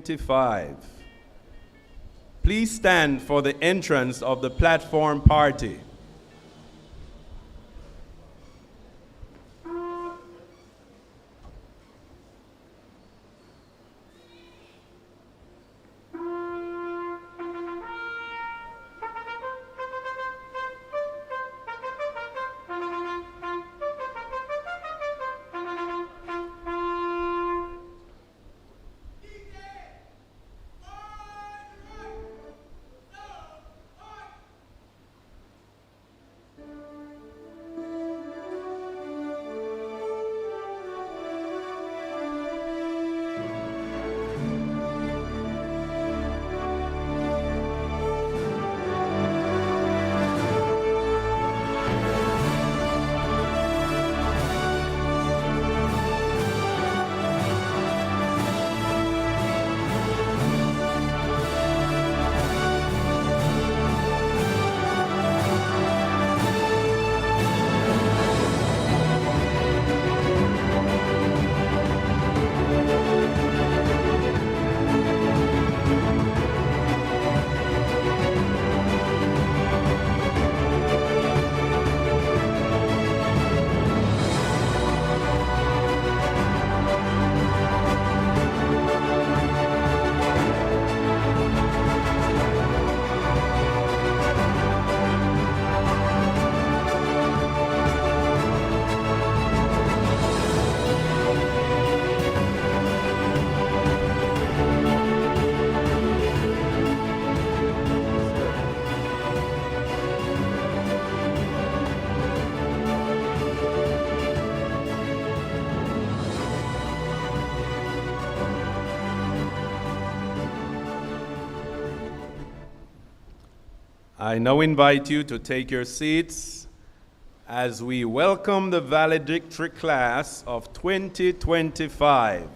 2025. Please stand for the entrance of the platform party. I now invite you to take your seats as we welcome the Valedictory class of 2025.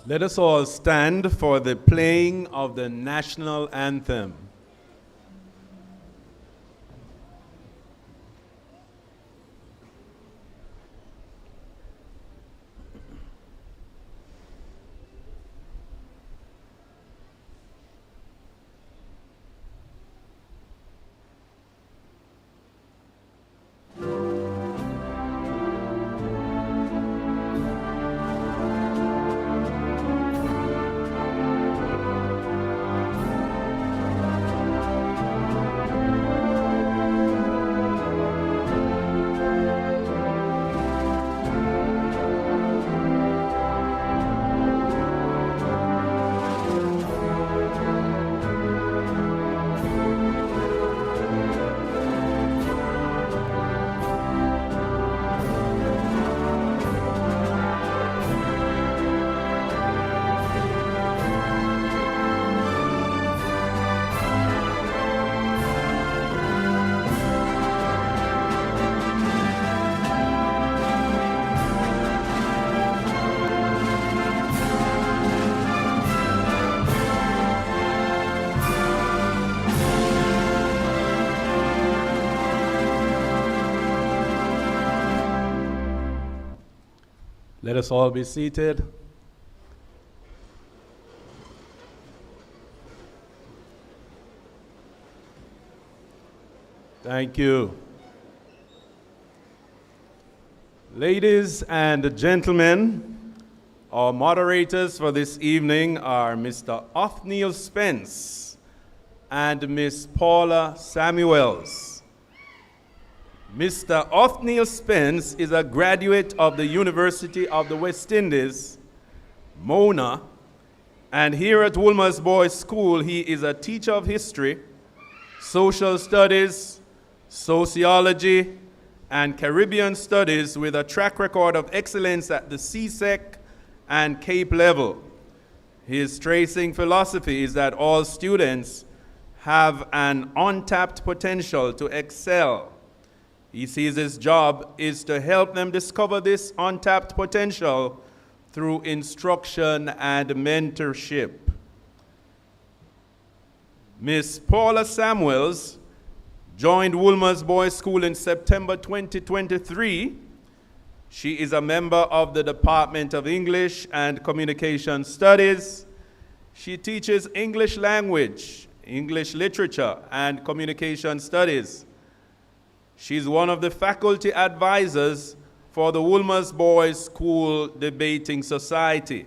Let us all stand for the playing of the national anthem. Let us all be seated. Thank you. Ladies and gentlemen, our moderators for this evening are Mr. Othniel Spence and Miss Paula Samuels. Mr. Othniel Spence is a graduate of the University of the West Indies, Mona, and here at Wolmer's Boys School, he is a teacher of history, social studies, sociology, and Caribbean studies with a track record of excellence at the CSEC and CAPE level. His tracing philosophy is that all students have an untapped potential to excel. He sees his job is to help them discover this untapped potential through instruction and mentorship. Miss Paula Samuels joined Wolmer's Boys School in September 2023. She is a member of the Department of English and Communication Studies. She teaches English language, English literature, and communication studies. She's one of the faculty advisors for the Wolmer's Boys School Debating Society.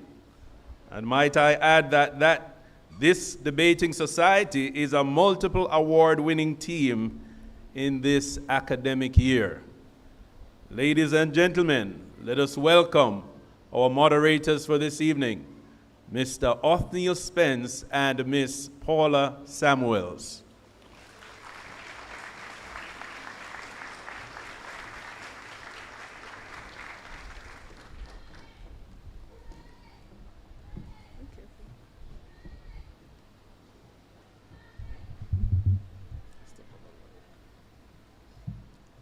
And might I add that this debating society is a multiple award-winning team in this academic year. Ladies and gentlemen, let us welcome our moderators for this evening, Mr. Othniel Spence and Miss Paula Samuels.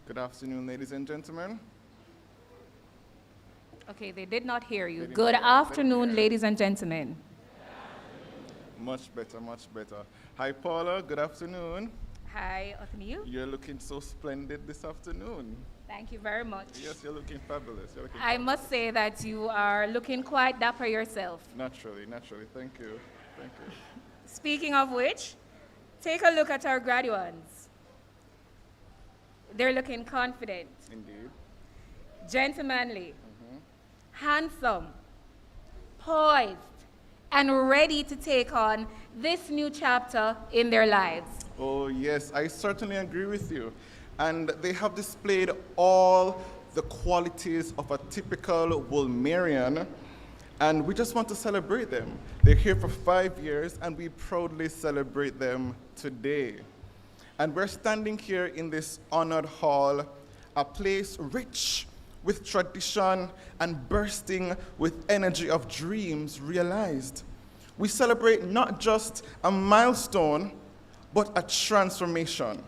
Good afternoon, ladies and gentlemen. Okay, they did not hear you. Good afternoon, ladies and gentlemen. Much better, much better. Hi, Paula. Good afternoon. Hi, Othniel. You're looking so splendid this afternoon. Thank you very much. Yes, you're looking fabulous. I must say that you are looking quite dapper yourself. Naturally. Thank you. Thank you. Speaking of which, take a look at our graduates. They're looking confident, Indeed. gentlemanly, handsome, poised, and ready to take on this new chapter in their lives. Oh, yes, I certainly agree with you. And they have displayed all the qualities of a typical Wolmerian, and we just want to celebrate them. They're here for 5 years, and we proudly celebrate them today. And we're standing here in this honored hall, a place rich with tradition and bursting with energy of dreams realized. We celebrate not just a milestone, but a transformation.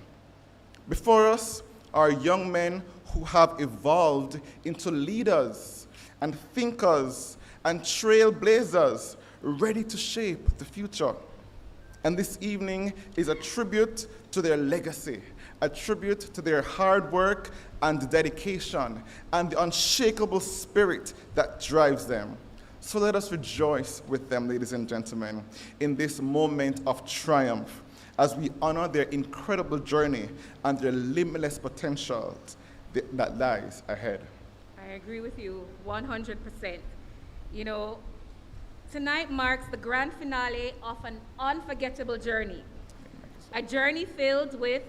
Before us are young men who have evolved into leaders and thinkers and trailblazers ready to shape the future. And this evening is a tribute to their legacy, a tribute to their hard work and dedication and the unshakable spirit that drives them. So let us rejoice with them, ladies and gentlemen, in this moment of triumph as we honor their incredible journey and their limitless potential that lies ahead. I agree with you 100%. You know, tonight marks the grand finale of an unforgettable journey. A journey filled with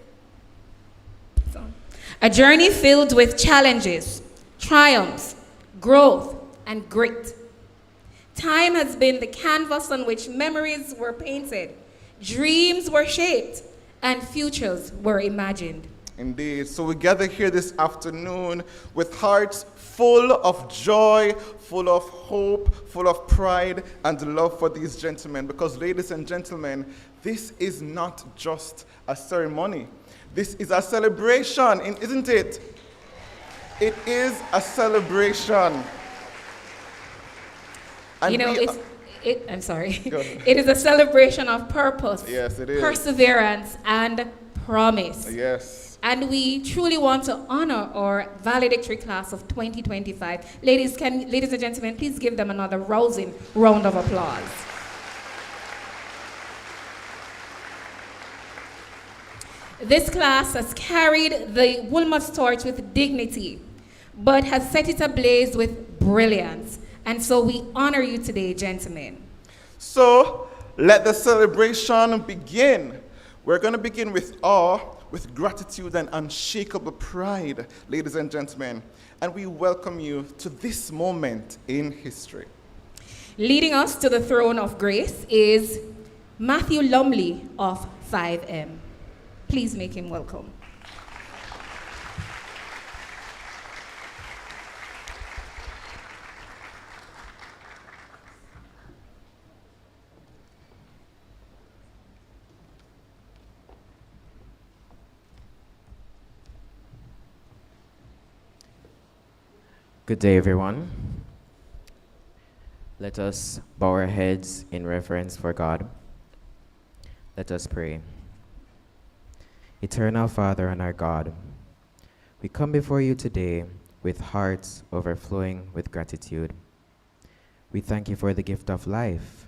challenges, triumphs, growth, and grit. Time has been the canvas on which memories were painted, dreams were shaped, and futures were imagined. Indeed. So we gather here this afternoon with hearts full of joy, full of hope, full of pride and love for these gentlemen. Because, ladies and gentlemen, this is not just a ceremony. This is a celebration, isn't it? It is a celebration. And You know, Go ahead. it is a celebration of purpose, Yes, it is. perseverance, and promise. Yes. And we truly want to honor our valedictory class of 2025. Ladies and gentlemen, please give them another rousing round of applause. This class has carried the Wolmer's torch with dignity, but has set it ablaze with brilliance. And so we honor you today, gentlemen. So let the celebration begin. We're going to begin with awe, with gratitude and unshakable pride, ladies and gentlemen. And we welcome you to this moment in history. Leading us to the throne of grace is Matthew Lumley of 5M. Please make him welcome. Good day, everyone. Let us bow our heads in reverence for God. Let us pray. Eternal Father and our God, we come before you today with hearts overflowing with gratitude. We thank you for the gift of life,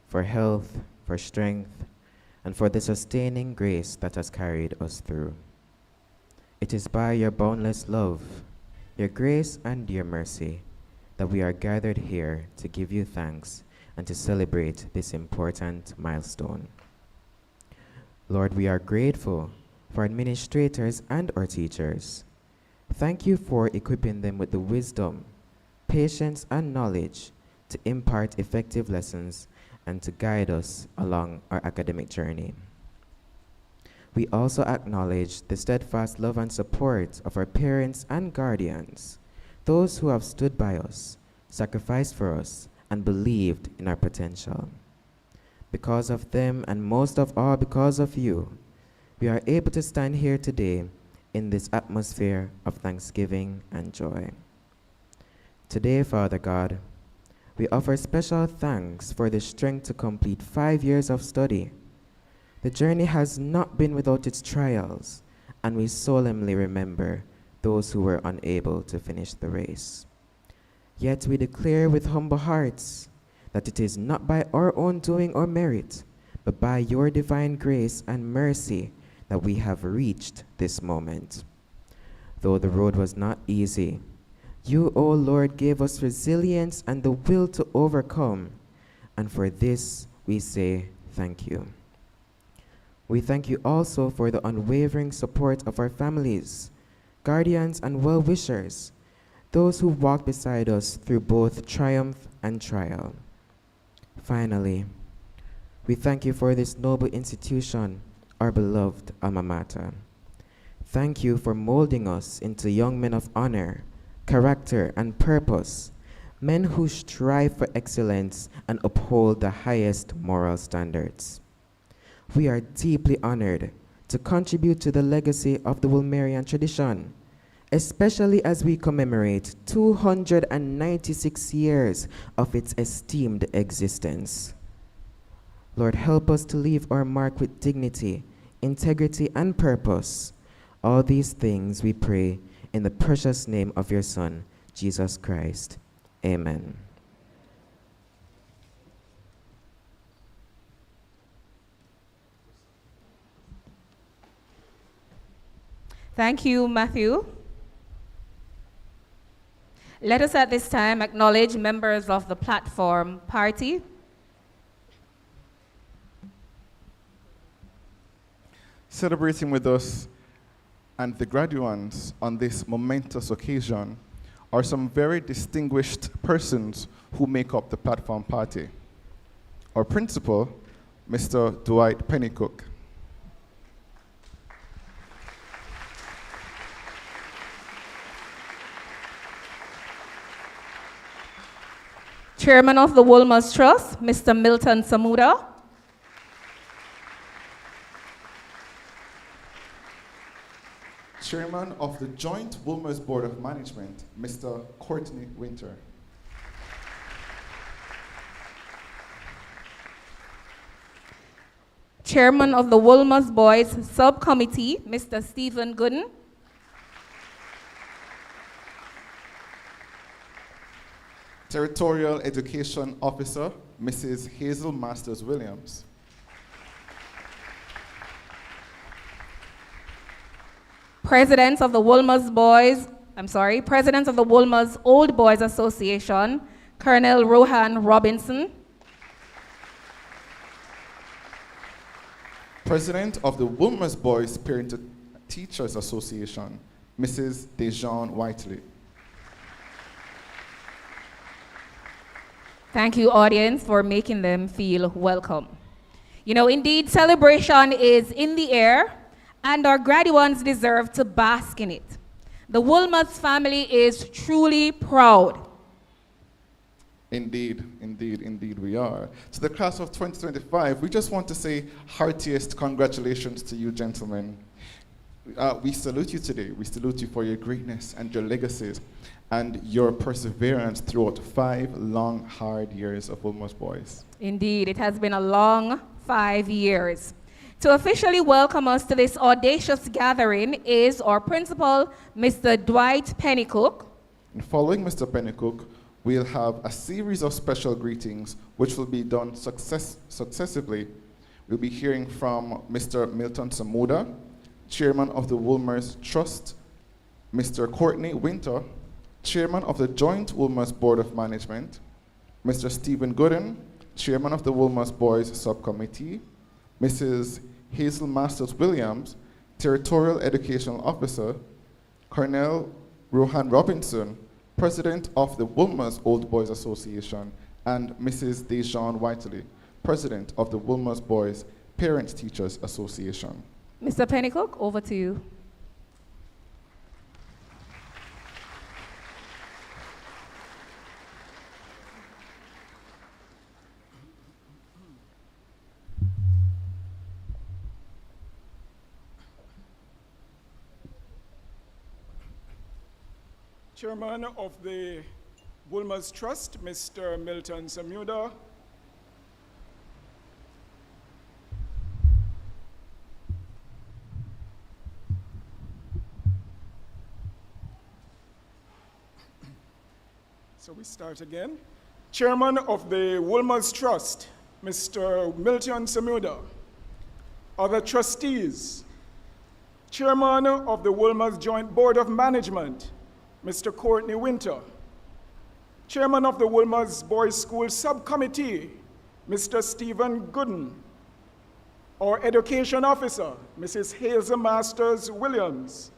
for health, for strength, and for the sustaining grace that has carried us through. It is by your boundless love, your grace and your mercy, that we are gathered here to give you thanks and to celebrate this important milestone. Lord, we are grateful for administrators and our teachers. Thank you for equipping them with the wisdom, patience, and knowledge to impart effective lessons and to guide us along our academic journey. We also acknowledge the steadfast love and support of our parents and guardians, those who have stood by us, sacrificed for us, and believed in our potential. Because of them, and most of all because of you, we are able to stand here today in this atmosphere of thanksgiving and joy. Today, Father God, we offer special thanks for the strength to complete 5 years of study. The journey has not been without its trials, and we solemnly remember those who were unable to finish the race. Yet we declare with humble hearts that it is not by our own doing or merit, but by your divine grace and mercy that we have reached this moment. Though the road was not easy, you, O Lord, gave us resilience and the will to overcome, and for this we say thank you. We thank you also for the unwavering support of our families, guardians, and well-wishers, those who walked beside us through both triumph and trial. Finally, we thank you for this noble institution, our beloved alma mater. Thank you for molding us into young men of honor, character, and purpose, men who strive for excellence and uphold the highest moral standards. We are deeply honored to contribute to the legacy of the Wolmerian tradition especially as we commemorate 296 years of its esteemed existence. Lord, help us to leave our mark with dignity, integrity, and purpose. All these things we pray in the precious name of your Son, Jesus Christ. Amen. Thank you, Matthew. Let us at this time acknowledge members of the platform party. Celebrating with us and the graduates on this momentous occasion are some very distinguished persons who make up the platform party. Our principal, Mr. Dwight Pennycook. Chairman of the Wolmer's Trust, Mr. Milton Samuda. Chairman of the Joint Wolmer's Board of Management, Mr. Courtney Winter. Chairman of the Wolmer's Boys Subcommittee, Mr. Stephen Gooden. Territorial Education Officer, Mrs. Hazel Masters Williams. President of the Wolmer's Old Boys Association, Colonel Rohan Robinson. President of the Wolmer's Boys Parent Teachers Association, Mrs. Dejan Whiteley. Thank you, audience, for making them feel welcome. You know, indeed, celebration is in the air, and our graduates deserve to bask in it. The Wolmer's family is truly proud. Indeed, indeed, indeed we are. To the class of 2025, we just want to say heartiest congratulations to you, gentlemen. We salute you today. We salute you for your greatness and your legacies and your perseverance throughout 5 long, hard years of Wolmer's Boys. Indeed, it has been a long 5 years. To officially welcome us to this audacious gathering is our principal, Mr. Dwight Pennycook. And following Mr. Pennycook, we'll have a series of special greetings which will be done successively. We'll be hearing from Mr. Milton Samuda, Chairman of the Wolmer's Trust, Mr. Courtney Winter, Chairman of the Joint Wolmer's Board of Management, Mr. Stephen Gooden, Chairman of the Wolmer's Boys Subcommittee, Mrs. Hazel Masters Williams, Territorial Educational Officer, Colonel Rohan Robinson, President of the Wolmer's Old Boys Association, and Mrs. Dejan Whiteley, President of the Wolmer's Boys Parent Teachers Association. Mr. Pennycook, over to you. Chairman of the Wolmer's Trust, Mr. Milton Samuda. So we start again. Chairman of the Wolmer's Trust, Mr. Milton Samuda. Other trustees. Chairman of the Wolmer's Joint Board of Management, Mr. Courtney Winter. Chairman of the Wolmer's Boys School Subcommittee, Mr. Stephen Gooden. Our Education Officer, Mrs. Hazel Masters Williams.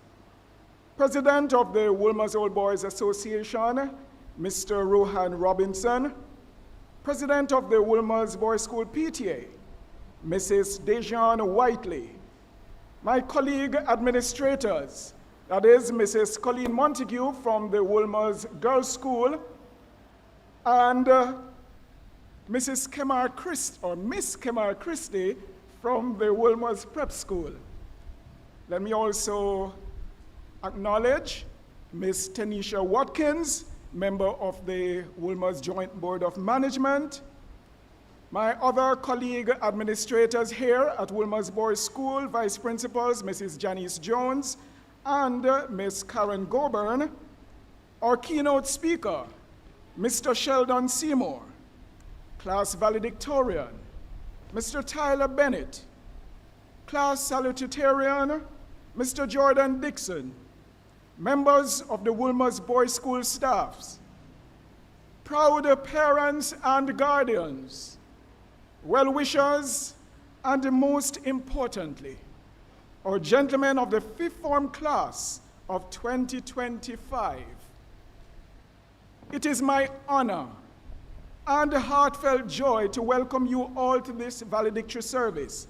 President of the Wolmer's Old Boys Association, Mr. Rohan Robinson. President of the Wolmer's Boys School PTA, Mrs. Dejan Whiteley. My colleague administrators, that is Mrs. Colleen Montague from the Wolmer's Girls' School, and Miss Kemar Christie from the Wolmer's Prep School. Let me also acknowledge Ms. Tanisha Watkins, member of the Wolmer's Joint Board of Management, my other colleague administrators here at Wolmer's Boys School, vice principals, Mrs. Janice Jones and Ms. Karen Goburn, our keynote speaker, Mr. Sheldon Seymour, class valedictorian, Mr. Tyler Bennett, class salutatorian, Mr. Jordan Dixon, members of the Wolmer's Boys School staffs, proud parents and guardians, well-wishers, and most importantly, our gentlemen of the fifth form class of 2025. It is my honor and heartfelt joy to welcome you all to this valedictory service,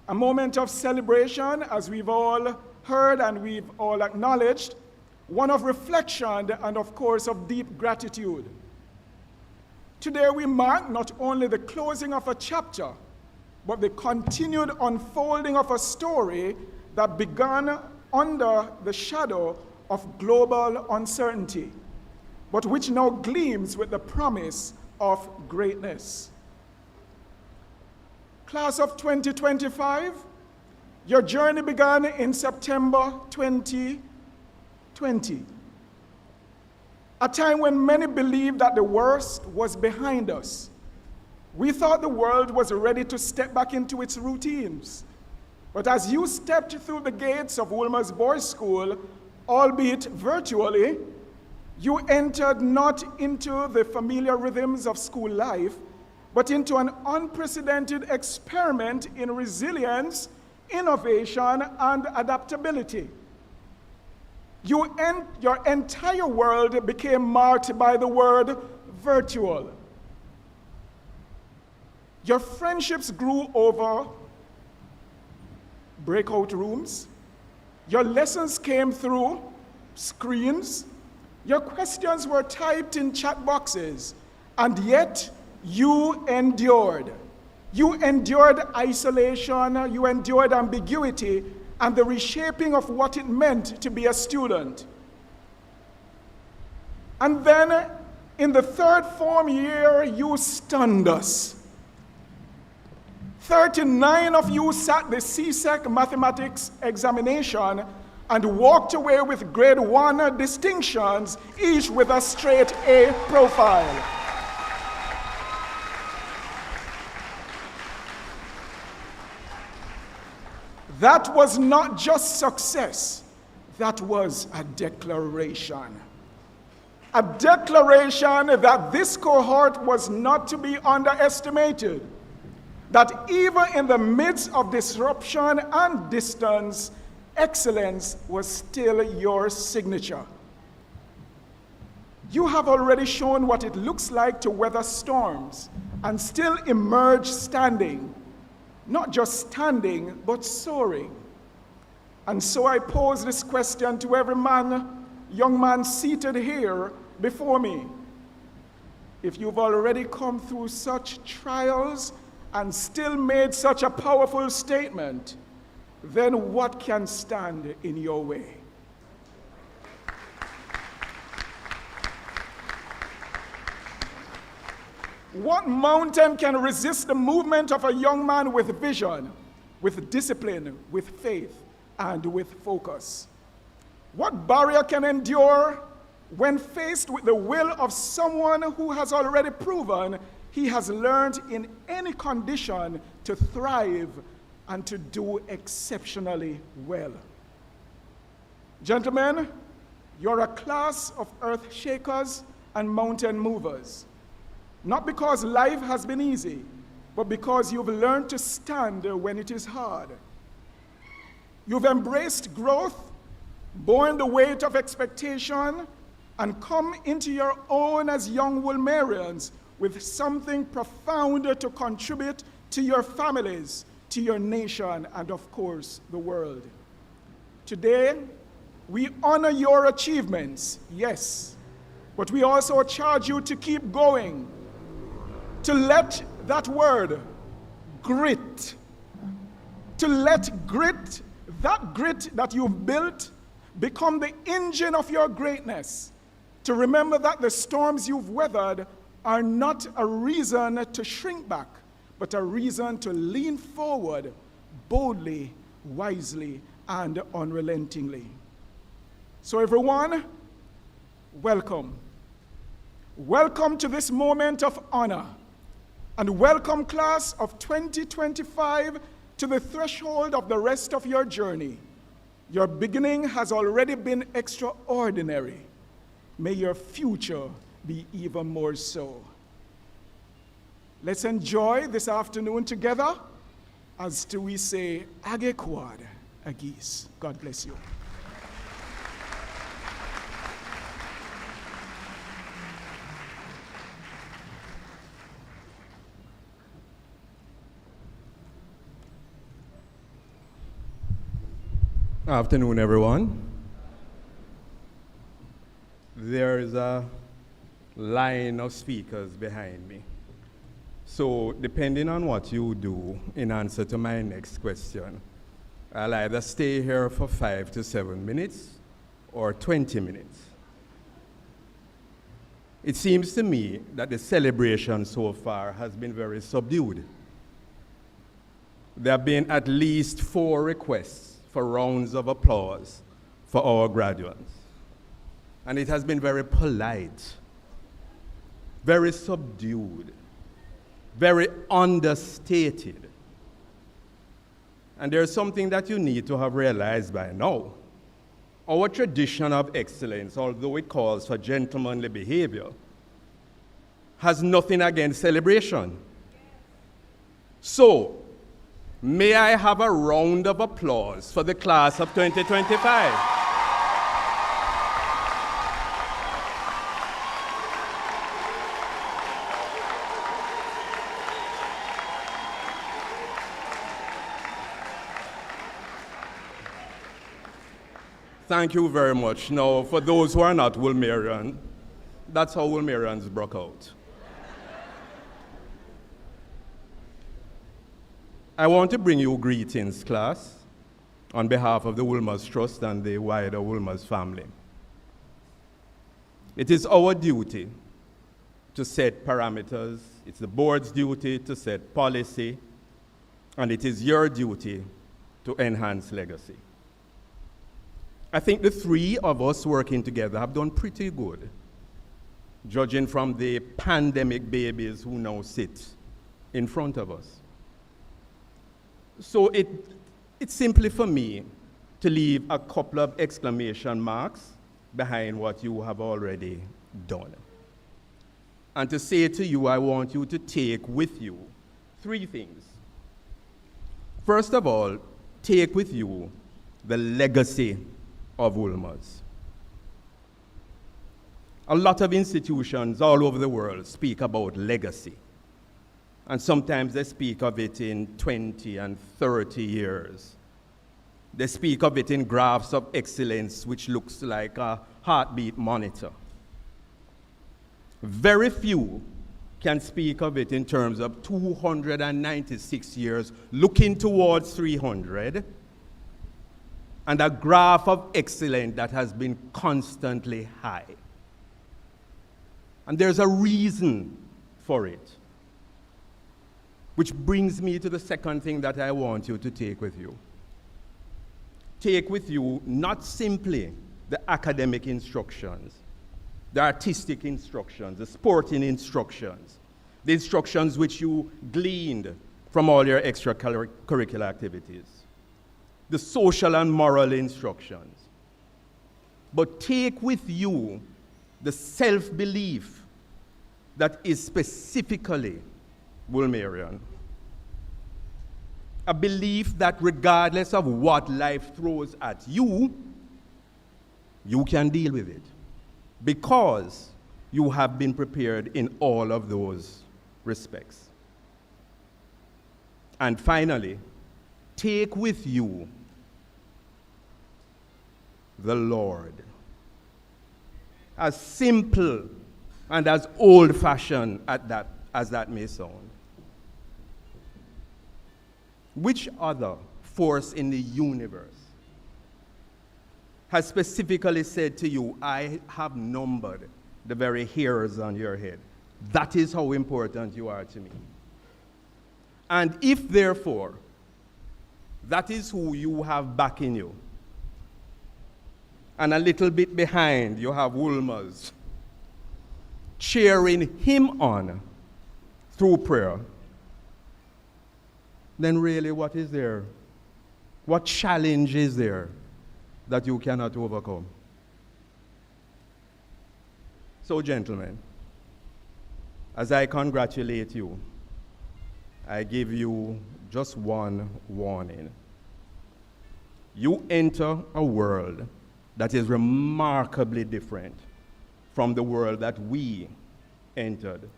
a moment of celebration, as we've all heard and we've all acknowledged, one of reflection and of course of deep gratitude. Today we mark not only the closing of a chapter, but the continued unfolding of a story that began under the shadow of global uncertainty, but which now gleams with the promise of greatness. Class of 2025, your journey began in September 2020, a time when many believed that the worst was behind us. We thought the world was ready to step back into its routines. But as you stepped through the gates of Wolmer's Boys School, albeit virtually, you entered not into the familiar rhythms of school life, but into an unprecedented experiment in resilience, innovation, and adaptability. Your entire world became marked by the word virtual. Your friendships grew over breakout rooms. Your lessons came through screens. Your questions were typed in chat boxes. And yet, you endured. You endured isolation. You endured ambiguity and the reshaping of what it meant to be a student. And then, in the third form year, you stunned us. 39 of you sat the CSEC mathematics examination and walked away with grade 1 distinctions, each with a straight A profile. That was not just success, that was a declaration. A declaration that this cohort was not to be underestimated, that even in the midst of disruption and distance, excellence was still your signature. You have already shown what it looks like to weather storms and still emerge standing. Not just standing, but soaring. And so I pose this question to every young man seated here before me. If you've already come through such trials and still made such a powerful statement, then what can stand in your way? What mountain can resist the movement of a young man with vision, with discipline, with faith, and with focus? What barrier can endure when faced with the will of someone who has already proven he has learned in any condition to thrive and to do exceptionally well? Gentlemen, you're a class of earth shakers and mountain movers. Not because life has been easy, but because you've learned to stand when it is hard. You've embraced growth, borne the weight of expectation, and come into your own as young Wolmerians with something profound to contribute to your families, to your nation, and of course, the world. Today, we honor your achievements, yes, but we also charge you to keep going, to let that word, grit, to let grit, that grit that you've built, become the engine of your greatness, to remember that the storms you've weathered are not a reason to shrink back, but a reason to lean forward boldly, wisely, and unrelentingly. So everyone, welcome. Welcome to this moment of honor, and welcome class of 2025 to the threshold of the rest of your journey. Your beginning has already been extraordinary. May your future be even more so. Let's enjoy this afternoon together as we say, Age Quad Agis. God bless you. Afternoon, everyone. There is a line of speakers behind me. So depending on what you do in answer to my next question, I'll either stay here for 5 to 7 minutes or 20 minutes. It seems to me that the celebration so far has been very subdued. There have been at least 4 requests for rounds of applause for our graduates. And it has been very polite, very subdued, very understated. And there's something that you need to have realized by now. Our tradition of excellence, although it calls for gentlemanly behavior, has nothing against celebration. So, may I have a round of applause for the class of 2025? Thank you very much. Now, for those who are not Wolmerian, that's how Wolmerians broke out. I want to bring you greetings, class, on behalf of the Wolmer's Trust and the wider Wolmer's family. It is our duty to set parameters, it's the board's duty to set policy, and it is your duty to enhance legacy. I think the 3 of us working together have done pretty good, judging from the pandemic babies who now sit in front of us. So it's simply for me to leave a couple of exclamation marks behind what you have already done. And to say to you, I want you to take with you 3 things. First of all, take with you the legacy of Wolmer's. A lot of institutions all over the world speak about legacy. And sometimes they speak of it in 20 and 30 years. They speak of it in graphs of excellence, which looks like a heartbeat monitor. Very few can speak of it in terms of 296 years, looking towards 300, and a graph of excellence that has been constantly high. And there's a reason for it. Which brings me to the second thing that I want you to take with you. Take with you not simply the academic instructions, the artistic instructions, the sporting instructions, the instructions which you gleaned from all your extracurricular activities, the social and moral instructions. But take with you the self-belief that is specifically Wolmerian. A belief that regardless of what life throws at you, you can deal with it because you have been prepared in all of those respects. And finally, take with you the Lord. As simple and as old-fashioned as that may sound. Which other force in the universe has specifically said to you, I have numbered the very hairs on your head. That is how important you are to me. And if, therefore, that is who you have backing you, and a little bit behind you have Wolmer's, cheering him on through prayer, then really what is there? What challenge is there that you cannot overcome? So, gentlemen, as I congratulate you, I give you just one warning. You enter a world that is remarkably different from the world that we entered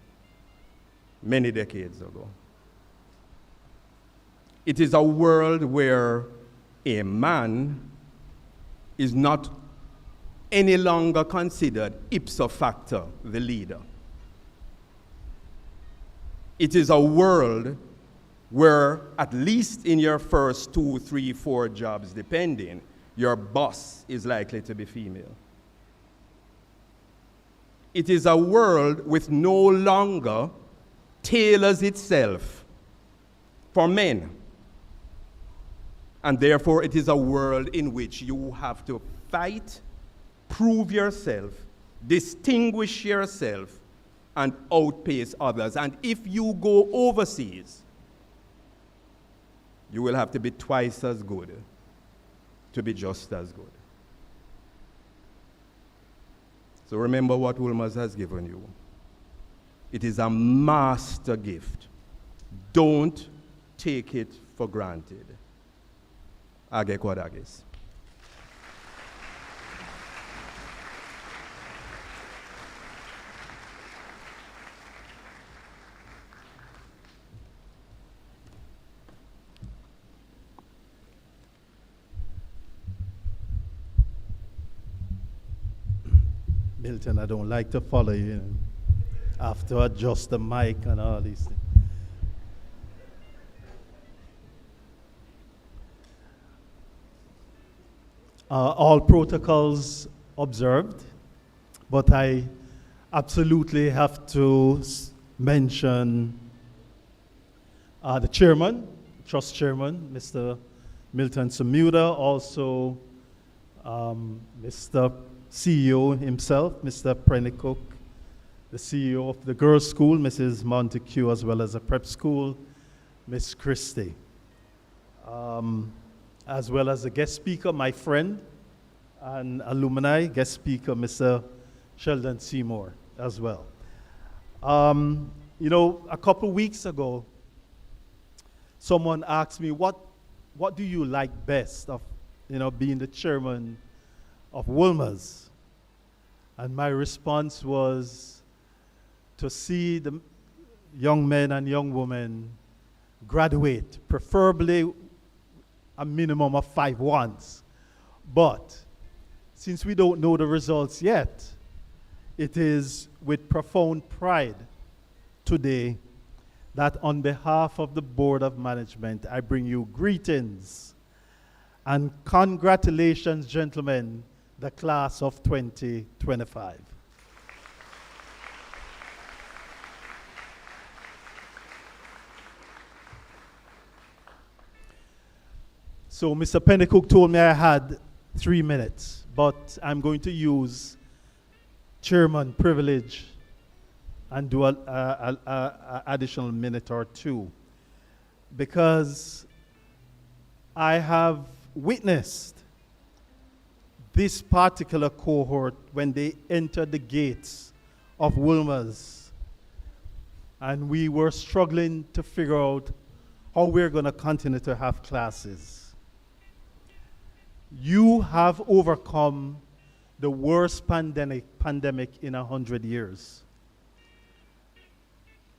many decades ago. It is a world where a man is not any longer considered ipso facto the leader. It is a world where, at least in your first 2, 3, 4 jobs, depending, your boss is likely to be female. It is a world which no longer tailors itself for men. And therefore, it is a world in which you have to fight, prove yourself, distinguish yourself, and outpace others. And if you go overseas, you will have to be twice as good to be just as good. So remember what Wolmer's has given you. It is a master gift. Don't take it for granted. Age Kwadagis. Milton, I don't like to follow you. I have to adjust the mic and all these things. All protocols observed, but I absolutely have to mention the chairman, trust chairman, Mr. Milton Samuda, also Mr. CEO himself, Mr. Prenicook, the CEO of the girls' school, Mrs. Montague, as well as the prep school, Miss Christie. As well as a guest speaker, my friend and alumni, guest speaker, Mr. Sheldon Seymour, as well. A couple weeks ago, someone asked me, what do you like best of, being the chairman of Wolmer's? And my response was to see the young men and young women graduate, preferably a minimum of 5 ones. But since we don't know the results yet, it is with profound pride today that on behalf of the Board of Management, I bring you greetings and congratulations, gentlemen, the class of 2025. So Mr. Pennycook told me I had 3 minutes, but I'm going to use chairman privilege and do an additional minute or 2, because I have witnessed this particular cohort when they entered the gates of Wolmer's, and we were struggling to figure out how we're going to continue to have classes. You have overcome the worst pandemic in 100 years.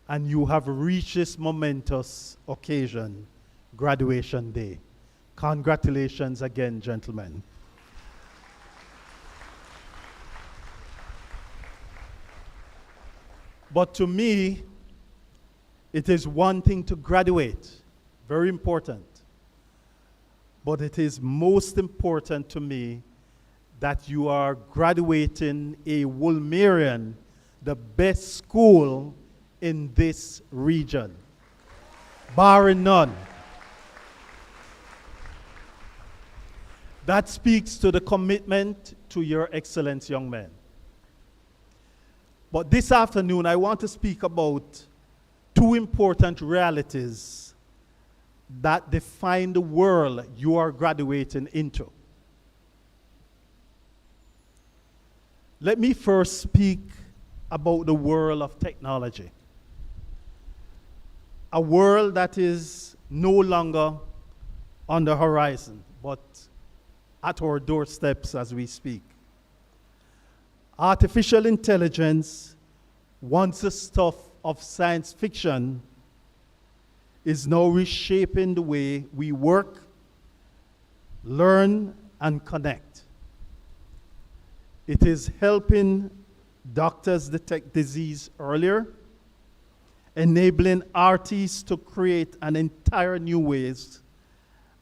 And you have reached this momentous occasion, graduation day. Congratulations again, gentlemen. But to me, it is one thing to graduate, very important. But it is most important to me that you are graduating a Wolmerian, the best school in this region, barring none. That speaks to the commitment to your excellence, young men. But this afternoon, I want to speak about two important realities that define the world you are graduating into. Let me first speak about the world of technology. A world that is no longer on the horizon, but at our doorsteps as we speak. Artificial intelligence, once the stuff of science fiction, is now reshaping the way we work, learn, and connect. It is helping doctors detect disease earlier, enabling artists to create an entire new ways,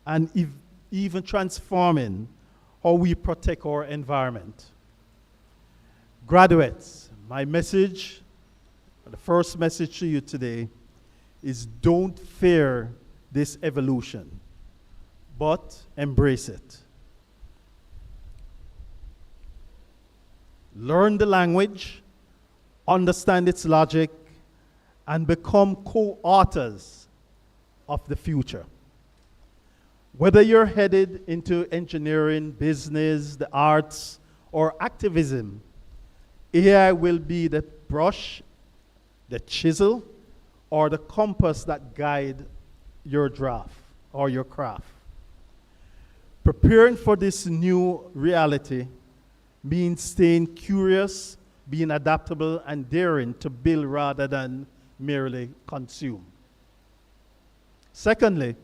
and even transforming how we protect our environment. Graduates, my message, the first message to you today is don't fear this evolution, but embrace it. Learn the language, understand its logic, and become co-authors of the future. Whether you're headed into engineering, business, the arts, or activism, AI will be the brush, the chisel, or the compass that guide your draft or your craft. Preparing for this new reality means staying curious, being adaptable, and daring to build rather than merely consume. Secondly,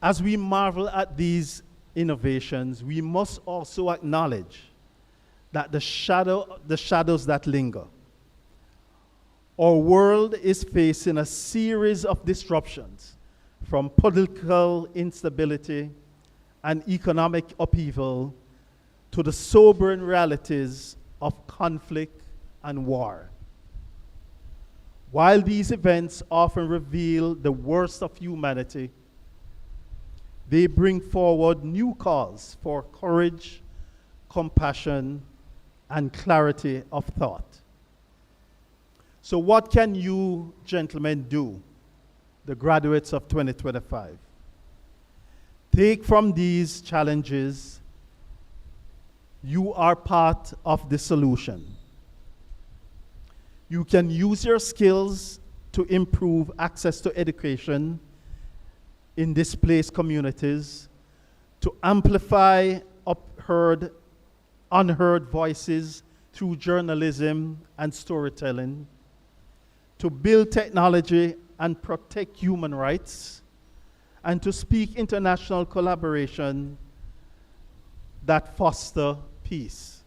as we marvel at these innovations, we must also acknowledge that the shadows that linger. Our world is facing a series of disruptions, from political instability and economic upheaval to the sobering realities of conflict and war. While these events often reveal the worst of humanity, they bring forward new calls for courage, compassion, and clarity of thought. So what can you, gentlemen, do, the graduates of 2025? Take from these challenges, you are part of the solution. You can use your skills to improve access to education in displaced communities, to amplify unheard voices through journalism and storytelling, to build technology and protect human rights, and to speak international collaboration that foster peace.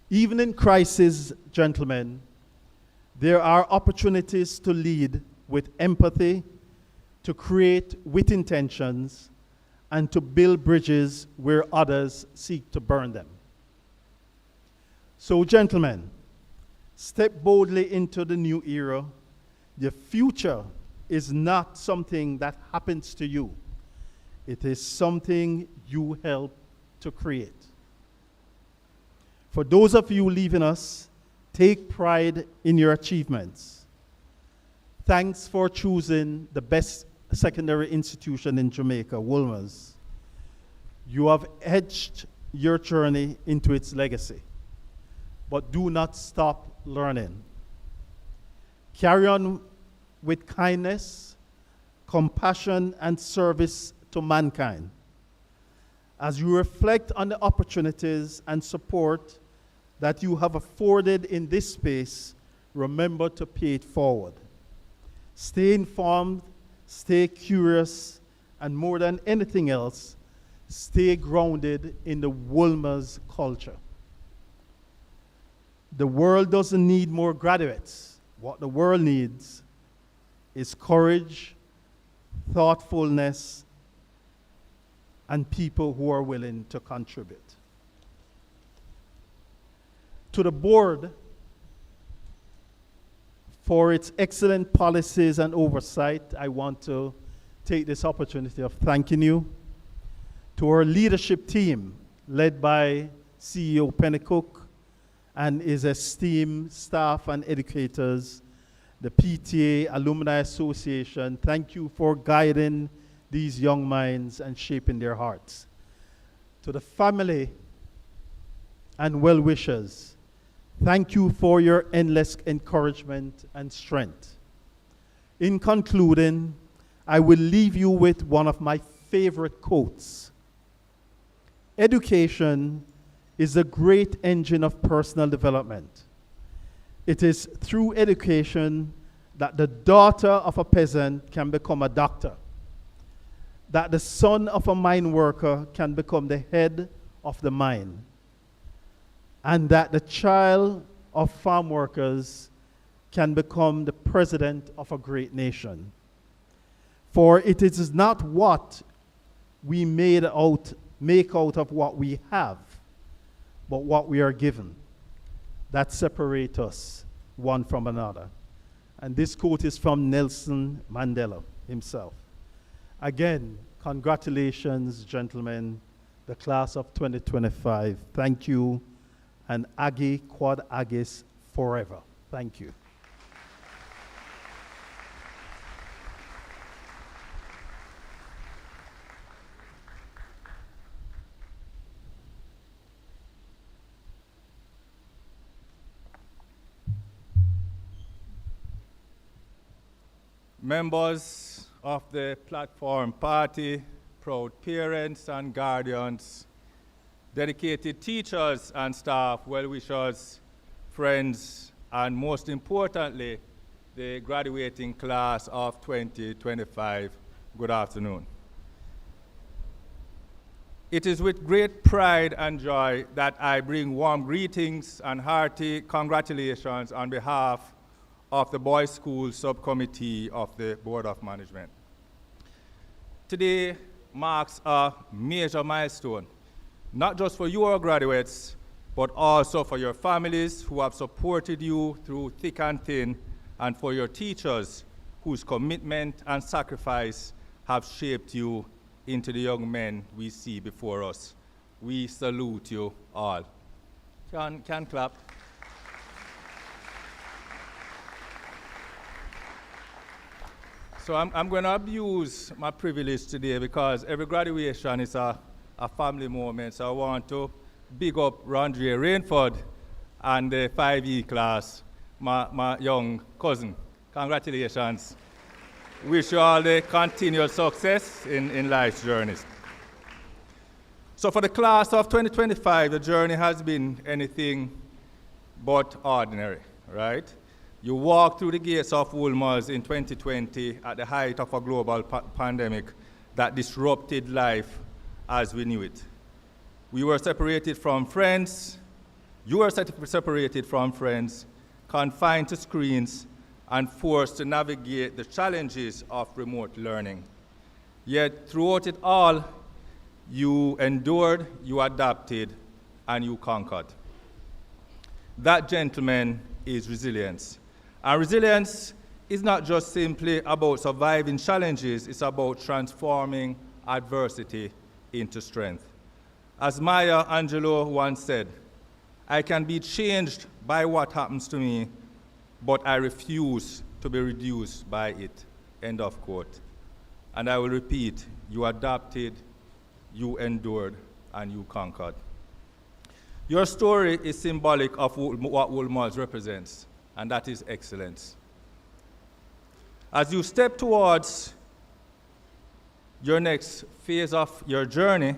Even in crisis, gentlemen, there are opportunities to lead with empathy, to create with intentions, and to build bridges where others seek to burn them. So, gentlemen, step boldly into the new era. The future is not something that happens to you. It is something you help to create. For those of you leaving us, take pride in your achievements. Thanks for choosing the best secondary institution in Jamaica, Wolmer's. You have etched your journey into its legacy, but do not stop learning. Carry on with kindness, compassion, and service to mankind. As you reflect on the opportunities and support that you have afforded in this space, remember to pay it forward. Stay informed, stay curious, and more than anything else, stay grounded in the Wolmer's culture. The world doesn't need more graduates. What the world needs is courage, thoughtfulness, and people who are willing to contribute. To the board for its excellent policies and oversight, I want to take this opportunity of thanking you. To our leadership team, led by CEO Penny Cook and his esteemed staff and educators, the PTA Alumni Association, thank you for guiding these young minds and shaping their hearts. To the family and well-wishers, thank you for your endless encouragement and strength. In concluding, I will leave you with one of my favorite quotes. Education is a great engine of personal development. It is through education that the daughter of a peasant can become a doctor, that the son of a mine worker can become the head of the mine, and that the child of farm workers can become the president of a great nation. For it is not what we make out of what we have, but what we are given that separate us one from another. And this quote is from Nelson Mandela himself. Again, congratulations, gentlemen, the class of 2025. Thank you, and Agi Quad Agis forever. Thank you. Members of the platform party, proud parents and guardians, dedicated teachers and staff, well-wishers, friends, and most importantly, the graduating class of 2025, good afternoon. It is with great pride and joy that I bring warm greetings and hearty congratulations on behalf of the Boys School Subcommittee of the Board of Management. Today marks a major milestone, not just for your graduates, but also for your families who have supported you through thick and thin, and for your teachers whose commitment and sacrifice have shaped you into the young men we see before us. We salute you all. Can clap. So I'm going to abuse my privilege today because every graduation is a family moment. So I want to big up Rondre Rainford and the 5E class, my young cousin. Congratulations. Wish you all the continued success in life's journeys. So for the class of 2025, the journey has been anything but ordinary, right? You walked through the gates of Wolmer's in 2020 at the height of a global pandemic that disrupted life as we knew it. We were separated from friends, you were separated from friends, confined to screens, and forced to navigate the challenges of remote learning. Yet throughout it all, you endured, you adapted, and you conquered. That, gentlemen, is resilience. And resilience is not just simply about surviving challenges, it's about transforming adversity into strength. As Maya Angelou once said, I can be changed by what happens to me, but I refuse to be reduced by it, end of quote. And I will repeat, you adapted, you endured, and you conquered. Your story is symbolic of what Wolmer's represents, and that is excellence. As you step towards your next phase of your journey,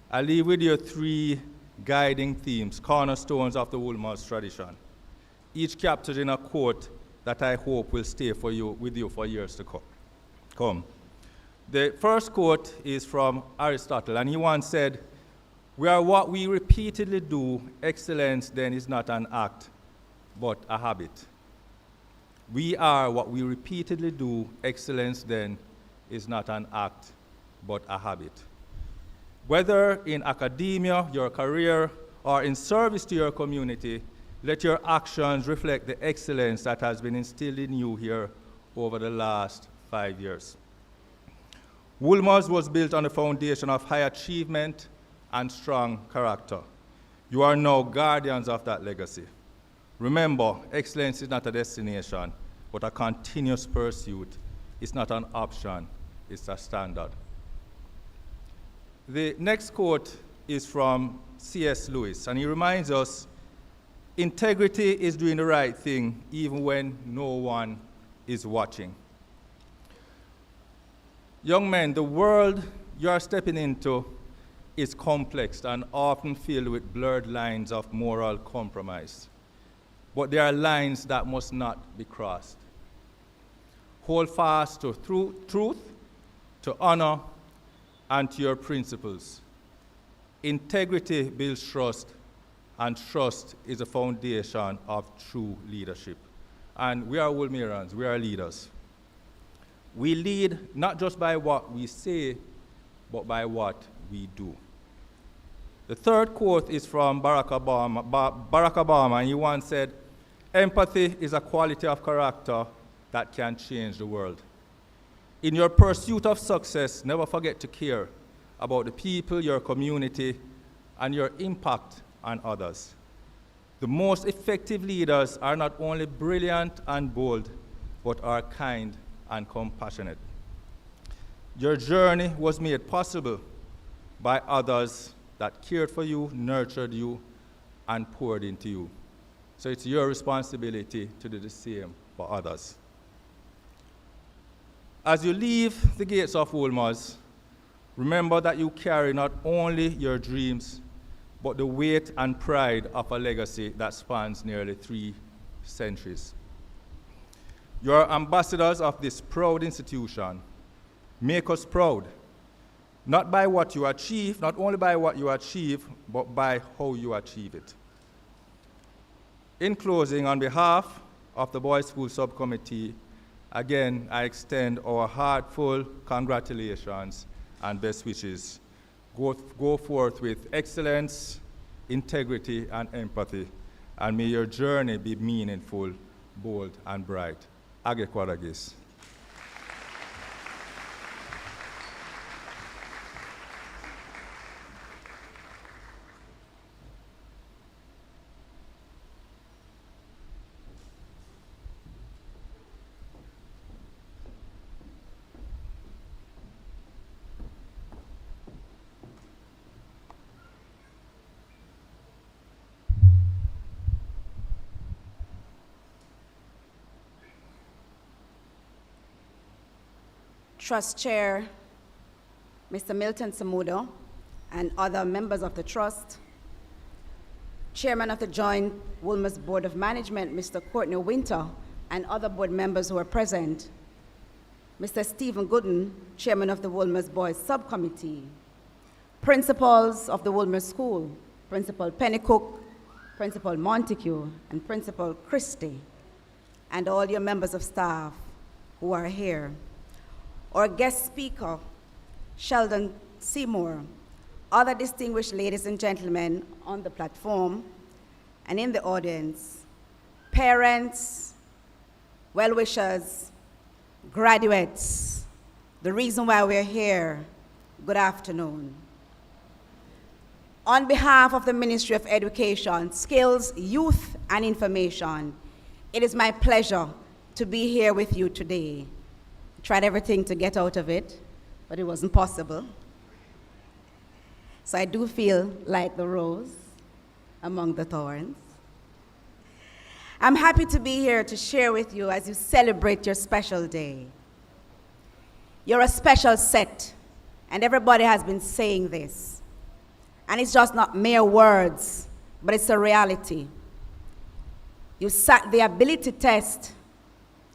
I leave with you 3 guiding themes, cornerstones of the Wolmer's tradition, each captured in a quote that I hope will stay with you for years to come. The first quote is from Aristotle, and he once said, "We are what we repeatedly do. Excellence then is not an act, but a habit." We are what we repeatedly do. Excellence then is not an act, but a habit. Whether in academia, your career, or in service to your community, let your actions reflect the excellence that has been instilled in you here over the last 5 years. Wolmer's was built on a foundation of high achievement and strong character. You are now guardians of that legacy. Remember, excellence is not a destination, but a continuous pursuit. It's not an option, it's a standard. The next quote is from C.S. Lewis, and he reminds us, integrity is doing the right thing even when no one is watching. Young men, the world you are stepping into is complex and often filled with blurred lines of moral compromise. But there are lines that must not be crossed. Hold fast to truth, to honor, and to your principles. Integrity builds trust, and trust is the foundation of true leadership. And we are Wolmerians, we are leaders. We lead not just by what we say, but by what we do. The third quote is from Barack Obama, and he once said, empathy is a quality of character that can change the world. In your pursuit of success, never forget to care about the people, your community, and your impact on others. The most effective leaders are not only brilliant and bold, but are kind and compassionate. Your journey was made possible by others that cared for you, nurtured you, and poured into you. So it's your responsibility to do the same for others. As you leave the gates of Wolmer's, remember that you carry not only your dreams, but the weight and pride of a legacy that spans nearly 3 centuries. You are ambassadors of this proud institution. Make us proud, not by what you achieve, not only by what you achieve, but by how you achieve it. In closing, on behalf of the Boys School Subcommittee, again, I extend our heartfelt congratulations and best wishes. Go forth with excellence, integrity, and empathy, and may your journey be meaningful, bold, and bright. Age Kwadagis. Trust Chair, Mr. Milton Samudo, and other members of the Trust, Chairman of the Joint Wolmer's Board of Management, Mr. Courtney Winter, and other board members who are present, Mr. Stephen Gooden, Chairman of the Wolmer's Boys Subcommittee, principals of the Wolmer School, Principal Pennycook, Principal Montague, and Principal Christie, and all your members of staff who are here. Our guest speaker, Sheldon Seymour, other distinguished ladies and gentlemen on the platform and in the audience, parents, well-wishers, graduates, the reason why we're here, good afternoon. On behalf of the Ministry of Education, Skills, Youth, and Information, it is my pleasure to be here with you today. Tried everything to get out of it, but it wasn't possible. So I do feel like the rose among the thorns. I'm happy to be here to share with you as you celebrate your special day. You're a special set, and everybody has been saying this. And it's just not mere words, but it's a reality. You sat the ability test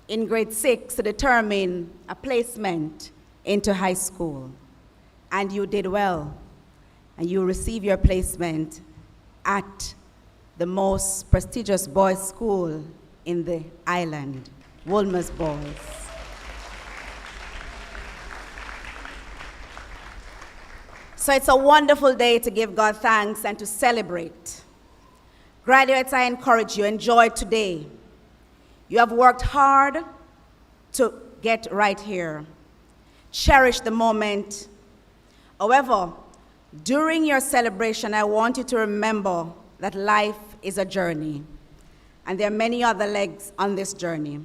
in grade 6 to determine a placement into high school. And you did well. And you received your placement at the most prestigious boys' school in the island, Wolmer's Boys. So it's a wonderful day to give God thanks and to celebrate. Graduates, I encourage you, enjoy today. You have worked hard to get right here. Cherish the moment. However, during your celebration, I want you to remember that life is a journey, and there are many other legs on this journey.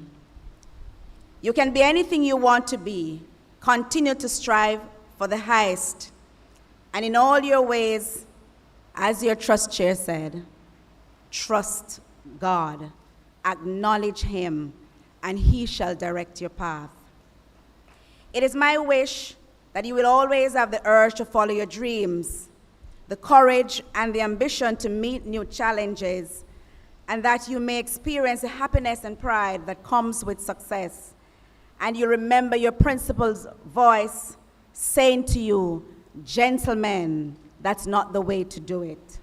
You can be anything you want to be. Continue to strive for the highest. And in all your ways, as your trust chair said, trust God, acknowledge Him, and He shall direct your path. It is my wish that you will always have the urge to follow your dreams, the courage and the ambition to meet new challenges, and that you may experience the happiness and pride that comes with success. And you remember your principal's voice saying to you, gentlemen, that's not the way to do it.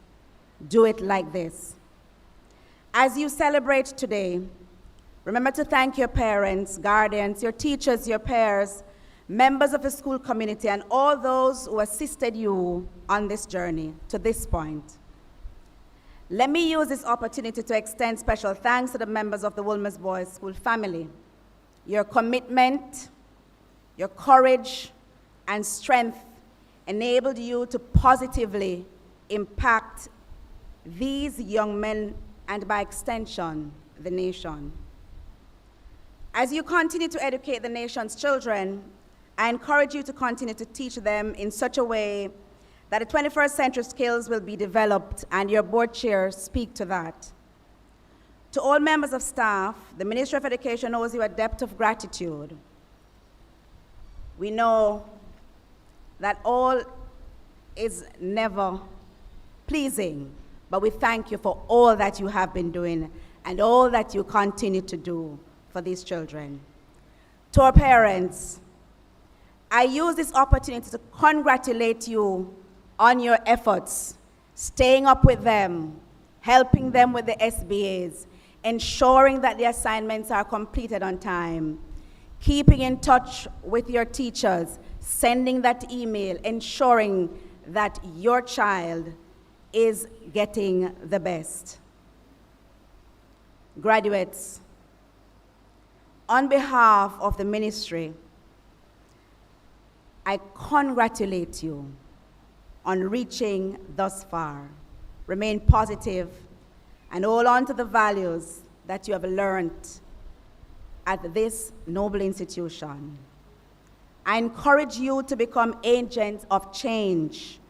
Do it like this. As you celebrate today, remember to thank your parents, guardians, your teachers, your peers, members of the school community, and all those who assisted you on this journey to this point. Let me use this opportunity to extend special thanks to the members of the Wolmer's Boys School family. Your commitment, your courage, and strength enabled you to positively impact these young men and, by extension, the nation. As you continue to educate the nation's children, I encourage you to continue to teach them in such a way that the 21st century skills will be developed, and your board chairs speak to that. To all members of staff, the Ministry of Education owes you a debt of gratitude. We know that all is never pleasing, but we thank you for all that you have been doing and all that you continue to do for these children. To our parents, I use this opportunity to congratulate you on your efforts, staying up with them, helping them with the SBAs, ensuring that the assignments are completed on time, keeping in touch with your teachers, sending that email, ensuring that your child is getting the best. Graduates, on behalf of the ministry, I congratulate you on reaching thus far. Remain positive and hold on to the values that you have learned at this noble institution. I encourage you to become agents of change.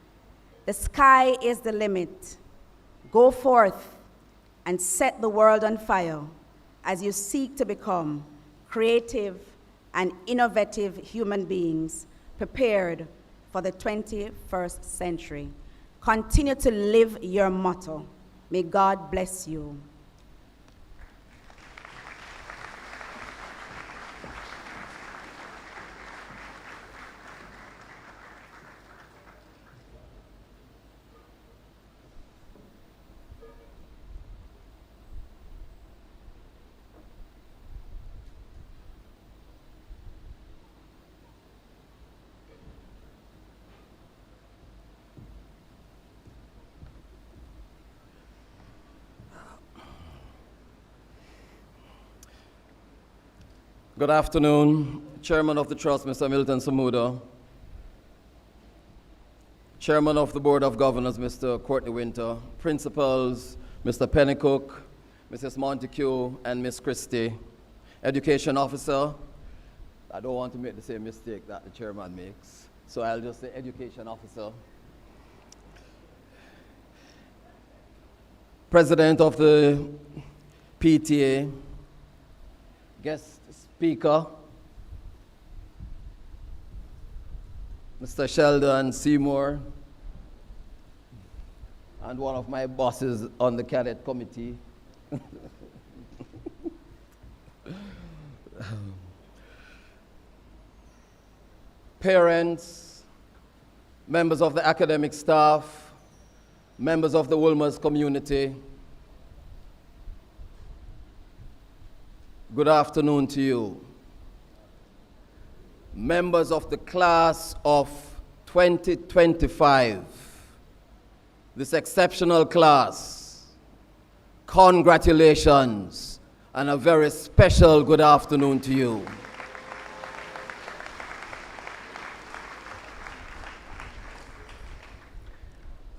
The sky is the limit. Go forth and set the world on fire as you seek to become creative and innovative human beings prepared for the 21st century. Continue to live your motto. May God bless you. Good afternoon, Chairman of the Trust, Mr. Milton Samuda, Chairman of the Board of Governors, Mr. Courtney Winter, Principals, Mr. Pennycook, Mrs. Montague, and Miss Christie, Education Officer. I don't want to make the same mistake that the Chairman makes, so I'll just say Education Officer. President of the PTA, guest Speaker, Mr. Sheldon Seymour, and one of my bosses on the cadet committee. Parents, members of the academic staff, members of the Wolmer's community, good afternoon to you. Members of the class of 2025. This exceptional class, congratulations and a very special good afternoon to you.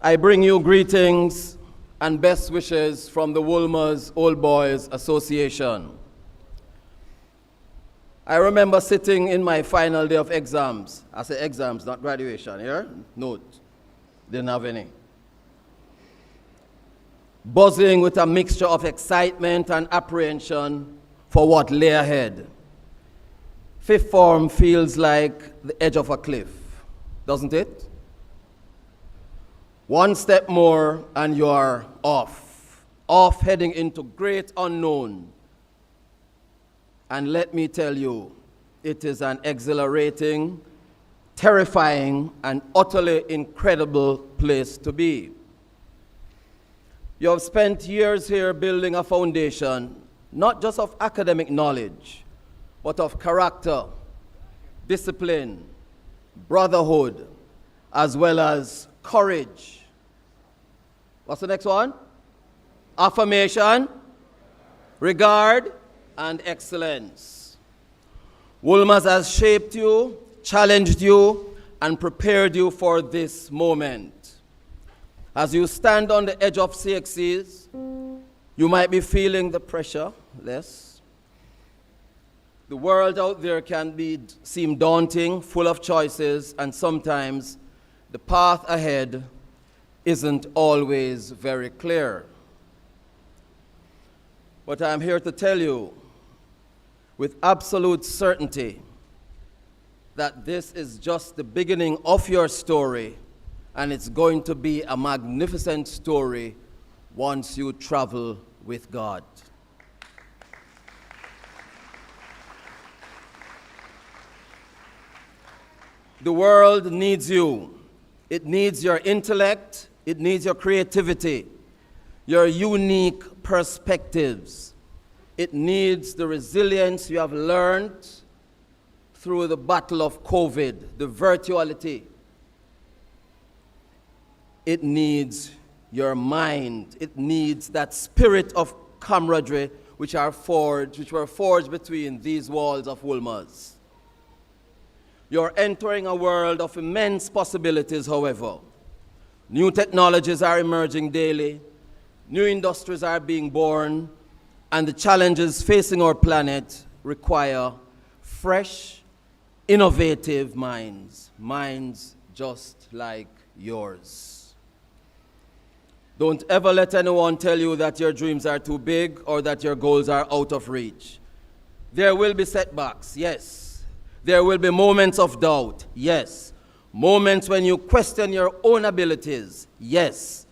I bring you greetings and best wishes from the Wolmer's Old Boys Association. I remember sitting in my final day of exams. I say exams, not graduation, here? Note, didn't have any. Buzzing with a mixture of excitement and apprehension for what lay ahead. Fifth form feels like the edge of a cliff, doesn't it? One step more and you are off heading into great unknown. And let me tell you, it is an exhilarating, terrifying, and utterly incredible place to be. You have spent years here building a foundation, not just of academic knowledge, but of character, discipline, brotherhood, as well as courage. What's the next one? Affirmation, regard, and excellence. Wolmer's has shaped you, challenged you, and prepared you for this moment. As you stand on the edge of CXCs, you might be feeling the pressure less. The world out there can seem daunting, full of choices, and sometimes the path ahead isn't always very clear. But I'm here to tell you with absolute certainty that this is just the beginning of your story, and it's going to be a magnificent story once you travel with God. The world needs you. It needs your intellect. It needs your creativity, your unique perspectives. It needs the resilience you have learned through the battle of COVID, the virtuality. It needs your mind. It needs that spirit of camaraderie which were forged between these walls of Wolmer's. You're entering a world of immense possibilities, however. New technologies are emerging daily, new industries are being born, and the challenges facing our planet require fresh, innovative minds just like yours. Don't ever let anyone tell you that your dreams are too big or that your goals are out of reach. There will be setbacks, yes. There will be moments of doubt, yes. Moments when you question your own abilities, yes.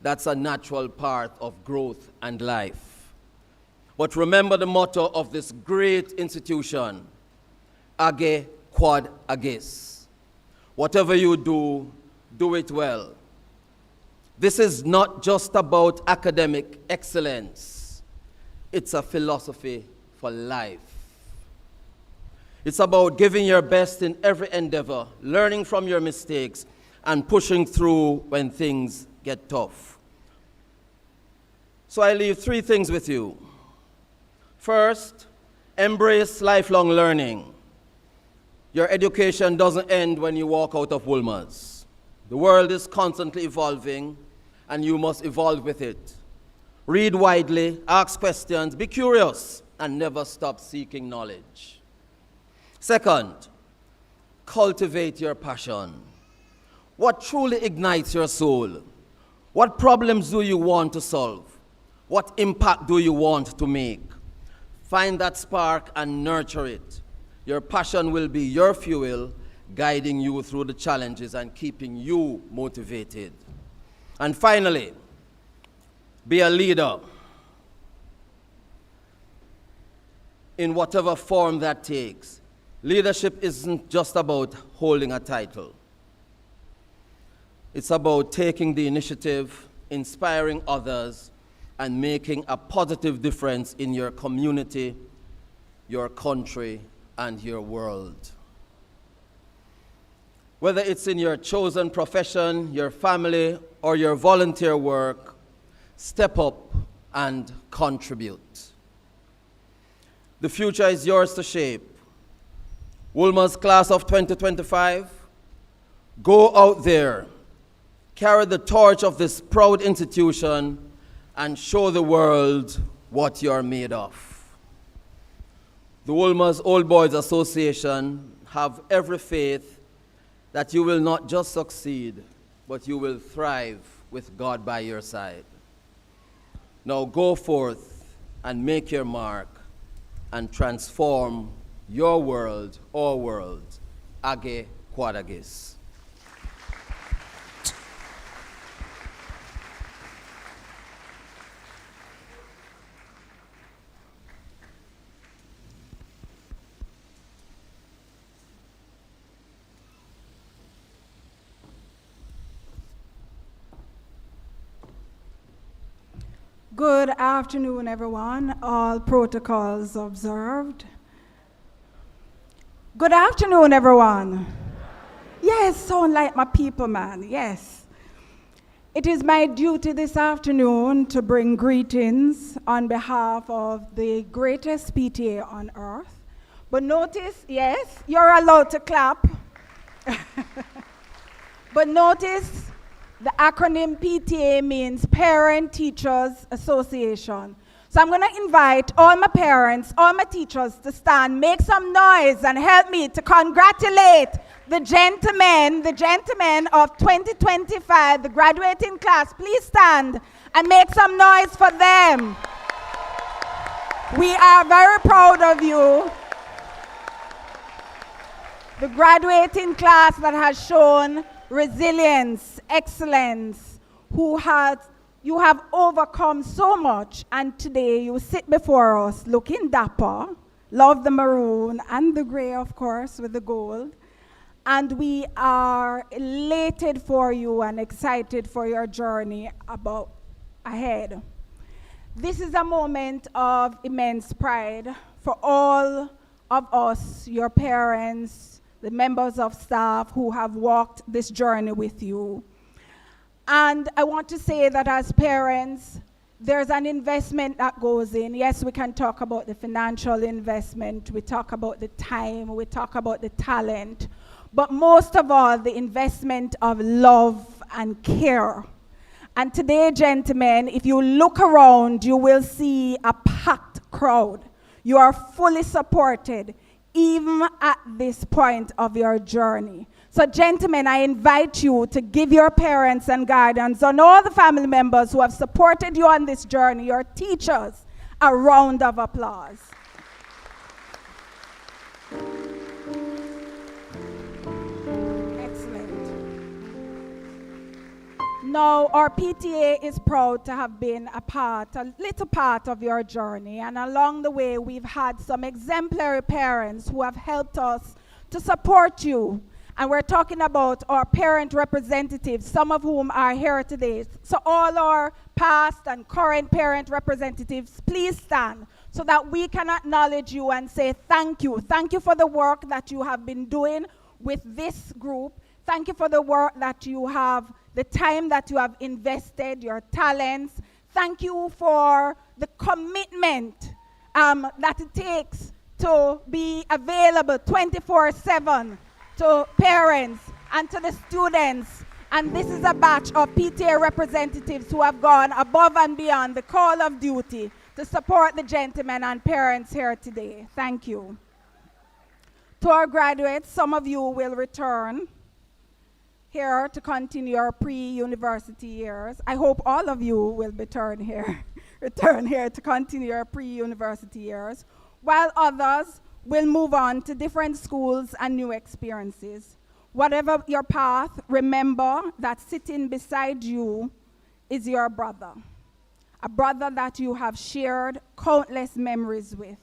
That's a natural part of growth and life. But remember the motto of this great institution, Age Quod Agis. Whatever you do, do it well. This is not just about academic excellence. It's a philosophy for life. It's about giving your best in every endeavor, learning from your mistakes, and pushing through when things get tough. So I leave three things with you. First, embrace lifelong learning. Your education doesn't end when you walk out of Wolmer's. The world is constantly evolving, and you must evolve with it. Read widely, ask questions, be curious, and never stop seeking knowledge. Second, cultivate your passion. What truly ignites your soul? What problems do you want to solve? What impact do you want to make? Find that spark and nurture it. Your passion will be your fuel, guiding you through the challenges and keeping you motivated. And finally, be a leader in whatever form that takes. Leadership isn't just about holding a title. It's about taking the initiative, inspiring others, and making a positive difference in your community, your country, and your world. Whether it's in your chosen profession, your family, or your volunteer work, step up and contribute. The future is yours to shape. Wolmer's class of 2025, go out there, carry the torch of this proud institution, and show the world what you're made of. The Wolmer's Old Boys Association have every faith that you will not just succeed, but you will thrive with God by your side. Now go forth and make your mark and transform your world, our world. Age Quadagis. Good afternoon, everyone. All protocols observed. Good afternoon, everyone. Yes, sound like my people, man. Yes. It is my duty this afternoon to bring greetings on behalf of the greatest PTA on earth. But notice, yes, you're allowed to clap. But notice, the acronym PTA means Parent Teachers Association. So I'm going to invite all my parents, all my teachers to stand, make some noise, and help me to congratulate the gentlemen of 2025, the graduating class. Please stand and make some noise for them. We are very proud of you. The graduating class that has shown resilience, excellence, you have overcome so much, and today you sit before us looking dapper, love the maroon and the gray, of course, with the gold, and we are elated for you and excited for your journey ahead. This is a moment of immense pride for all of us, your parents, the members of staff who have walked this journey with you. And I want to say that as parents, there's an investment that goes in. Yes, we can talk about the financial investment, we talk about the time, we talk about the talent, but most of all, the investment of love and care. And today, gentlemen, if you look around, you will see a packed crowd. You are fully supported, even at this point of your journey. So gentlemen, I invite you to give your parents and guardians and all the family members who have supported you on this journey, your teachers, a round of applause. Now, our PTA is proud to have been a little part of your journey, and along the way, we've had some exemplary parents who have helped us to support you. And we're talking about our parent representatives, some of whom are here today. So all our past and current parent representatives, please stand so that we can acknowledge you and say thank you. Thank you for the work that you have been doing with this group. Thank you for the work that you have, the time that you have invested, your talents. Thank you for the commitment that it takes to be available 24/7 to parents and to the students. And this is a batch of PTA representatives who have gone above and beyond the call of duty to support the gentlemen and parents here today. Thank you. To our graduates, some of you will return here to continue your pre-university years. I hope all of you will return here to continue your pre-university years, while others will move on to different schools and new experiences. Whatever your path, remember that sitting beside you is your brother, a brother that you have shared countless memories with,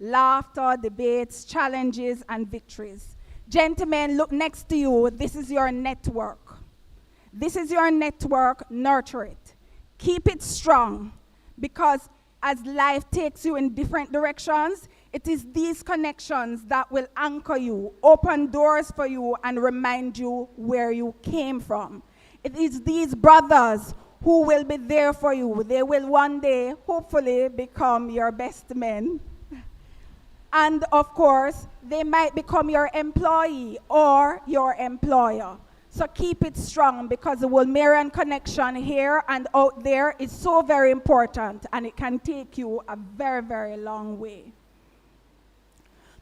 laughter, debates, challenges, and victories. Gentlemen, look next to you. This is your network. This is your network. Nurture it. Keep it strong, because as life takes you in different directions, It is these connections that will anchor you, open doors for you, and remind you where you came from. It is these brothers who will be there for you. They will one day, hopefully, become your best men. And of course, they might become your employee or your employer. So keep it strong, because the Wolmerian connection here and out there is so very important, and it can take you a very, very long way.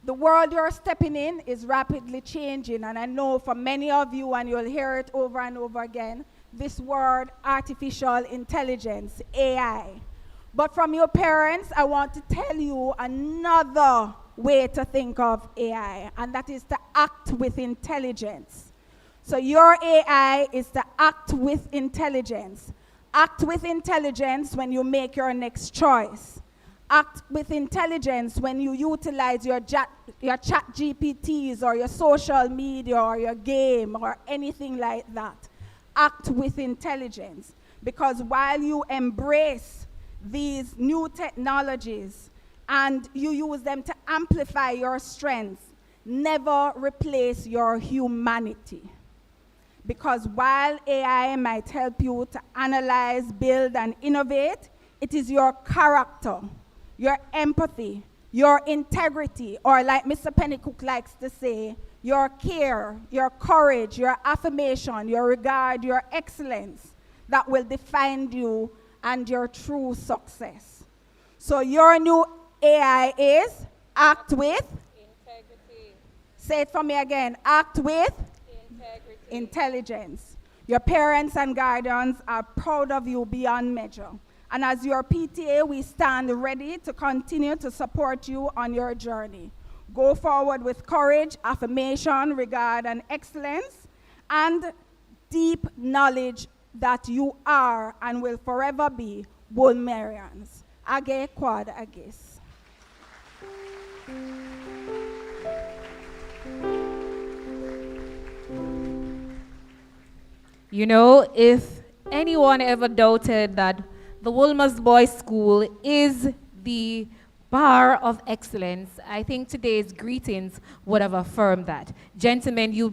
The world you're stepping in is rapidly changing, and I know for many of you, and you'll hear it over and over again, this word artificial intelligence, AI. But from your parents, I want to tell you another way to think of AI, and that is to act with intelligence. So your AI is to act with intelligence. Act with intelligence when you make your next choice. Act with intelligence when you utilize your chat GPTs or your social media or your game or anything like that. Act with intelligence, because while you embrace these new technologies and you use them to amplify your strengths, never replace your humanity. Because while AI might help you to analyze, build, and innovate, it is your character, your empathy, your integrity, or like Mr. Pennycook likes to say, your care, your courage, your affirmation, your regard, your excellence that will define you and your true success. So your new AI is act with integrity. Say it for me again. Act with integrity. Intelligence. Your parents and guardians are proud of you beyond measure. And as your PTA, we stand ready to continue to support you on your journey. Go forward with courage, affirmation, regard, and excellence, and deep knowledge that you are and will forever be Wolmerians. Age quad agis. You know, if anyone ever doubted that the Wolmer's Boys School is the bar of excellence, I think today's greetings would have affirmed that. Gentlemen, you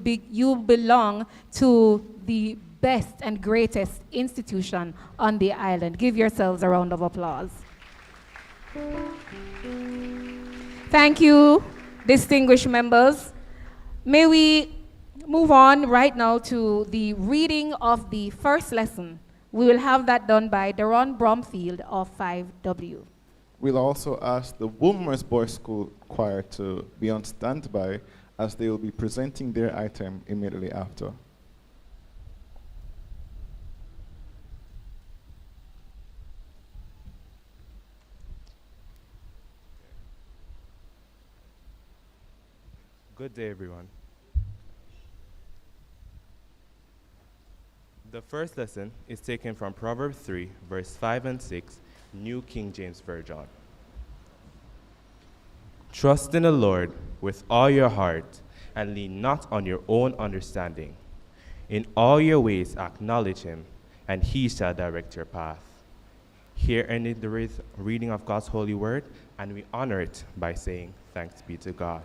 belong to the best and greatest institution on the island. Give yourselves a round of applause. Thank you, distinguished members. May we move on right now to the reading of the first lesson. We will have that done by Daron Bromfield of 5W. We'll also ask the Wolmer's Boys School Choir to be on standby, as they will be presenting their item immediately after. Good day, everyone. The first lesson is taken from Proverbs 3, verse 5 and 6, New King James Version. Trust in the Lord with all your heart, and lean not on your own understanding. In all your ways acknowledge him, and he shall direct your path. Here ended the reading of God's holy word, and we honor it by saying, thanks be to God.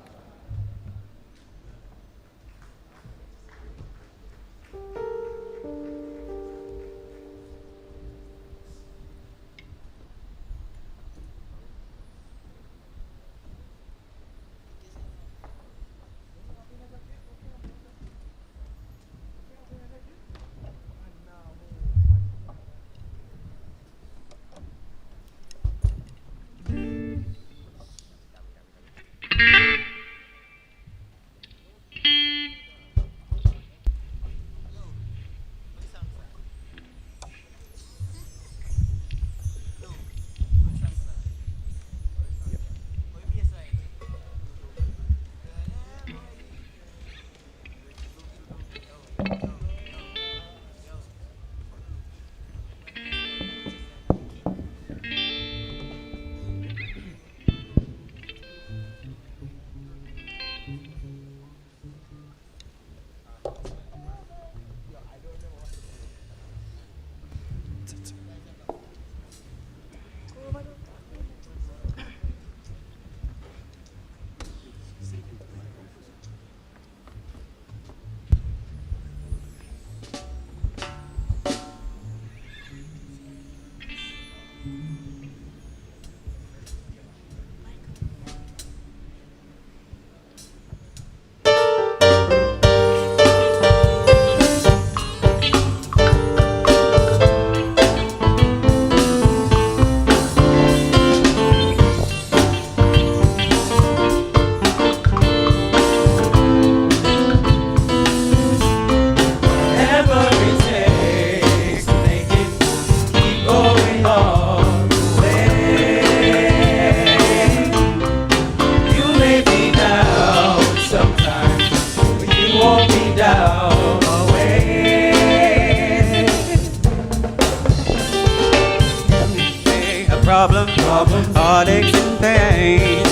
heartaches and pain.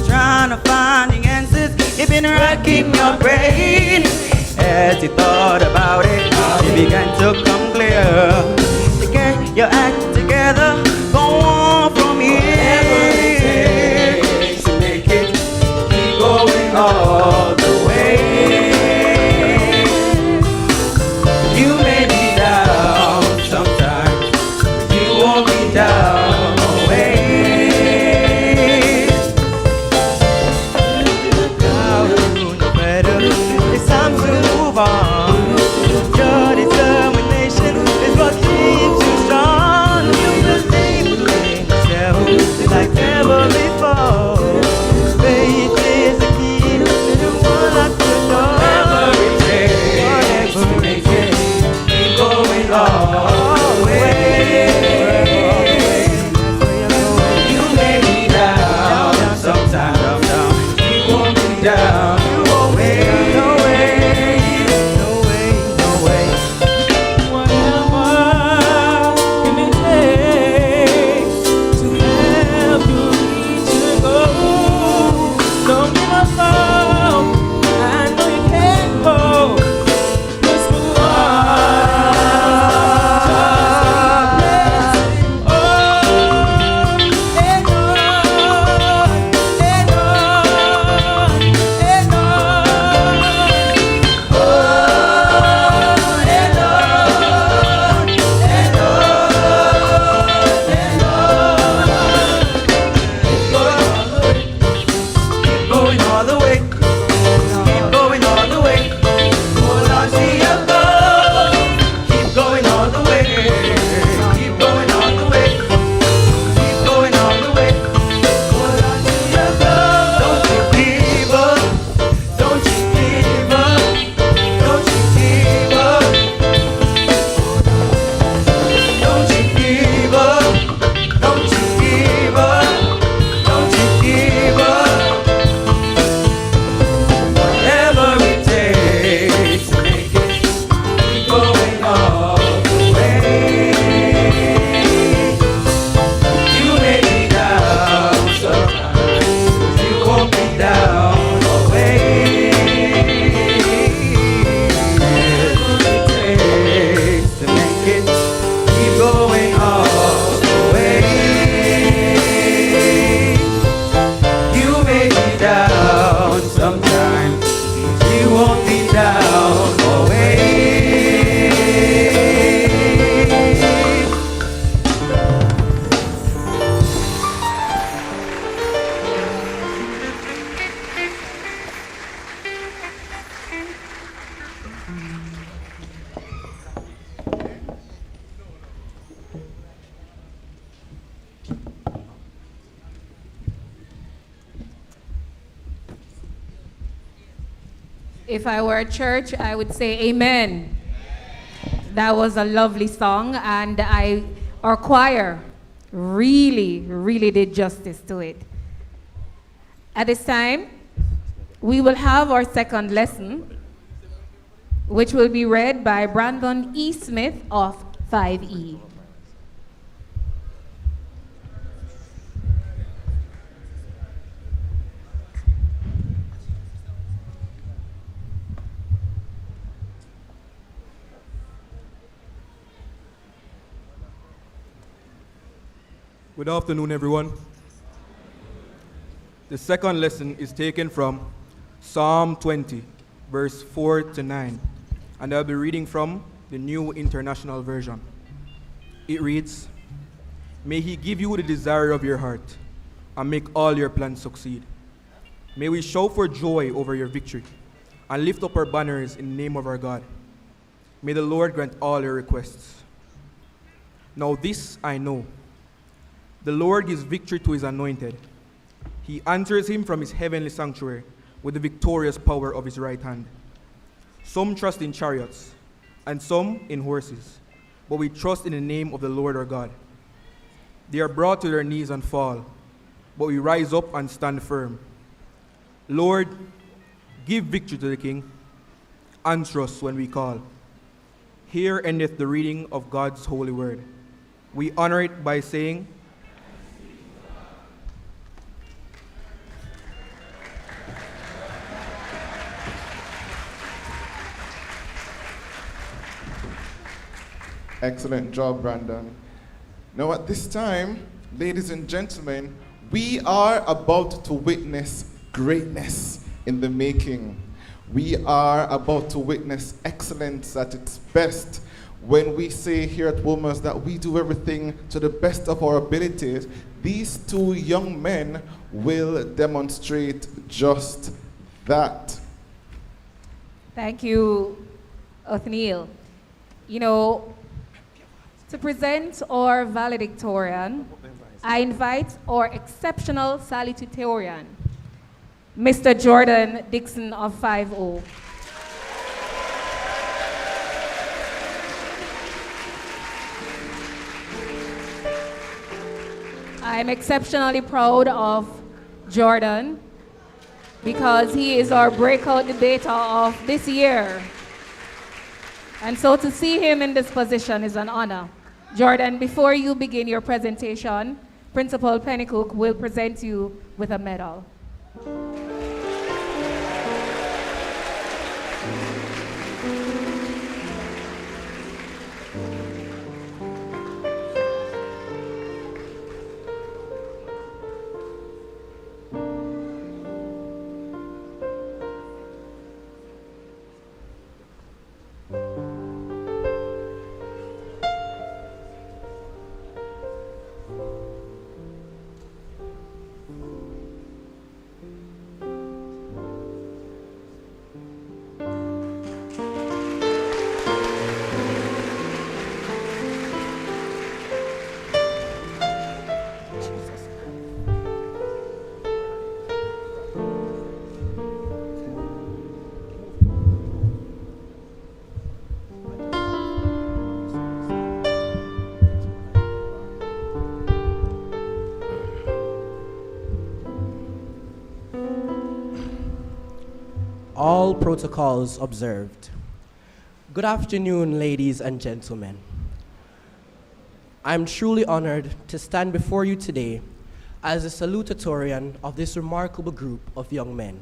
Trying to find the answers, you've been racking your brain. As you thought about it, it began to come clear. To get your act together, go on from here. Whatever it takes to make it, keep going all the way. You may be down sometimes, you won't be down always. Now you know better, it's time to move on. Your determination is what keeps you strong. You believe in yourself like never before. Faith is the key to unlock the door. Whatever it takes to make it, keep going all the way. You may be down sometimes, you won't be down always. No way, no way, no way. Whatever it may take to help you reach your goal, don't give up hope. I know you can go. Just move on. Oh, and on, and on, and on, and on. Oh, and on, and on, and on. Keep going all the way. Keep going all the way. Hold on to your goal. Keep going all the way. Keep going all the way. Keep going all the way. Hold on to your goal. Don't you give up. Don't you give up. Don't you give up. Don't you give up. Don't you give up. Don't you give up. Whatever it takes to make it, keep going all the way. You may be down sometimes, but you won't be down always. Whatever it takes to make it, keep going all the way. You may be down sometimes, but you won't be down always. If I were a church, I would say amen. That was a lovely song, and our choir really did justice to it. At this time, we will have our second lesson, which will be read by Brandon E. Smith of 5E. Good afternoon, everyone. The second lesson is taken from Psalm 20, verse 4 to 9, and I'll be reading from the New International Version. It reads, "May He give you the desire of your heart and make all your plans succeed. May we shout for joy over your victory and lift up our banners in the name of our God. May the Lord grant all your requests. Now this I know. The Lord gives victory to his anointed. He answers him from his heavenly sanctuary with the victorious power of his right hand. Some trust in chariots, and some in horses, but we trust in the name of the Lord our God. They are brought to their knees and fall, but we rise up and stand firm. Lord, give victory to the King. Answer us when we call. Here endeth the reading of God's holy word. We honor it by saying, Excellent job, Brandon. Now at this time, ladies and gentlemen, we are about to witness greatness in the making. We are about to witness excellence at its best. When we say here at Wolmer's that we do everything to the best of our abilities, these two young men will demonstrate just that. Thank you, Othniel. You know, to present our valedictorian, I invite our exceptional salutatorian, Mr. Jordan Dixon of 5-0. I'm exceptionally proud of Jordan because he is our breakout debater of this year. And so to see him in this position is an honor. Jordan, before you begin your presentation, Principal Pennycook will present you with a medal. All protocols observed. Good afternoon, ladies and gentlemen. I'm truly honored to stand before you today as a salutatorian of this remarkable group of young men.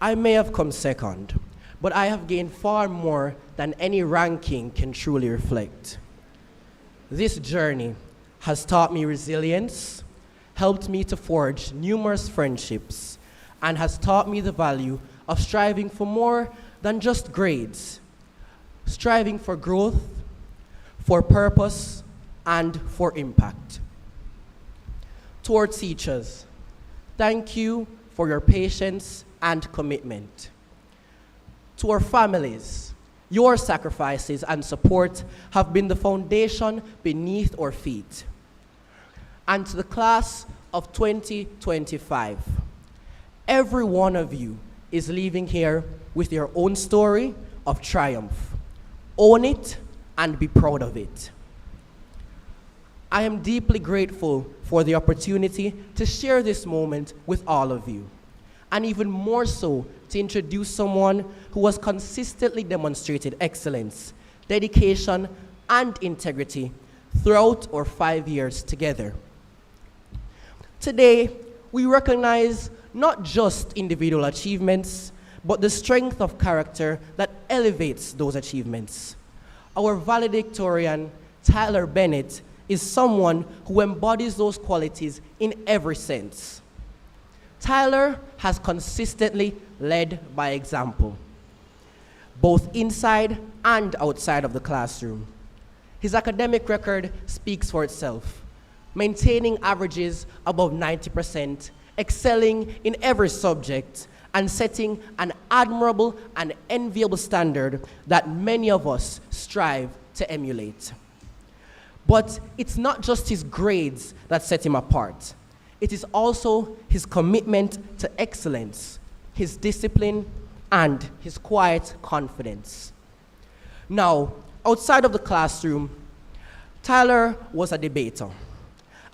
I may have come second, but I have gained far more than any ranking can truly reflect. This journey has taught me resilience, helped me to forge numerous friendships, and has taught me the value of striving for more than just grades, striving for growth, for purpose, and for impact. To our teachers, thank you for your patience and commitment. To our families, your sacrifices and support have been the foundation beneath our feet. And to the class of 2025, every one of you is leaving here with your own story of triumph. Own it and be proud of it. I am deeply grateful for the opportunity to share this moment with all of you, and even more so to introduce someone who has consistently demonstrated excellence, dedication, and integrity throughout our 5 years together. Today, we recognize not just individual achievements, but the strength of character that elevates those achievements. Our valedictorian, Tyler Bennett, is someone who embodies those qualities in every sense. Tyler has consistently led by example, both inside and outside of the classroom. His academic record speaks for itself, maintaining averages above 90%, excelling in every subject, and setting an admirable and enviable standard that many of us strive to emulate. But it's not just his grades that set him apart. It is also his commitment to excellence, his discipline, and his quiet confidence. Now, outside of the classroom, Tyler was a debater.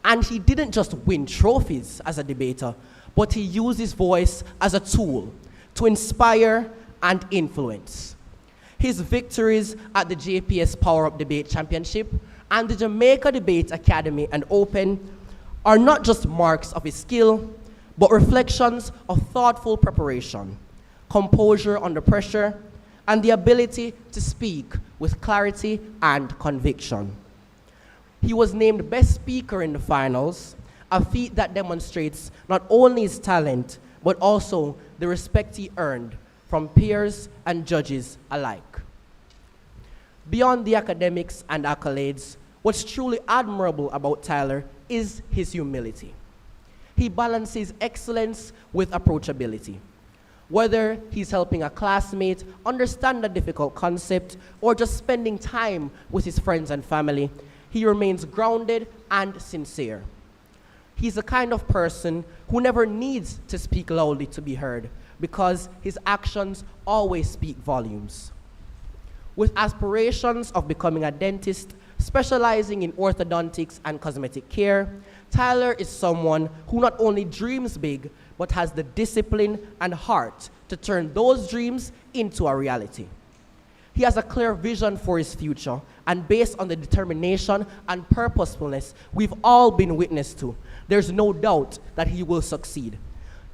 And he didn't just win trophies as a debater, but he used his voice as a tool to inspire and influence. His victories at the JPS Power Up Debate Championship and the Jamaica Debate Academy and Open are not just marks of his skill, but reflections of thoughtful preparation, composure under pressure, and the ability to speak with clarity and conviction. He was named Best Speaker in the finals, a feat that demonstrates not only his talent, but also the respect he earned from peers and judges alike. Beyond the academics and accolades, what's truly admirable about Tyler is his humility. He balances excellence with approachability. Whether he's helping a classmate understand a difficult concept or just spending time with his friends and family, he remains grounded and sincere. He's the kind of person who never needs to speak loudly to be heard because his actions always speak volumes. With aspirations of becoming a dentist, specializing in orthodontics and cosmetic care, Tyler is someone who not only dreams big, but has the discipline and heart to turn those dreams into a reality. He has a clear vision for his future, and based on the determination and purposefulness we've all been witness to, there's no doubt that he will succeed,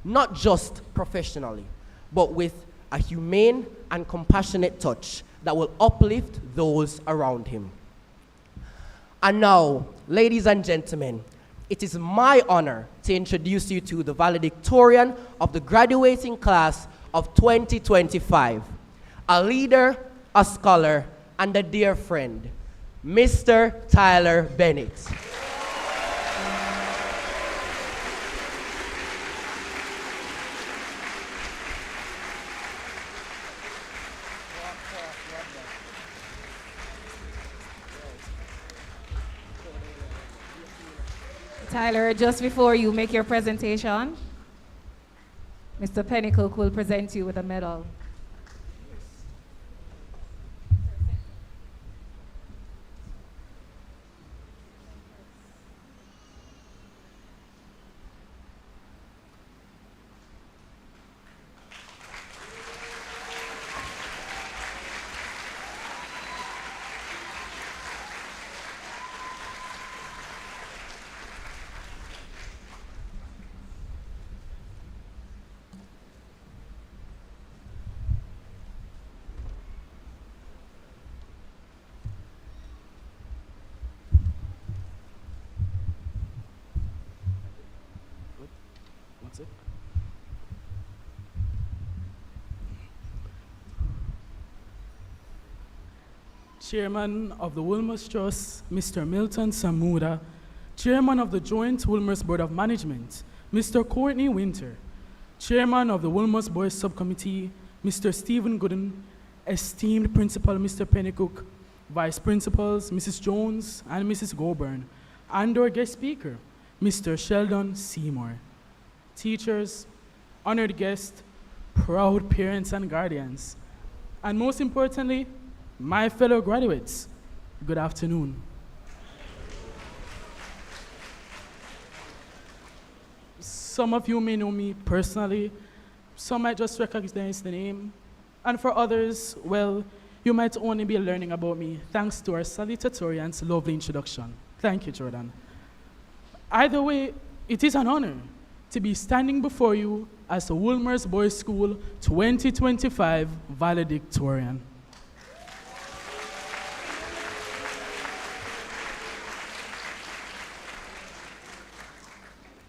not just professionally, but with a humane and compassionate touch that will uplift those around him. And now, ladies and gentlemen, it is my honor to introduce you to the valedictorian of the graduating class of 2025, a leader, a scholar, and a dear friend, Mr. Tyler Bennett. Tyler, just before you make your presentation, Mr. Pennycook will present you with a medal. That's it. Chairman of the Wolmer's Trust, Mr. Milton Samuda. Chairman of the Joint Wolmer's Board of Management, Mr. Courtney Winter. Chairman of the Wolmer's Boys Subcommittee, Mr. Stephen Gooden. Esteemed Principal, Mr. Pennycook. Vice Principals, Mrs. Jones and Mrs. Goburn. And our guest speaker, Mr. Sheldon Seymour. Teachers, honored guests, proud parents and guardians, and most importantly, my fellow graduates, good afternoon. Some of you may know me personally, some might just recognize the name, and for others, well, you might only be learning about me thanks to our salutatorian's lovely introduction. Thank you, Jordan. Either way, it is an honor to be standing before you as the Wolmer's Boys School 2025 valedictorian.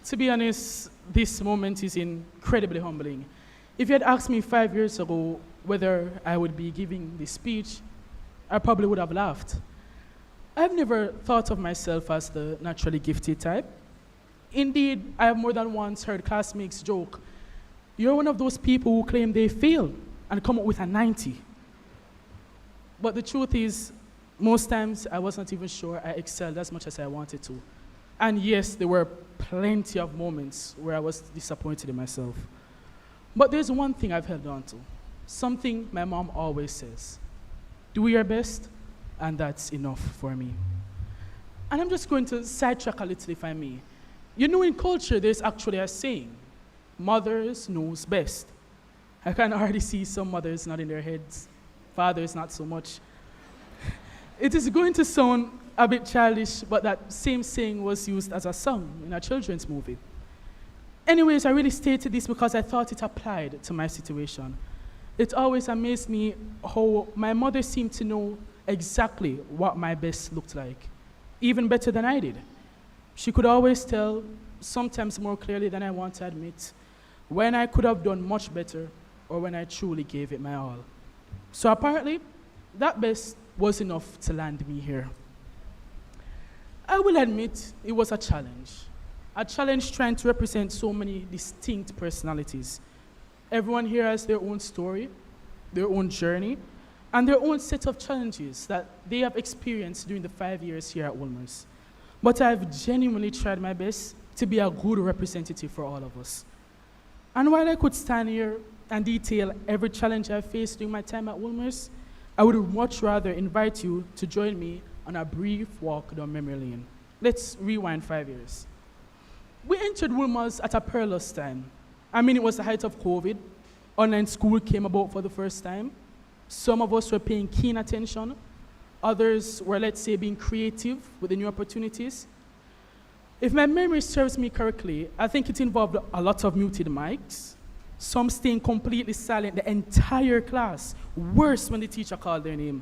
To be honest, this moment is incredibly humbling. If you had asked me 5 years ago whether I would be giving this speech, I probably would have laughed. I've never thought of myself as the naturally gifted type. Indeed, I have more than once heard classmates joke, "You're one of those people who claim they failed and come up with a 90. But the truth is, most times I was not even sure I excelled as much as I wanted to. And yes, there were plenty of moments where I was disappointed in myself. But there's one thing I've held on to, something my mom always says: do your best, and that's enough for me. And I'm just going to sidetrack a little if I may. You know, in culture, there's actually a saying, mothers knows best. I can already see some mothers nodding their heads, fathers not so much. It is going to sound a bit childish, but that same saying was used as a song in a children's movie. Anyways, I really stated this because I thought it applied to my situation. it always amazed me how my mother seemed to know exactly what my best looked like, even better than I did. She could always tell, sometimes more clearly than I want to admit, when I could have done much better or when I truly gave it my all. So apparently, that best was enough to land me here. I will admit it was a challenge trying to represent so many distinct personalities. Everyone here has their own story, their own journey, and their own set of challenges that they have experienced during the 5 years here at Wolmer's. But I've genuinely tried my best to be a good representative for all of us. And while I could stand here and detail every challenge I faced during my time at Wolmer's, I would much rather invite you to join me on a brief walk down memory lane. Let's rewind 5 years. We entered Wolmer's at a perilous time. I mean, it was the height of COVID. Online school came about for the first time. Some of us were paying keen attention. Others were, let's say, being creative with the new opportunities. If my memory serves me correctly, I think it involved a lot of muted mics, some staying completely silent the entire class, worse when the teacher called their name.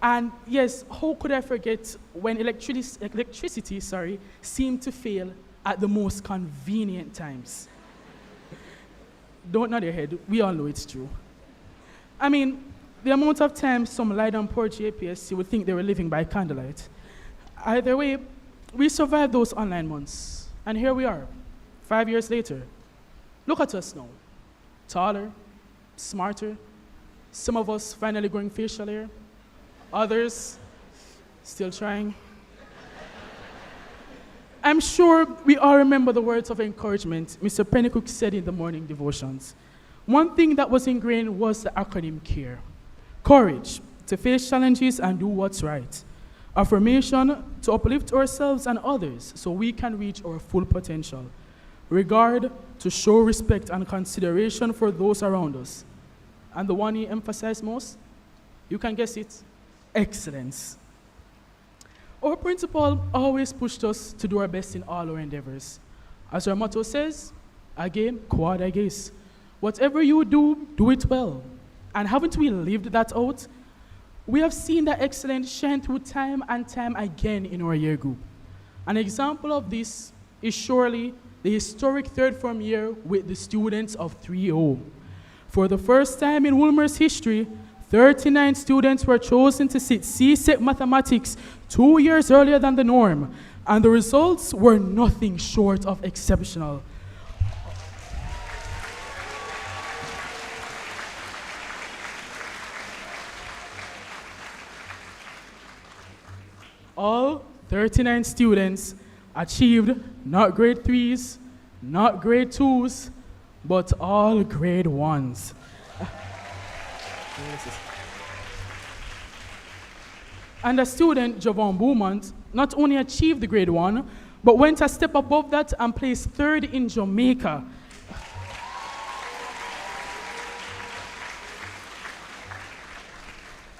And yes, how could I forget when electricity seemed to fail at the most convenient times? Don't nod your head, we all know it's true. I mean, the amount of time some lied on poor JPS, you would think they were living by candlelight. Either way, we survived those online months, and here we are, 5 years later. Look at us now, taller, smarter, some of us finally growing facial hair, others still trying. I'm sure we all remember the words of encouragement Mr. Pennycook said in the morning devotions. One thing that was ingrained was the acronym CARE. Courage, to face challenges and do what's right. Affirmation, to uplift ourselves and others so we can reach our full potential. Regard, to show respect and consideration for those around us. And the one he emphasized most, you can guess it, excellence. Our principal always pushed us to do our best in all our endeavors. As our motto says, again, quod I guess, whatever you do, do it well. And haven't we lived that out? We have seen that excellence shine through time and time again in our year group. An example of this is surely the historic third form year with the students of 3O. For the first time in Wolmer's history, 39 students were chosen to sit CSEC mathematics 2 years earlier than the norm, and the results were nothing short of exceptional. All 39 students achieved not grade 3s, not grade 2s, but all grade 1s. And the student, Javon Beaumont, not only achieved the grade 1, but went a step above that and placed third in Jamaica.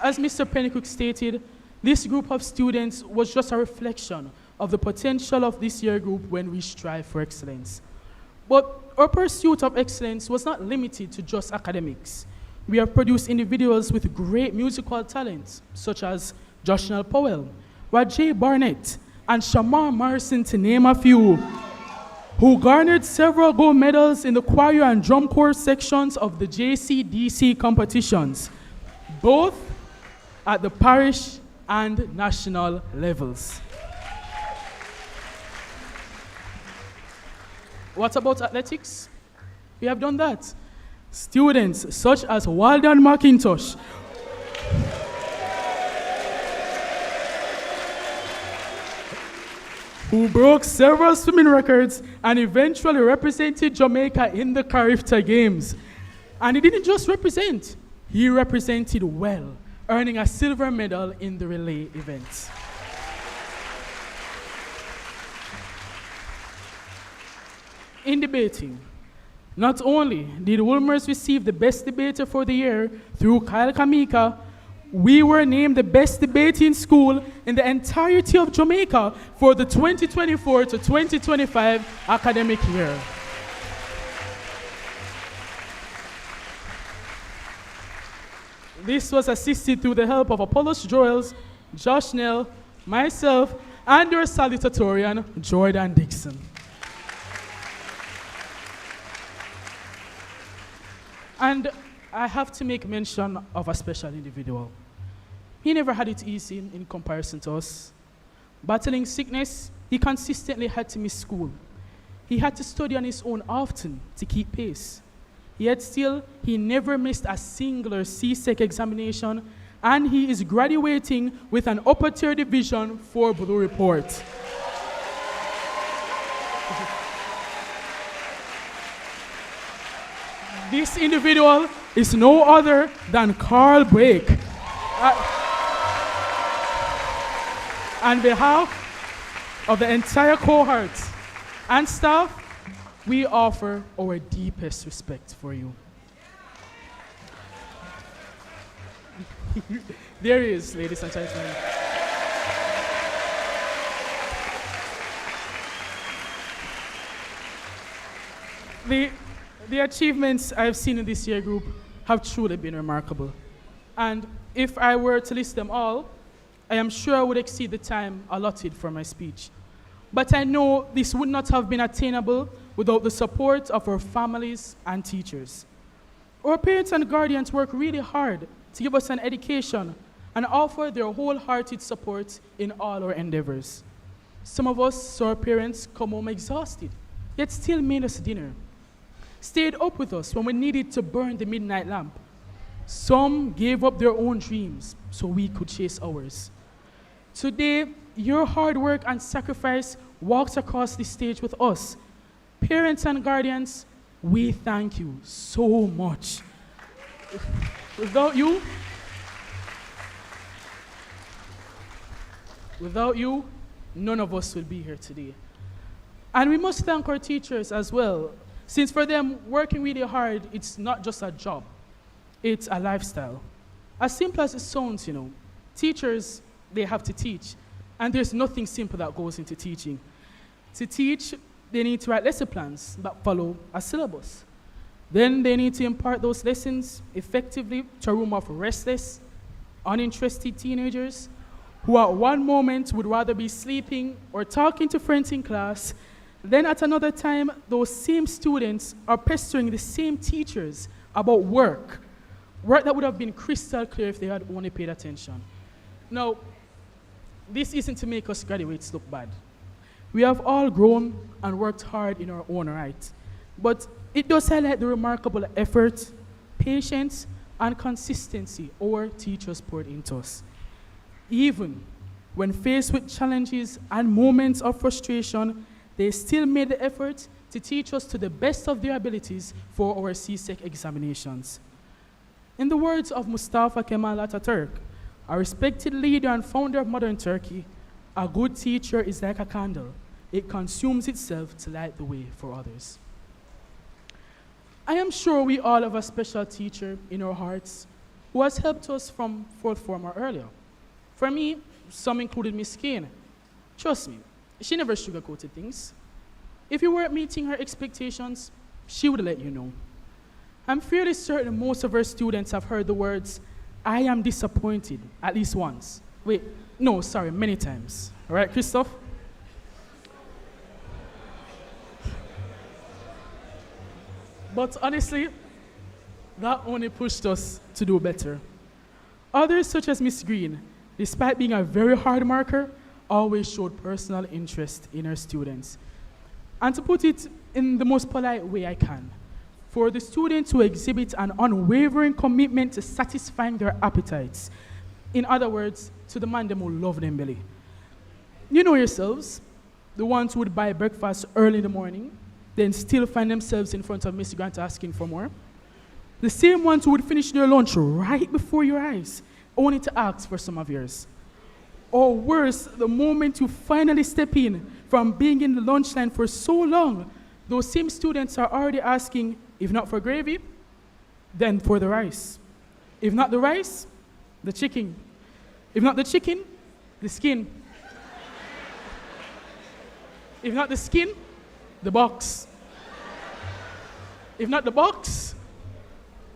As Mr. Pennycook stated, this group of students was just a reflection of the potential of this year group when we strive for excellence. But our pursuit of excellence was not limited to just academics. We have produced individuals with great musical talents, such as Joshnell Powell, Rajay Barnett, and Shamar Morrison, to name a few, who garnered several gold medals in the choir and drum corps sections of the JCDC competitions, both at the parish and national levels. What about athletics? We have done that. Students such as Walden McIntosh, who broke several swimming records and eventually represented Jamaica in the Carifta Games. And he didn't just represent, he represented well, earning a silver medal in the relay event. In debating, not only did Wolmer's receive the best debater for the year through Kyle Kamika, we were named the best debating school in the entirety of Jamaica for the 2024 to 2025 academic year. This was assisted through the help of Apollos Joels, Josh Nell, myself, and your salutatorian, Jordan Dixon. And I have to make mention of a special individual. He never had it easy in comparison to us. Battling sickness, he consistently had to miss school. He had to study on his own often to keep pace. Yet still, he never missed a singular CSEC examination, and he is graduating with an upper tier division for Blue Report. This individual is no other than Carl Blake. On behalf of the entire cohort and staff, we offer our deepest respect for you. There he is, ladies and gentlemen. The achievements I've seen in this year group have truly been remarkable. And if I were to list them all, I am sure I would exceed the time allotted for my speech. But I know this would not have been attainable without the support of our families and teachers. Our parents and guardians work really hard to give us an education and offer their wholehearted support in all our endeavors. Some of us saw our parents come home exhausted, yet still made us dinner, stayed up with us when we needed to burn the midnight lamp. Some gave up their own dreams so we could chase ours. Today, your hard work and sacrifice walks across the stage with us. Parents and guardians, we thank you so much. Without you, none of us would be here today. And we must thank our teachers as well, since for them, working really hard, it's not just a job, it's a lifestyle. As simple as it sounds, teachers, they have to teach. And there's nothing simple that goes into teaching. To teach, they need to write lesson plans that follow a syllabus. Then they need to impart those lessons effectively to a room of restless, uninterested teenagers who at one moment would rather be sleeping or talking to friends in class. Then at another time, those same students are pestering the same teachers about work that would have been crystal clear if they had only paid attention. Now, this isn't to make us graduates look bad. We have all grown and worked hard in our own right, but it does highlight the remarkable effort, patience, and consistency our teachers poured into us. Even when faced with challenges and moments of frustration, they still made the effort to teach us to the best of their abilities for our CSEC examinations. In the words of Mustafa Kemal Ataturk, a respected leader and founder of modern Turkey, a good teacher is like a candle. It consumes itself to light the way for others. I am sure we all have a special teacher in our hearts who has helped us from fourth form or earlier. For me, some included Miss Kane. Trust me, she never sugarcoated things. If you weren't meeting her expectations, she would let you know. I'm fairly certain most of her students have heard the words, "I am disappointed," at least once. Many times. All right, Christoph? But honestly, that only pushed us to do better. Others, such as Miss Green, despite being a very hard marker, always showed personal interest in her students. And to put it in the most polite way I can, for the students who exhibit an unwavering commitment to satisfying their appetites. In other words, to the man them who love them belly. You know yourselves, the ones who would buy breakfast early in the morning, then still find themselves in front of Miss Grant asking for more. The same ones who would finish their lunch right before your eyes, only to ask for some of yours. Or worse, the moment you finally step in from being in the lunch line for so long, those same students are already asking, if not for gravy, then for the rice. If not the rice, the chicken. If not the chicken, the skin. If not the skin, the box. If not the box,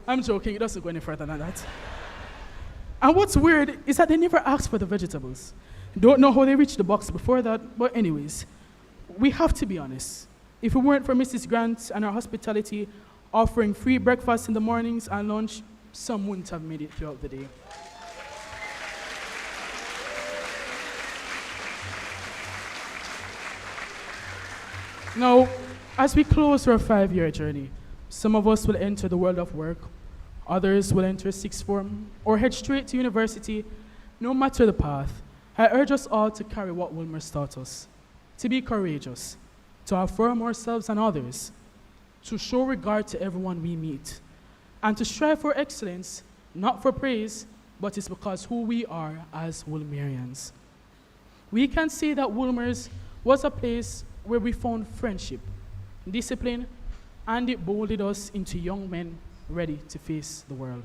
I'm joking, it doesn't go any further than that. And what's weird is that they never asked for the vegetables. Don't know how they reached the box before that, but anyways, we have to be honest. If it weren't for Mrs. Grant and her hospitality offering free breakfast in the mornings and lunch, some wouldn't have made it throughout the day. Now, as we close our 5-year journey, some of us will enter the world of work, others will enter sixth form, or head straight to university. No matter the path, I urge us all to carry what Wolmer's taught us, to be courageous, to affirm ourselves and others, to show regard to everyone we meet, and to strive for excellence, not for praise, but it's because who we are as Wolmerians. We can say that Wolmer's was a place where we found friendship, discipline, and it molded us into young men ready to face the world.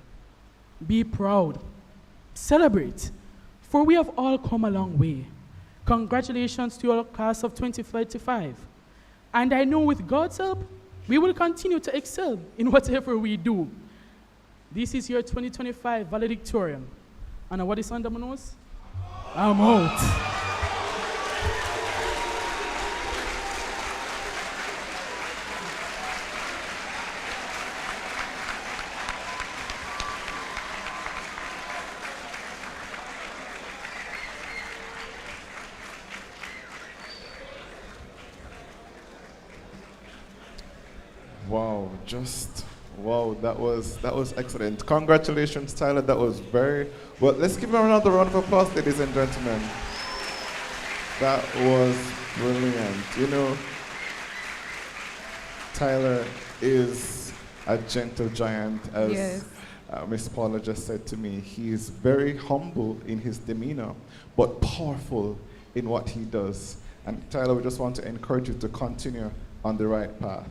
Be proud, celebrate, for we have all come a long way. Congratulations to your class of 2025. And I know with God's help, we will continue to excel in whatever we do. This is your 2025 valedictorian. And what is under my nose? I'm out. Wow, wow, that was excellent. Congratulations, Tyler. That was very well. Let's give him another round of applause, ladies and gentlemen. That was brilliant. You know, Tyler is a gentle giant, as Yes. Miss Paula just said to me. He is very humble in his demeanor, but powerful in what he does. And Tyler, we just want to encourage you to continue on the right path.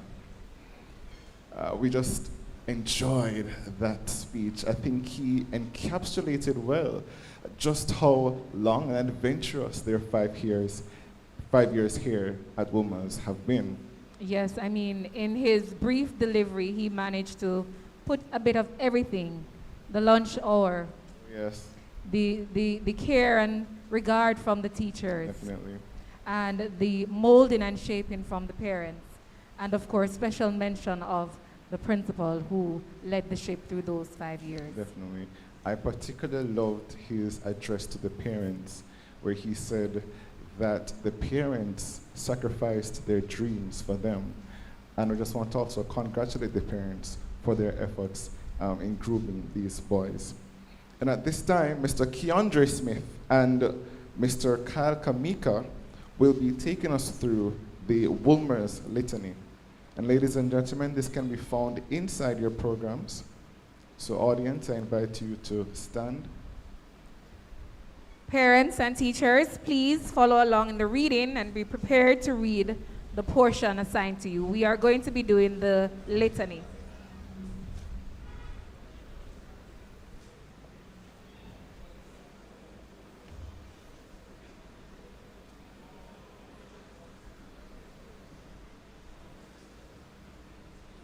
We just enjoyed that speech. I think he encapsulated well just how long and adventurous their 5 years here at Wolmer's have been. Yes, I mean, in his brief delivery, he managed to put a bit of everything. The lunch hour. Yes. The care and regard from the teachers. Definitely. And the molding and shaping from the parents. And of course, special mention of the principal who led the ship through those 5 years. Definitely. I particularly loved his address to the parents, where he said that the parents sacrificed their dreams for them. And we just want to also congratulate the parents for their efforts in grooming these boys. And at this time, Mr. Keandre Smith and Mr. Kyle Kamika will be taking us through the Wolmer's Litany. And ladies and gentlemen, this can be found inside your programs. So audience, I invite you to stand. Parents and teachers, please follow along in the reading and be prepared to read the portion assigned to you. We are going to be doing the litany.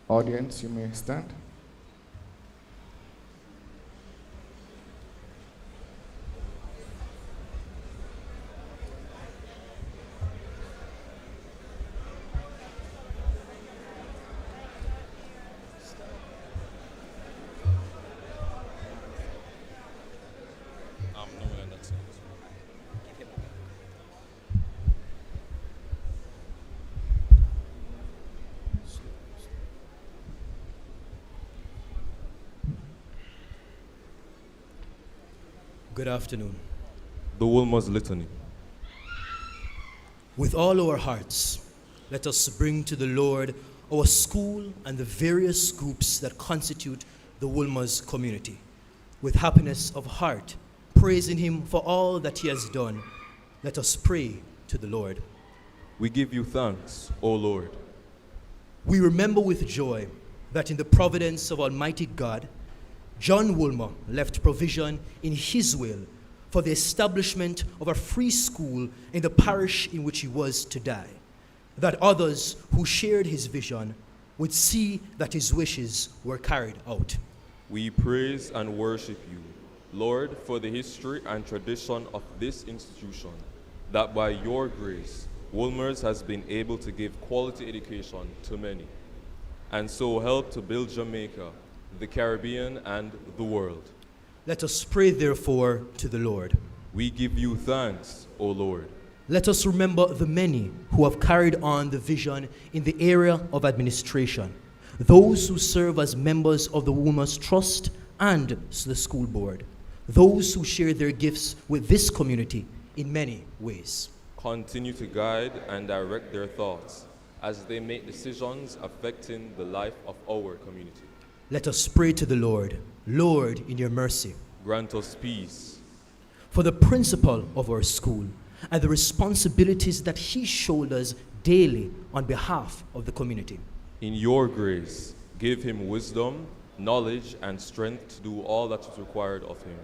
Audience, you may stand. Good afternoon. The Wolmer's Litany. With all our hearts, let us bring to the Lord our school and the various groups that constitute the Wolmer's community. With happiness of heart, praising Him for all that He has done, let us pray to the Lord. We give you thanks, O Lord. We remember with joy that in the providence of Almighty God, John Wolmer left provision in his will for the establishment of a free school in the parish in which he was to die, that others who shared his vision would see that his wishes were carried out. We praise and worship you, Lord, for the history and tradition of this institution, that by your grace, Wolmer's has been able to give quality education to many, and so help to build Jamaica, the Caribbean, and the world. Let us pray, therefore, to the Lord. We give you thanks, O Lord. Let us remember the many who have carried on the vision in the area of administration, those who serve as members of the Wolmer's Trust and the school board, those who share their gifts with this community in many ways. Continue to guide and direct their thoughts as they make decisions affecting the life of our community. Let us pray to the Lord. Lord, in your mercy, grant us peace. For the principal of our school and the responsibilities that he shoulders daily on behalf of the community. In your grace, give him wisdom, knowledge, and strength to do all that is required of him.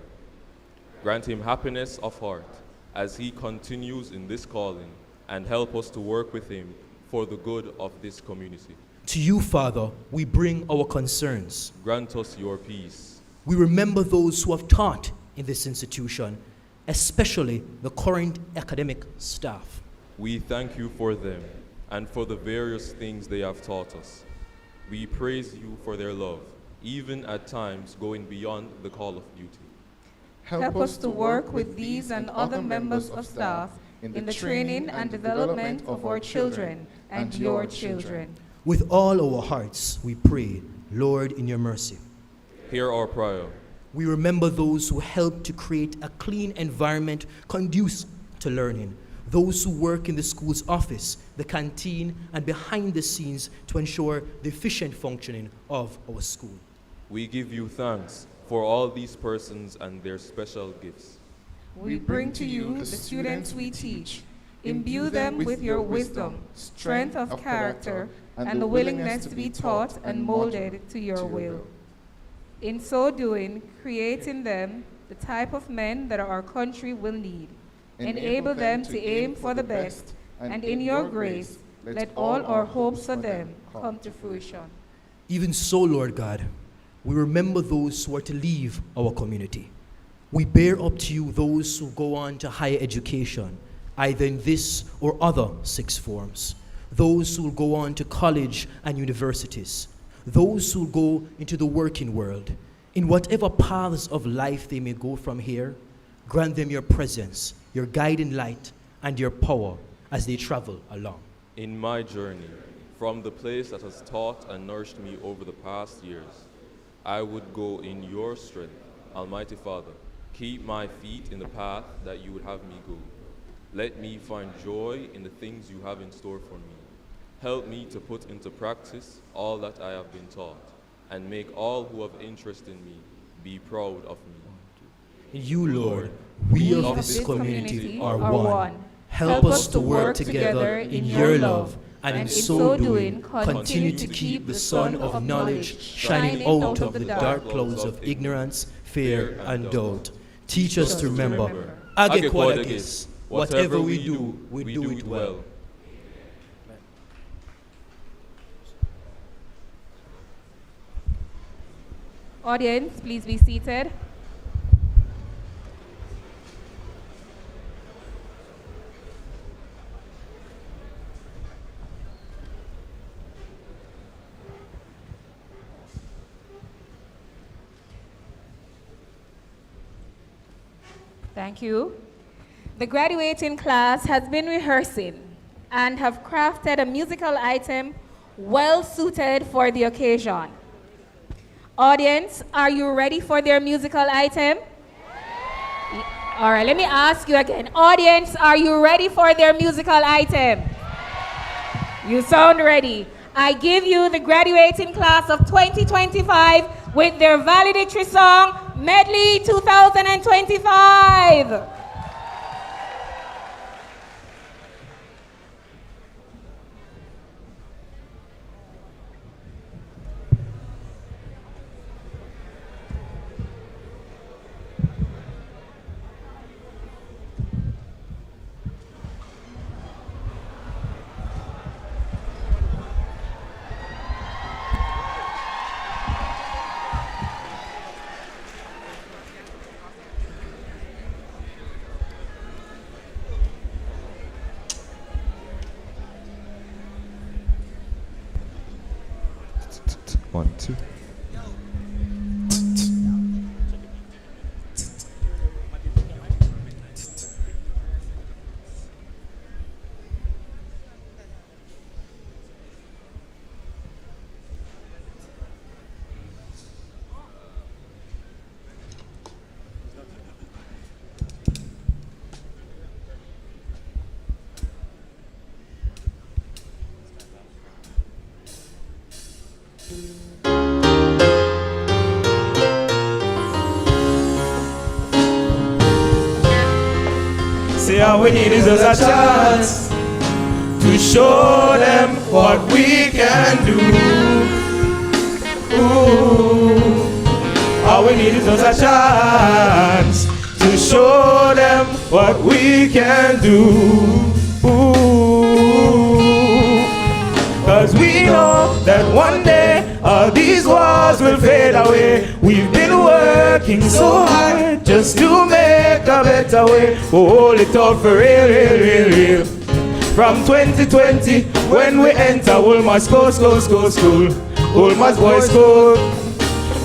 Grant him happiness of heart as he continues in this calling, and help us to work with him for the good of this community. To you, Father, we bring our concerns. Grant us your peace. We remember those who have taught in this institution, especially the current academic staff. We thank you for them and for the various things they have taught us. We praise you for their love, even at times going beyond the call of duty. Help us to work with these and other members of staff in the training and development of our children and your children. With all our hearts, we pray, Lord, in your mercy. Hear our prayer. We remember those who help to create a clean environment conducive to learning, those who work in the school's office, the canteen, and behind the scenes to ensure the efficient functioning of our school. We give you thanks for all these persons and their special gifts. We bring to you the students we teach. Imbue them with your wisdom, strength of character, and the willingness to be taught and molded to your will. In so doing, create in them the type of men that our country will need. Enable them to aim for the best, and in your grace, let all our hopes for them come to fruition. Even so, Lord God, we remember those who are to leave our community. We bear up to you those who go on to higher education, either in this or other sixth forms, those who will go on to college and universities, those who will go into the working world. In whatever paths of life they may go from here, grant them your presence, your guiding light, and your power as they travel along. In my journey, from the place that has taught and nourished me over the past years, I would go in your strength, Almighty Father. Keep my feet in the path that you would have me go. Let me find joy in the things you have in store for me. Help me to put into practice all that I have been taught, and make all who have interest in me be proud of me. In you, Lord, we of this community are one. Help us to work together in your love, and in so doing, continue to keep the sun of knowledge shining out of the dark clouds of ignorance, fear, and doubt. Teach us to remember, Age Quodagis, whatever we do it well. Audience, please be seated. Thank you. The graduating class has been rehearsing and have crafted a musical item well suited for the occasion. Audience, are you ready for their musical item? All right, let me ask you again. Audience, are you ready for their musical item? You sound ready. I give you the graduating class of 2025 with their valedictory song, Medley 2025. See, all we need is just a chance to show them what we can do. Ooh. All we need is just a chance to show them what we can do. Ooh. 'Cause we know that one day all these wars will fade away. We've been working so hard just to make a better way. Oh, hold it out for real, real, real, real. From 2020, when we enter Wolmer's school. Wolmer's boys school.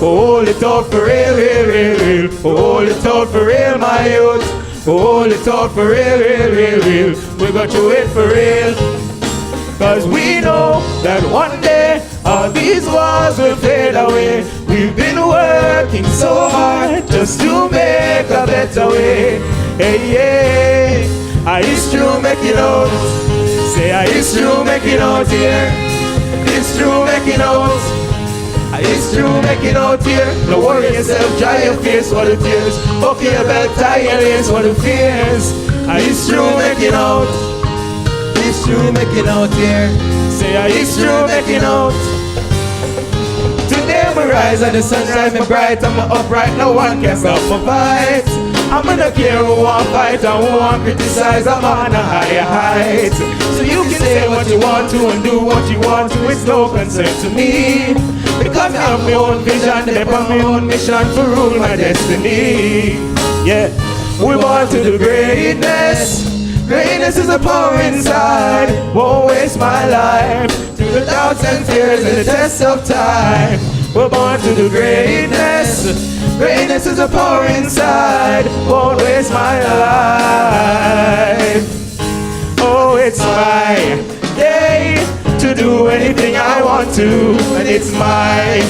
Oh, hold it out for real, real, real, real. Oh, hold it out for real, my youth. Oh, hold it out for real, real, real, real. We got to wait for real. 'Cause we know that one day all these wars will fade away. We've been working so hard just to make a better way. Hey, yeah, I used to make it out. Say I used to make it out here. It's true making out. I used to make it out here. Don't worry yourself, dry your face for the tears. Buckle your belt, tie your lace for the fears. I used to make it out. Used to make it out here. Say I used to make it out. Today we rise and the sun shining bright. I'm upright, no one can stop my fight. I'm gonna care who want fight and who want criticize. I'm on a higher height. So you can say what you want to and do what you want to. It's no concern to me. Because I have my own vision, they on my own mission to rule my destiny. Yeah, we born to do greatness. Greatness is a power inside. Won't waste my life through the doubts and fears and the test of time. We're born to do greatness. Greatness is a power inside. Won't waste my life. Oh, it's my day to do anything I want to, and it's my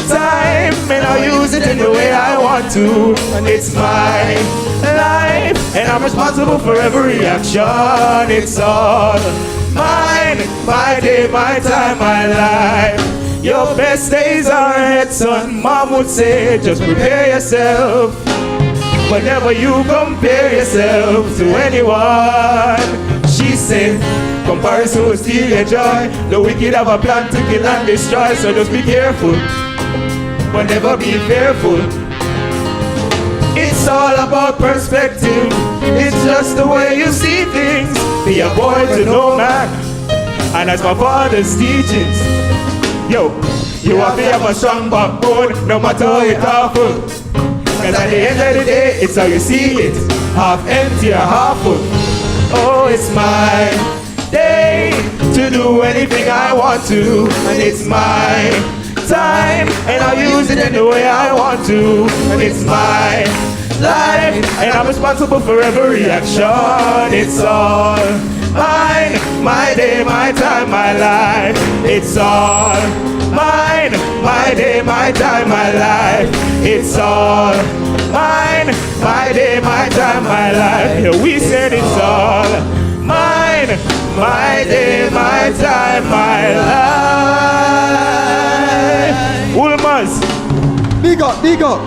time, and I'll use it in the way I want to, and it's my life, and I'm responsible for every action. It's all mine, my day, my time, my life. Your best days are ahead, son. Mom would say, just prepare yourself. Whenever you compare yourself to anyone, she said, comparison will steal your joy. The wicked have a plan to kill and destroy, so just be careful, but never be fearful. It's all about perspective. It's just the way you see things. Be a boy to no man, and that's my father's teachings. Yo, you have to have a strong backbone, no matter how it's awful. 'Cause at the end of the day, it's how you see it, half empty or half full. Oh, it's my day to do anything I want to, and it's my time, and I'll use it in the way I want to, and it's my life, and I'm responsible for every action. It's all mine, my day, my time, my life. It's all mine, my day, my time, my life. It's all mine, my day, my time, my life. Yeah, we said it's all mine, my day, my time, my life. Wolmer's. Big up, big up.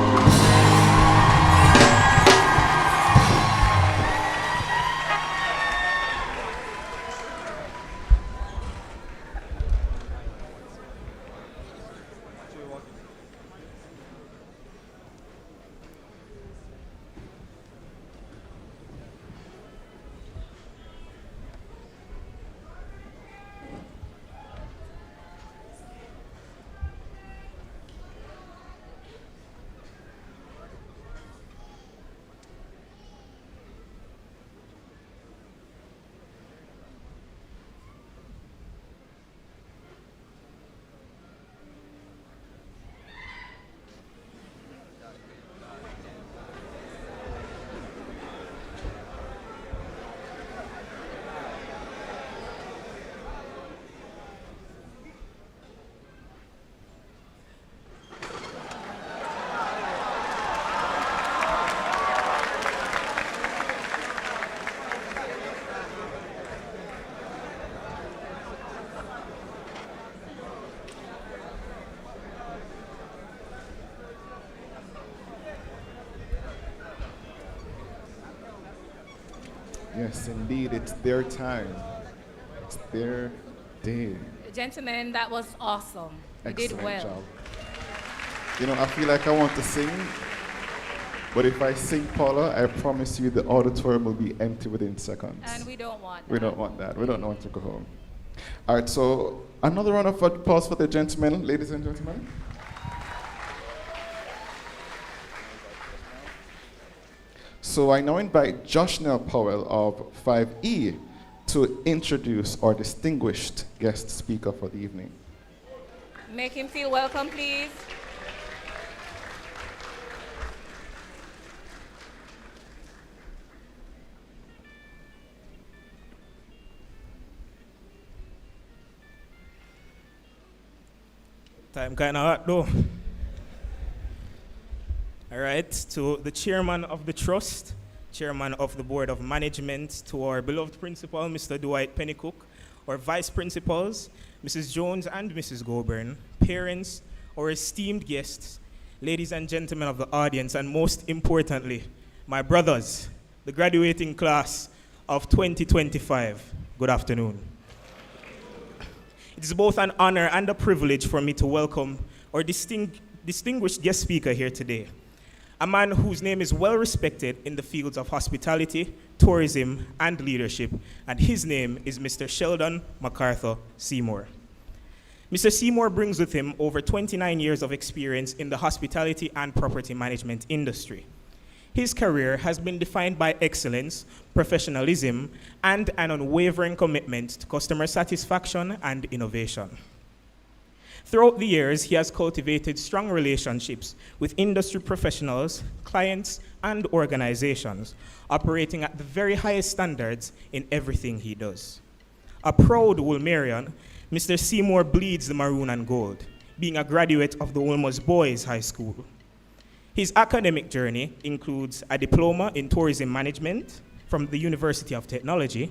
Yes, indeed, it's their time. It's their day. Gentlemen, that was awesome. You did Excellent well. job. You know, I feel like I want to sing, but if I sing, Paula, I promise you the auditorium will be empty within seconds. And we don't want that. We don't want that. We don't want to go home. All right, so another round of applause for the gentlemen, ladies and gentlemen. So I now invite Josh Nell Powell of 5E to introduce our distinguished guest speaker for the evening. Make him feel welcome, please. Time kind of hot though. All right, to the chairman of the trust, chairman of the board of management, to our beloved principal, Mr. Dwight Pennycook, our vice principals, Mrs. Jones and Mrs. Goburn, parents, our esteemed guests, ladies and gentlemen of the audience, and most importantly, my brothers, the graduating class of 2025. Good afternoon. It is both an honor and a privilege for me to welcome our distinguished guest speaker here today, a man whose name is well respected in the fields of hospitality, tourism, and leadership, and his name is Mr. Sheldon MacArthur Seymour. Mr. Seymour brings with him over 29 years of experience in the hospitality and property management industry. His career has been defined by excellence, professionalism, and an unwavering commitment to customer satisfaction and innovation. Throughout the years, he has cultivated strong relationships with industry professionals, clients, and organizations, operating at the very highest standards in everything he does. A proud Wolmerian, Mr. Seymour bleeds the maroon and gold, being a graduate of the Wolmer's Boys High School. His academic journey includes a diploma in tourism management from the University of Technology,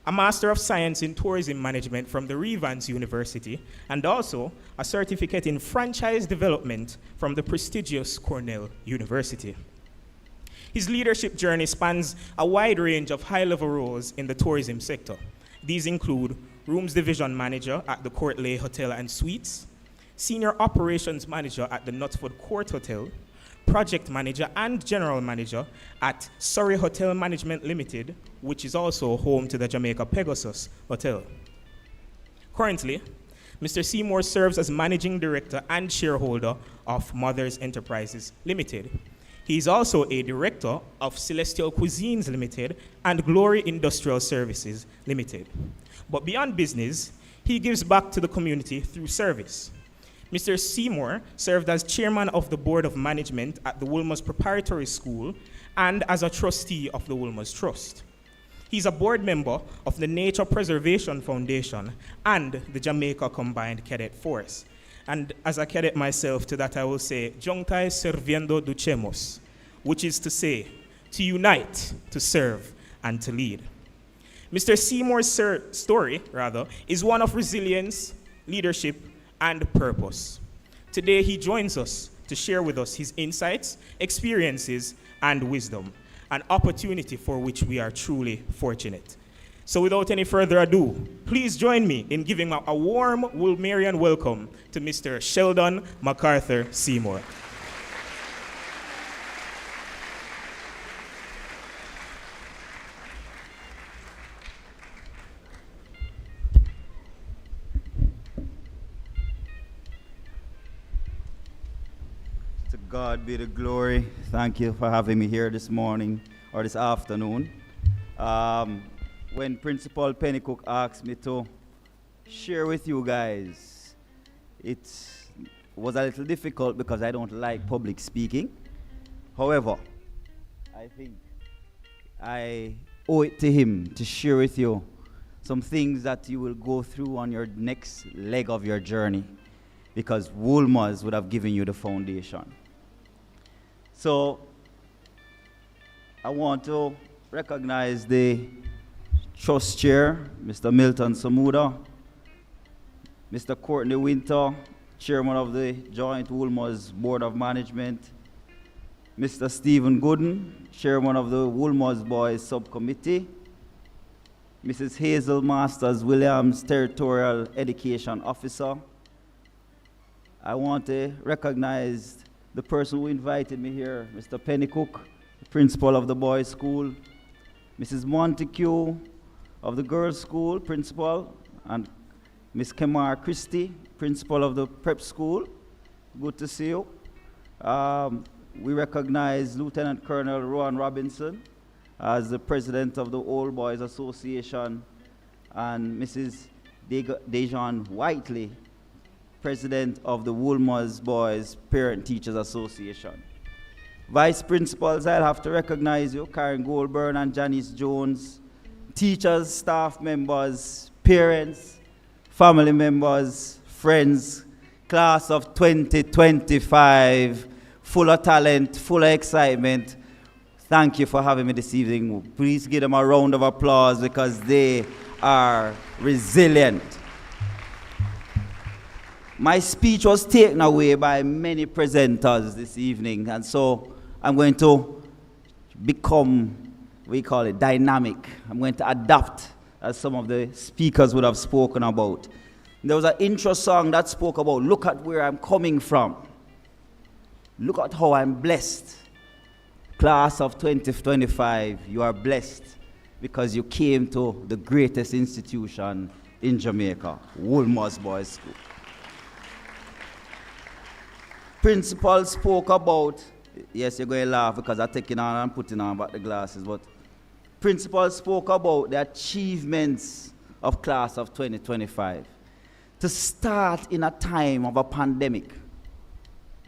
a Master of Science in Tourism Management from the Revans University, and also a certificate in franchise development from the prestigious Cornell University. His leadership journey spans a wide range of high-level roles in the tourism sector. These include Rooms Division Manager at the Court Lay Hotel and Suites, Senior Operations Manager at the Knutsford Court Hotel, Project Manager and General Manager at Surrey Hotel Management Limited, which is also home to the Jamaica Pegasus Hotel. Currently, Mr. Seymour serves as Managing Director and shareholder of Mothers Enterprises Limited. He is also a Director of Celestial Cuisines Limited and Glory Industrial Services Limited. But beyond business, he gives back to the community through service. Mr. Seymour served as chairman of the board of management at the Wolmer's Preparatory School and as a trustee of the Wolmer's Trust. He's a board member of the Nature Preservation Foundation and the Jamaica Combined Cadet Force. And as a cadet myself, to that I will say, Juntai Serviendo Duchemos, which is to say, to unite, to serve, and to lead. Mr. Seymour's story, is one of resilience, leadership, and purpose. Today, he joins us to share with us his insights, experiences, and wisdom, an opportunity for which we are truly fortunate. So without any further ado, please join me in giving a warm Wolmerian welcome to Mr. Sheldon MacArthur Seymour. God be the glory. Thank you for having me here this morning or this afternoon. When Principal Pennycook asked me to share with you guys, it was a little difficult because I don't like public speaking. However, I think I owe it to him to share with you some things that you will go through on your next leg of your journey, because Wolmer's would have given you the foundation. So I want to recognize the trust chair, Mr. Milton Samuda, Mr. Courtney Winter, chairman of the Joint Wolmer's Board of Management, Mr. Stephen Gooden, Chairman of the Wolmer's Boys Subcommittee, Mrs. Hazel Masters Williams, Territorial Education Officer. I want to recognize the person who invited me here, Mr. Pennycook, the principal of the boys' school, Mrs. Montague of the girls' school, principal, and Ms. Kemar Christie, principal of the prep school. Good to see you. We recognize Lieutenant Colonel Rowan Robinson as the president of the Old Boys Association, and Mrs. Dejan Whiteley, president of the Wolmer's Boys Parent Teachers Association. Vice principals, I'll have to recognize you, Karen Goldburn and Janice Jones, teachers, staff members, parents, family members, friends, class of 2025, full of talent, full of excitement. Thank you for having me this evening. Please give them a round of applause because they are resilient. My speech was taken away by many presenters this evening, and so I'm going to become, we call it, dynamic. I'm going to adapt, as some of the speakers would have spoken about. There was an intro song that spoke about, look at where I'm coming from. Look at how I'm blessed. Class of 2025, you are blessed because you came to the greatest institution in Jamaica, Wolmer's Boys School. Principal spoke about, yes, you're going to laugh because I'm taking on and putting on back the glasses, but principal spoke about the achievements of class of 2025. To start in a time of a pandemic,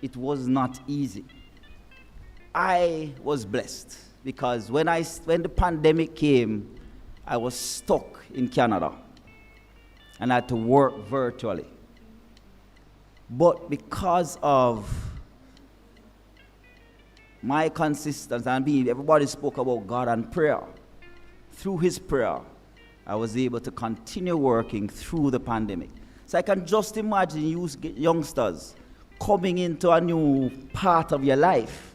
it was not easy. I was blessed because when the pandemic came, I was stuck in Canada and I had to work virtually. But because of my consistency and everybody spoke about God and prayer, through his prayer, I was able to continue working through the pandemic. So I can just imagine you youngsters coming into a new part of your life,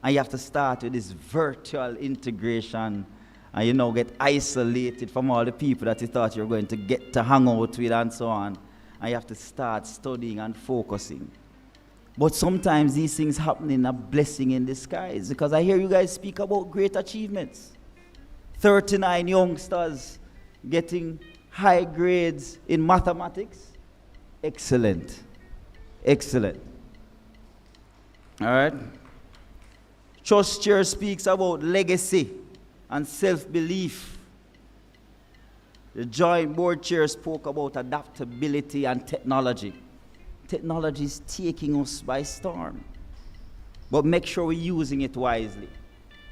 and you have to start with this virtual integration, and get isolated from all the people that you thought you were going to get to hang out with and so on. And you have to start studying and focusing. But sometimes these things happen in a blessing in disguise, because I hear you guys speak about great achievements. 39 youngsters getting high grades in mathematics. Excellent. Excellent. All right. Trust Chair speaks about legacy and self-belief. The Joint Board Chair spoke about adaptability and technology. Technology is taking us by storm. But make sure we're using it wisely.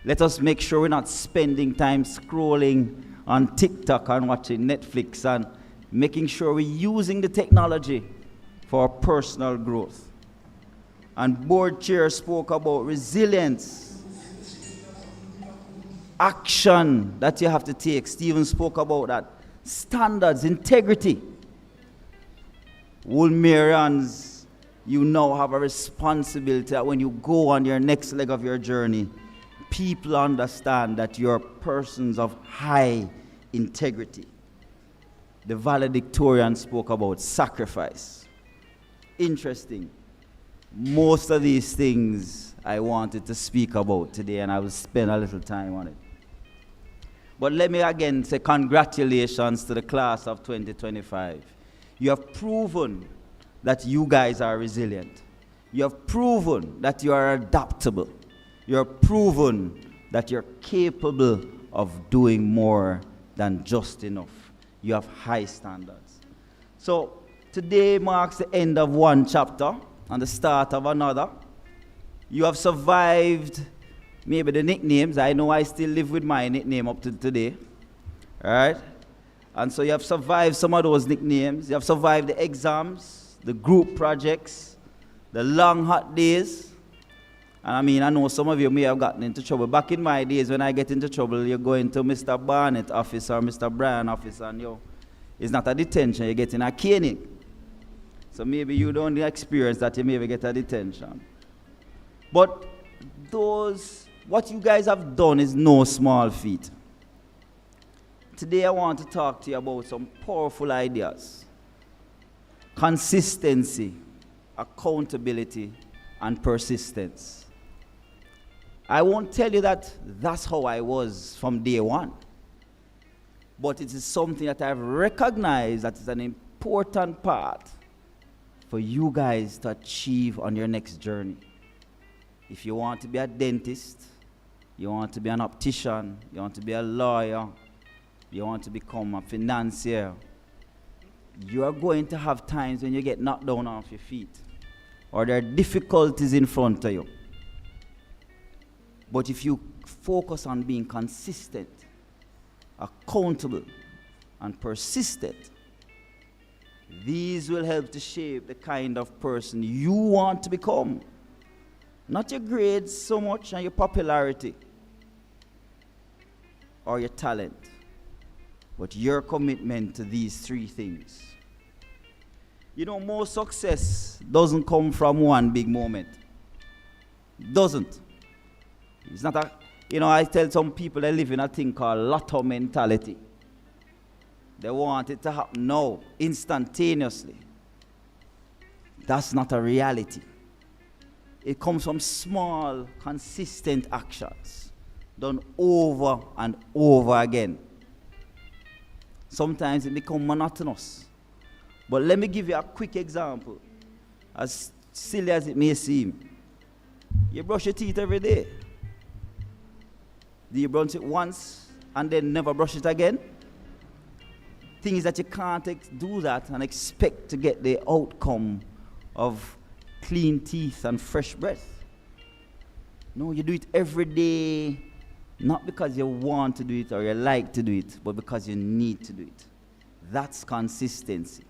Let us make sure we're not spending time scrolling on TikTok and watching Netflix, and making sure we're using the technology for our personal growth. And Board Chair spoke about resilience, action that you have to take. Stephen spoke about that. Standards, integrity. Wolmerians, you now have a responsibility that when you go on your next leg of your journey, people understand that you're persons of high integrity. The valedictorian spoke about sacrifice. Interesting. Most of these things I wanted to speak about today, and I will spend a little time on it. But let me again say congratulations to the class of 2025. You have proven that you guys are resilient. You have proven that you are adaptable. You have proven that you're capable of doing more than just enough. You have high standards. So today marks the end of one chapter and the start of another. You have survived maybe the nicknames. I know I still live with my nickname up to today. All right? And so you have survived some of those nicknames. You have survived the exams, the group projects, the long hot days. And I know some of you may have gotten into trouble. Back in my days, when I get into trouble, you go into Mr. Barnett office or Mr. Bryan office, and it's not a detention, you get in a caning. So maybe you don't experience that, you maybe get a detention. But what you guys have done is no small feat. Today I want to talk to you about some powerful ideas. Consistency, accountability, and persistence. I won't tell you that that's how I was from day one. But it is something that I've recognized that is an important part for you guys to achieve on your next journey. If you want to be a dentist, you want to be an optician, you want to be a lawyer, you want to become a financier, you are going to have times when you get knocked down off your feet, or there are difficulties in front of you. But if you focus on being consistent, accountable, and persistent, these will help to shape the kind of person you want to become. Not your grades so much and your popularity or your talent, but your commitment to these three things. You know, most success doesn't come from one big moment. Doesn't. It's not a, I tell some people they live in a thing called lotto mentality. They want it to happen now, instantaneously. That's not a reality. It comes from small, consistent actions done over and over again. Sometimes it becomes monotonous. But let me give you a quick example. As silly as it may seem, you brush your teeth every day. Do you brush it once and then never brush it again? Thing is that you can't do that and expect to get the outcome of clean teeth and fresh breath. No, you do it every day, not because you want to do it or you like to do it, but because you need to do it. That's consistency.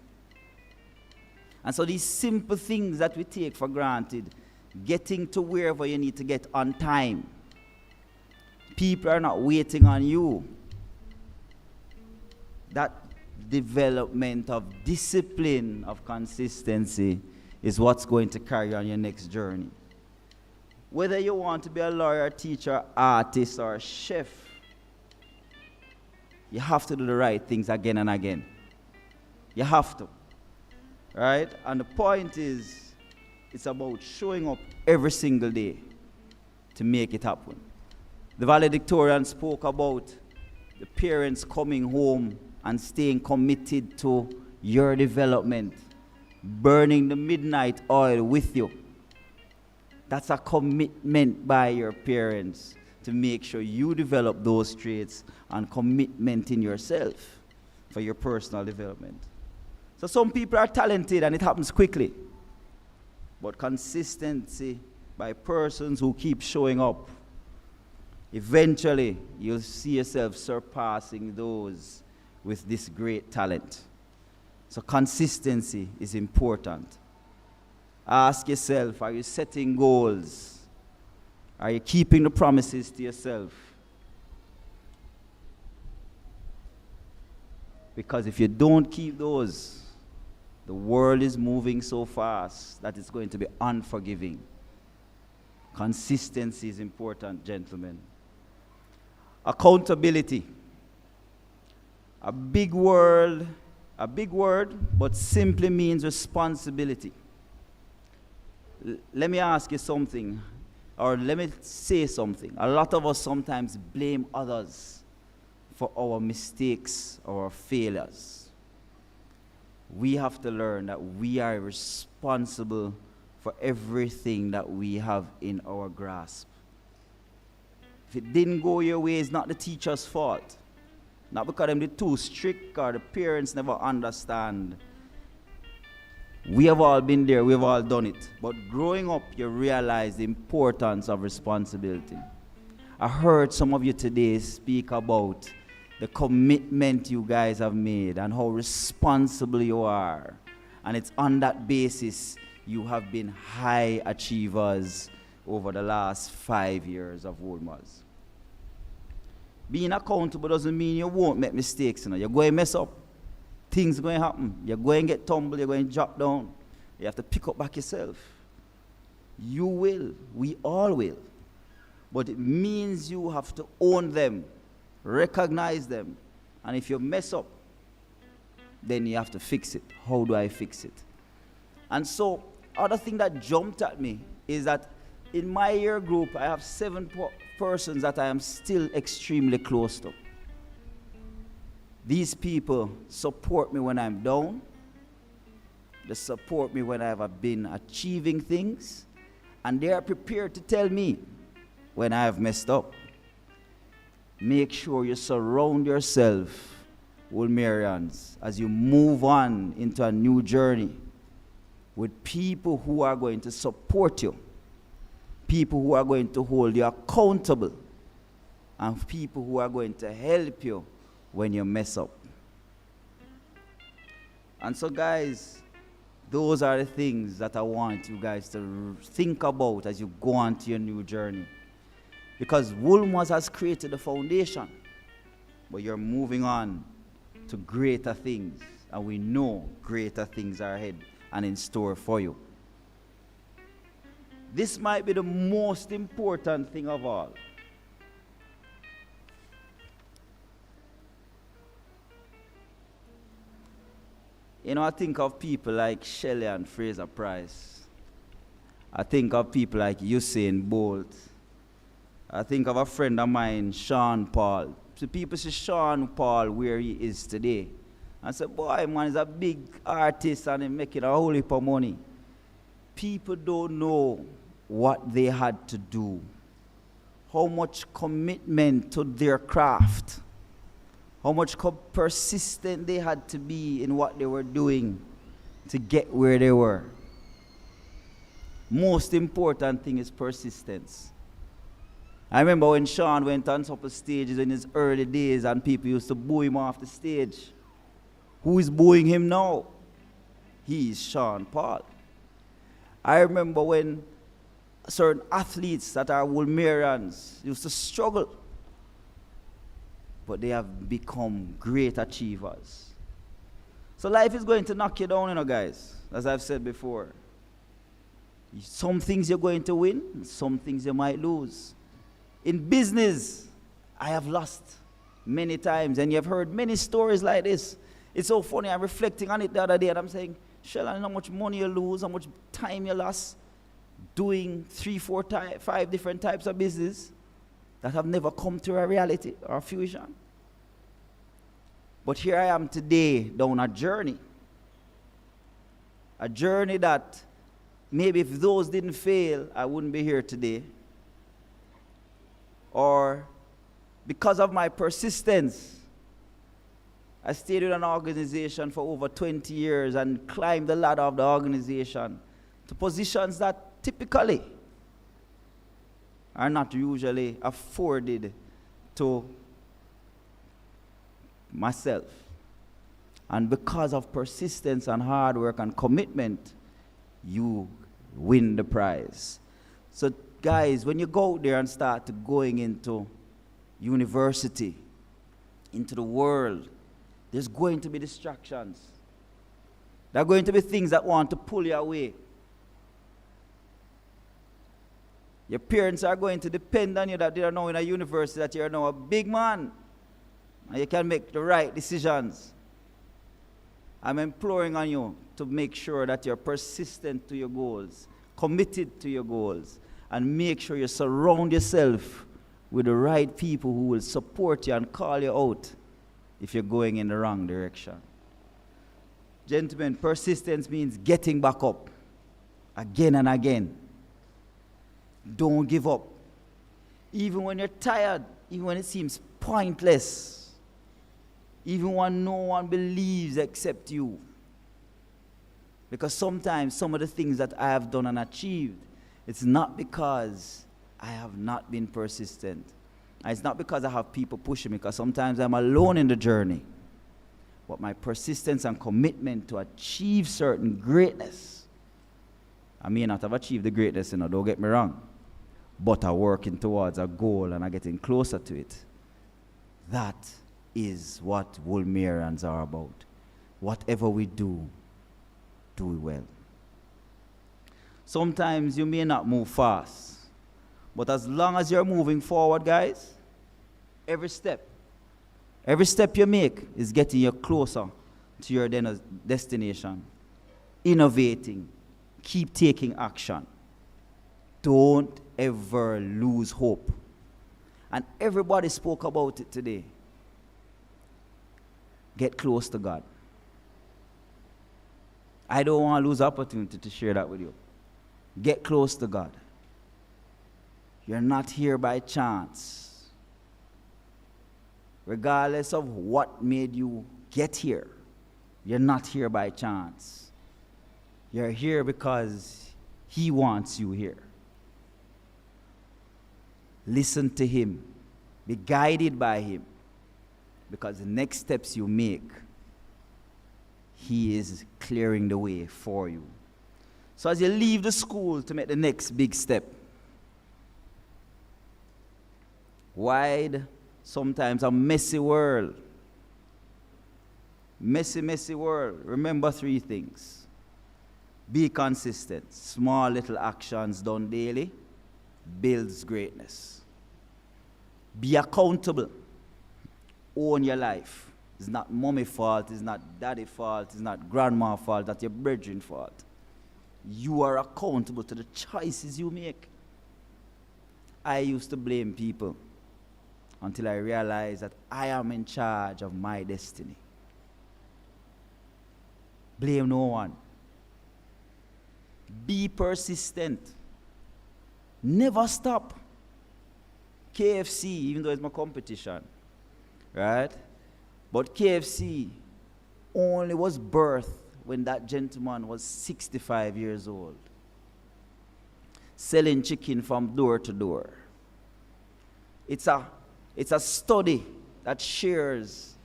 And so these simple things that we take for granted, getting to wherever you need to get on time. People are not waiting on you. That development of discipline, of consistency, is what's going to carry on your next journey. Whether you want to be a lawyer, teacher, artist, or a chef, you have to do the right things again and again. You have to. Right? And the point is, it's about showing up every single day to make it happen. The valedictorian spoke about the parents coming home and staying committed to your development, burning the midnight oil with you. That's a commitment by your parents to make sure you develop those traits and commitment in yourself for your personal development. So some people are talented and it happens quickly. But consistency by persons who keep showing up, eventually you'll see yourself surpassing those with this great talent. So consistency is important. Ask yourself, are you setting goals? Are you keeping the promises to yourself? Because if you don't keep those, the world is moving so fast that it's going to be unforgiving. Consistency is important, gentlemen. Accountability. A big word, but simply means responsibility. Let me ask you something, or let me say something. A lot of us sometimes blame others for our mistakes or our failures. We have to learn that we are responsible for everything that we have in our grasp. If it didn't go your way, it's not the teacher's fault. Not because they're too strict or the parents never understand. We have all been there, we've all done it. But growing up, you realize the importance of responsibility. I heard some of you today speak about the commitment you guys have made and how responsible you are. And it's on that basis you have been high achievers over the last 5 years of Wolmer's. Being accountable doesn't mean you won't make mistakes. You're going to mess up. Things are going to happen. You're going to get tumbled. You're going to drop down. You have to pick up back yourself. You will. We all will. but it means you have to own them, recognize them, and if you mess up, then you have to fix it. How do I fix it? And so, other thing that jumped at me is that in my year group, I have 7 persons that I am still extremely close to. These people support me when I'm down. They support me when I have been achieving things. And they are prepared to tell me when I have messed up. Make sure you surround yourself, Wolmerians, as you move on into a new journey, with people who are going to support you, people who are going to hold you accountable, and people who are going to help you when you mess up. And so, guys, those are the things that I want you guys to think about as you go on to your new journey. Because Wolmer's has created the foundation, but you're moving on to greater things, and we know greater things are ahead and in store for you. This might be the most important thing of all. You know, I think of people like Shelley and Fraser Price. I think of people like Usain Bolt. I think of a friend of mine, Sean Paul. So people see Sean Paul where he is today. I say, boy, man, he's a big artist and he's making a whole heap of money. People don't know what they had to do, how much commitment to their craft, how much persistent they had to be in what they were doing to get where they were. Most important thing is persistence. I remember when Sean went on top of stages in his early days and people used to boo him off the stage. Who is booing him now? He is Sean Paul. I remember when certain athletes that are Wolmerians used to struggle, but they have become great achievers. So life is going to knock you down, you know, guys, as I've said before. Some things you're going to win, some things you might lose. In business, I have lost many times, and you've heard many stories like this. It's so funny, I'm reflecting on it the other day, and I'm saying, Sheldon, how much money you lose, how much time you lost doing 3, 4, 5 different types of business that have never come to a reality or a fusion. But here I am today down a journey that maybe if those didn't fail, I wouldn't be here today. Or because of my persistence, I stayed with an organization for over 20 years and climbed the ladder of the organization to positions that typically are not usually afforded to myself. And because of persistence and hard work and commitment, you win the prize. So guys, when you go out there and start going into university, into the world, there's going to be distractions. There are going to be things that want to pull you away. Your parents are going to depend on you that they are now in a university, that you are now a big man, and you can make the right decisions. I'm imploring on you to make sure that you're persistent to your goals, committed to your goals, and make sure you surround yourself with the right people who will support you and call you out if you're going in the wrong direction. Gentlemen, persistence means getting back up again and again. Don't give up. Even when you're tired, even when it seems pointless, even when no one believes except you. Because sometimes some of the things that I have done and achieved, it's not because I have not been persistent. And it's not because I have people pushing me, because sometimes I'm alone in the journey. But my persistence and commitment to achieve certain greatness, I may not have achieved the greatness, don't get me wrong, but I'm working towards a goal and I'm getting closer to it. That is what Wolmerians are about. Whatever we do, do it well. Sometimes you may not move fast, But as long as you're moving forward, guys, every step you make is getting you closer to your destination. Innovating, keep taking action. Don't ever lose hope. And everybody spoke about it today. Get close to God. I don't want to lose opportunity to share that with you. Get close to God. You're not here by chance. Regardless of what made you get here, you're not here by chance. You're here because He wants you here. Listen to Him. Be guided by Him. Because the next steps you make, He is clearing the way for you. So as you leave the school to make the next big step, wide, sometimes a messy world. Messy world. Remember 3 things. Be consistent. Small little actions done daily builds greatness. Be accountable. Own your life. It's not mommy's fault, it's not daddy's fault, it's not grandma's fault, that's your brethren's fault. You are accountable to the choices you make. I used to blame people until I realized that I am in charge of my destiny. Blame no one. Be persistent. Never stop. KFC, even though it's my competition, right? But KFC only was birthed when that gentleman was 65 years old, selling chicken from door to door. It's a study that shares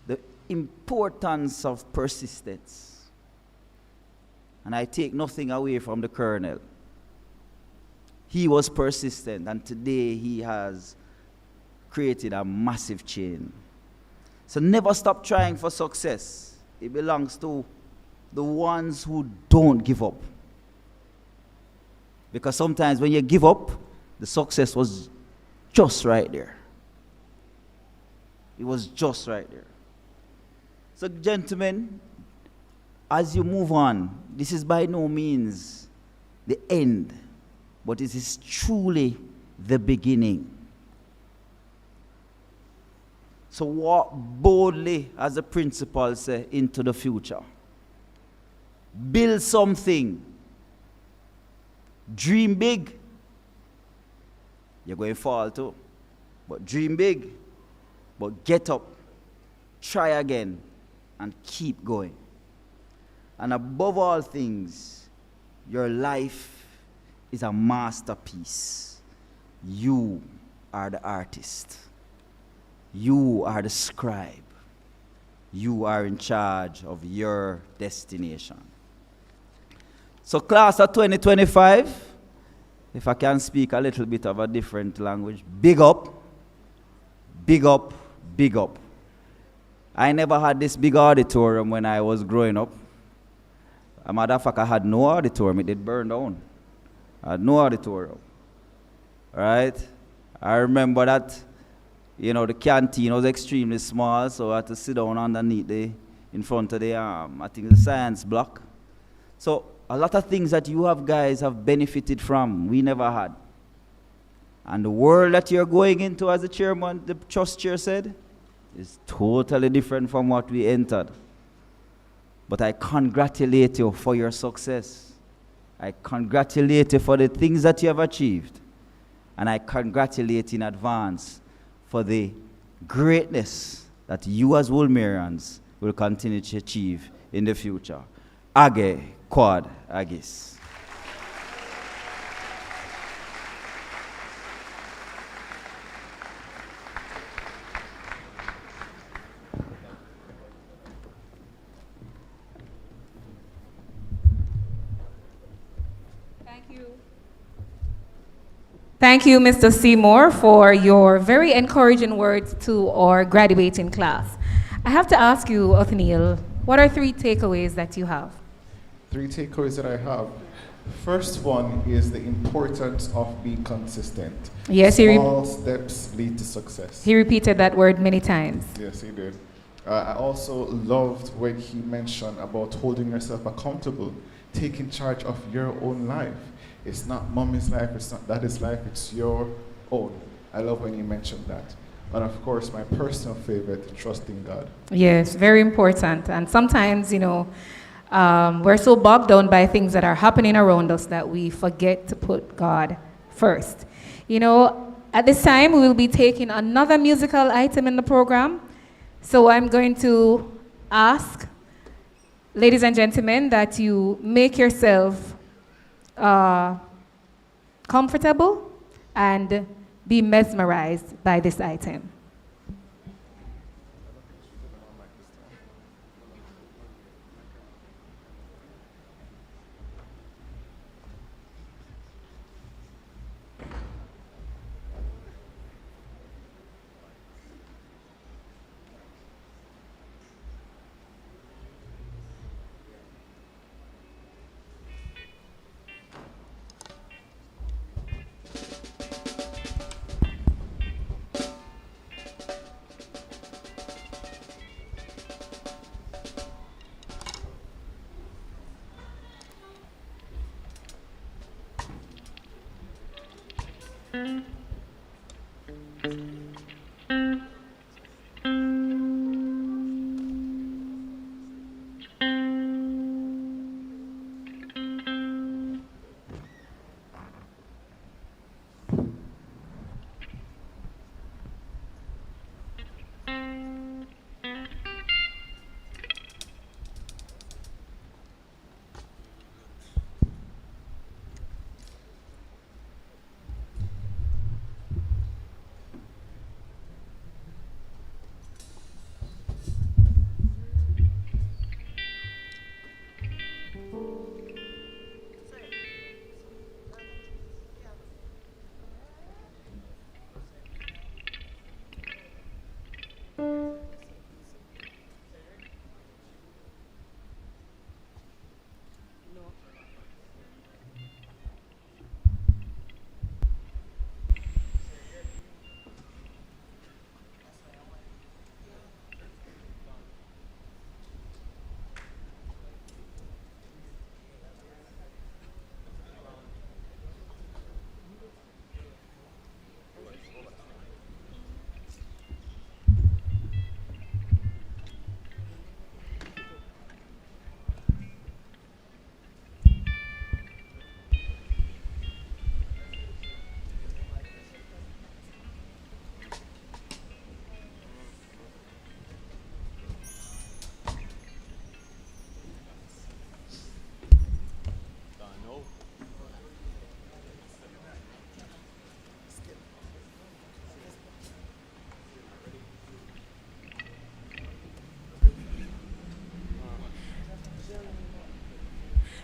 the importance of persistence. And I take nothing away from the colonel. He was persistent, and today he has created a massive chain. So never stop trying for success. It belongs to the ones who don't give up. Because sometimes when you give up, the success was just right there. It was just right there. So gentlemen, as you move on, this is by no means the end, but it is truly the beginning. So walk boldly, as the principal said, into the future. Build something. Dream big. You're going to fall too. But dream big. But get up. Try again. And keep going. And above all things, your life is a masterpiece. You are the artist. You are the scribe. You are in charge of your destination. So class of 2025, if I can speak a little bit of a different language, big up, big up, big up. I never had this big auditorium when I was growing up. A matter of fact, I had no auditorium. It did burn down. I had no auditorium. Right? I remember that, you know, the canteen was extremely small, so I had to sit down underneath in front of the, I think the science block. So a lot of things that you guys have benefited from, we never had. And the world that you're going into, as the chairman, the trust chair said, is totally different from what we entered. But I congratulate you for your success. I congratulate you for the things that you have achieved. And I congratulate in advance for the greatness that you as Wolmerians will continue to achieve in the future. Age, quad, agis. Thank you, Mr. Seymour, for your very encouraging words to our graduating class. I have to ask you, Othniel, what are 3 takeaways that you have? 3 takeaways that I have. First one is the importance of being consistent. Yes, Small steps lead to success. he repeated that word many times. Yes, he did. I also loved when he mentioned about holding yourself accountable, taking charge of your own life. It's not mommy's life, it's not daddy's life, it's your own. I love when he mentioned that. And of course, my personal favorite, trusting God. Yes, very important. And sometimes, we're so bogged down by things that are happening around us that we forget to put God first. At this time, we will be taking another musical item in the program. So I'm going to ask, ladies and gentlemen, that you make yourself comfortable and be mesmerized by this item.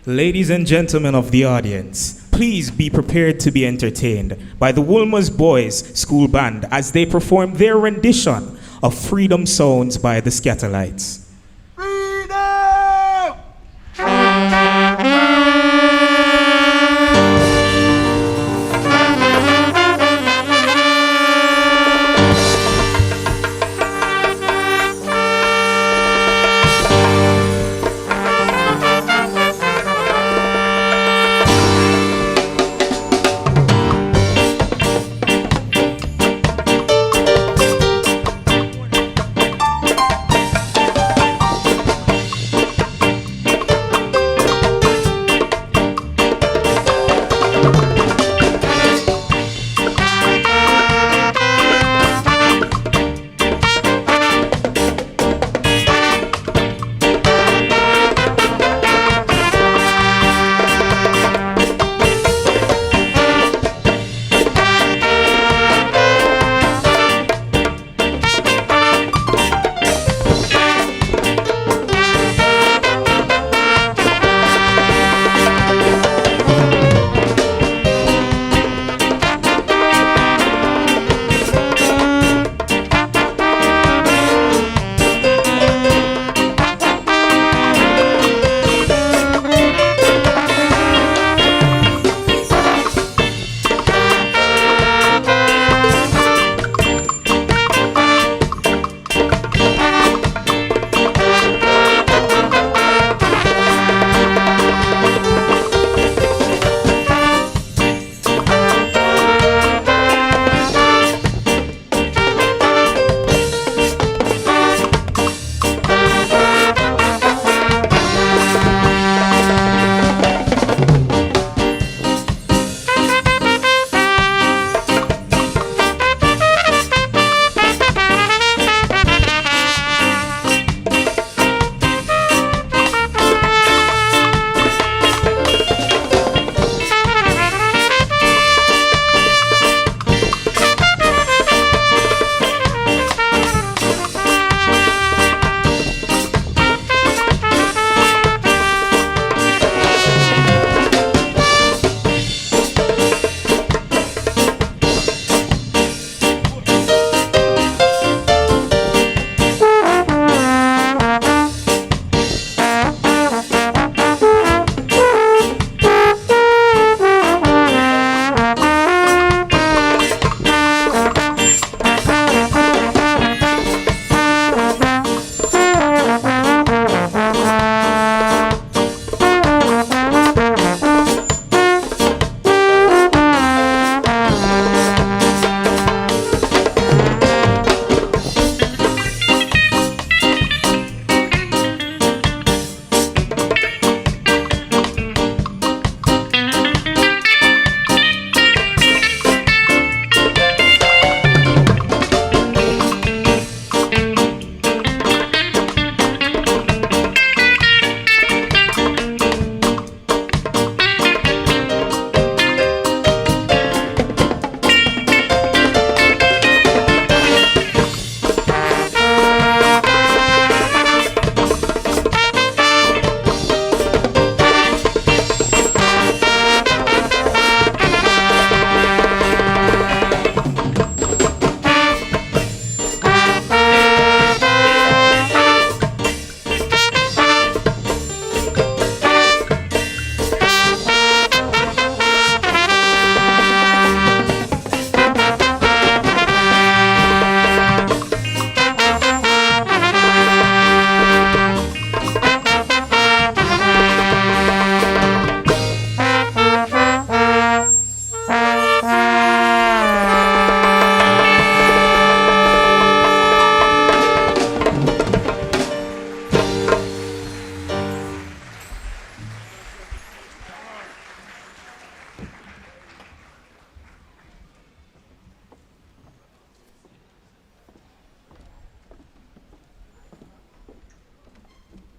Ladies and gentlemen of the audience, please be prepared to be entertained by the Wolmer's Boys School Band as they perform their rendition of Freedom Sounds by the Scatterlights.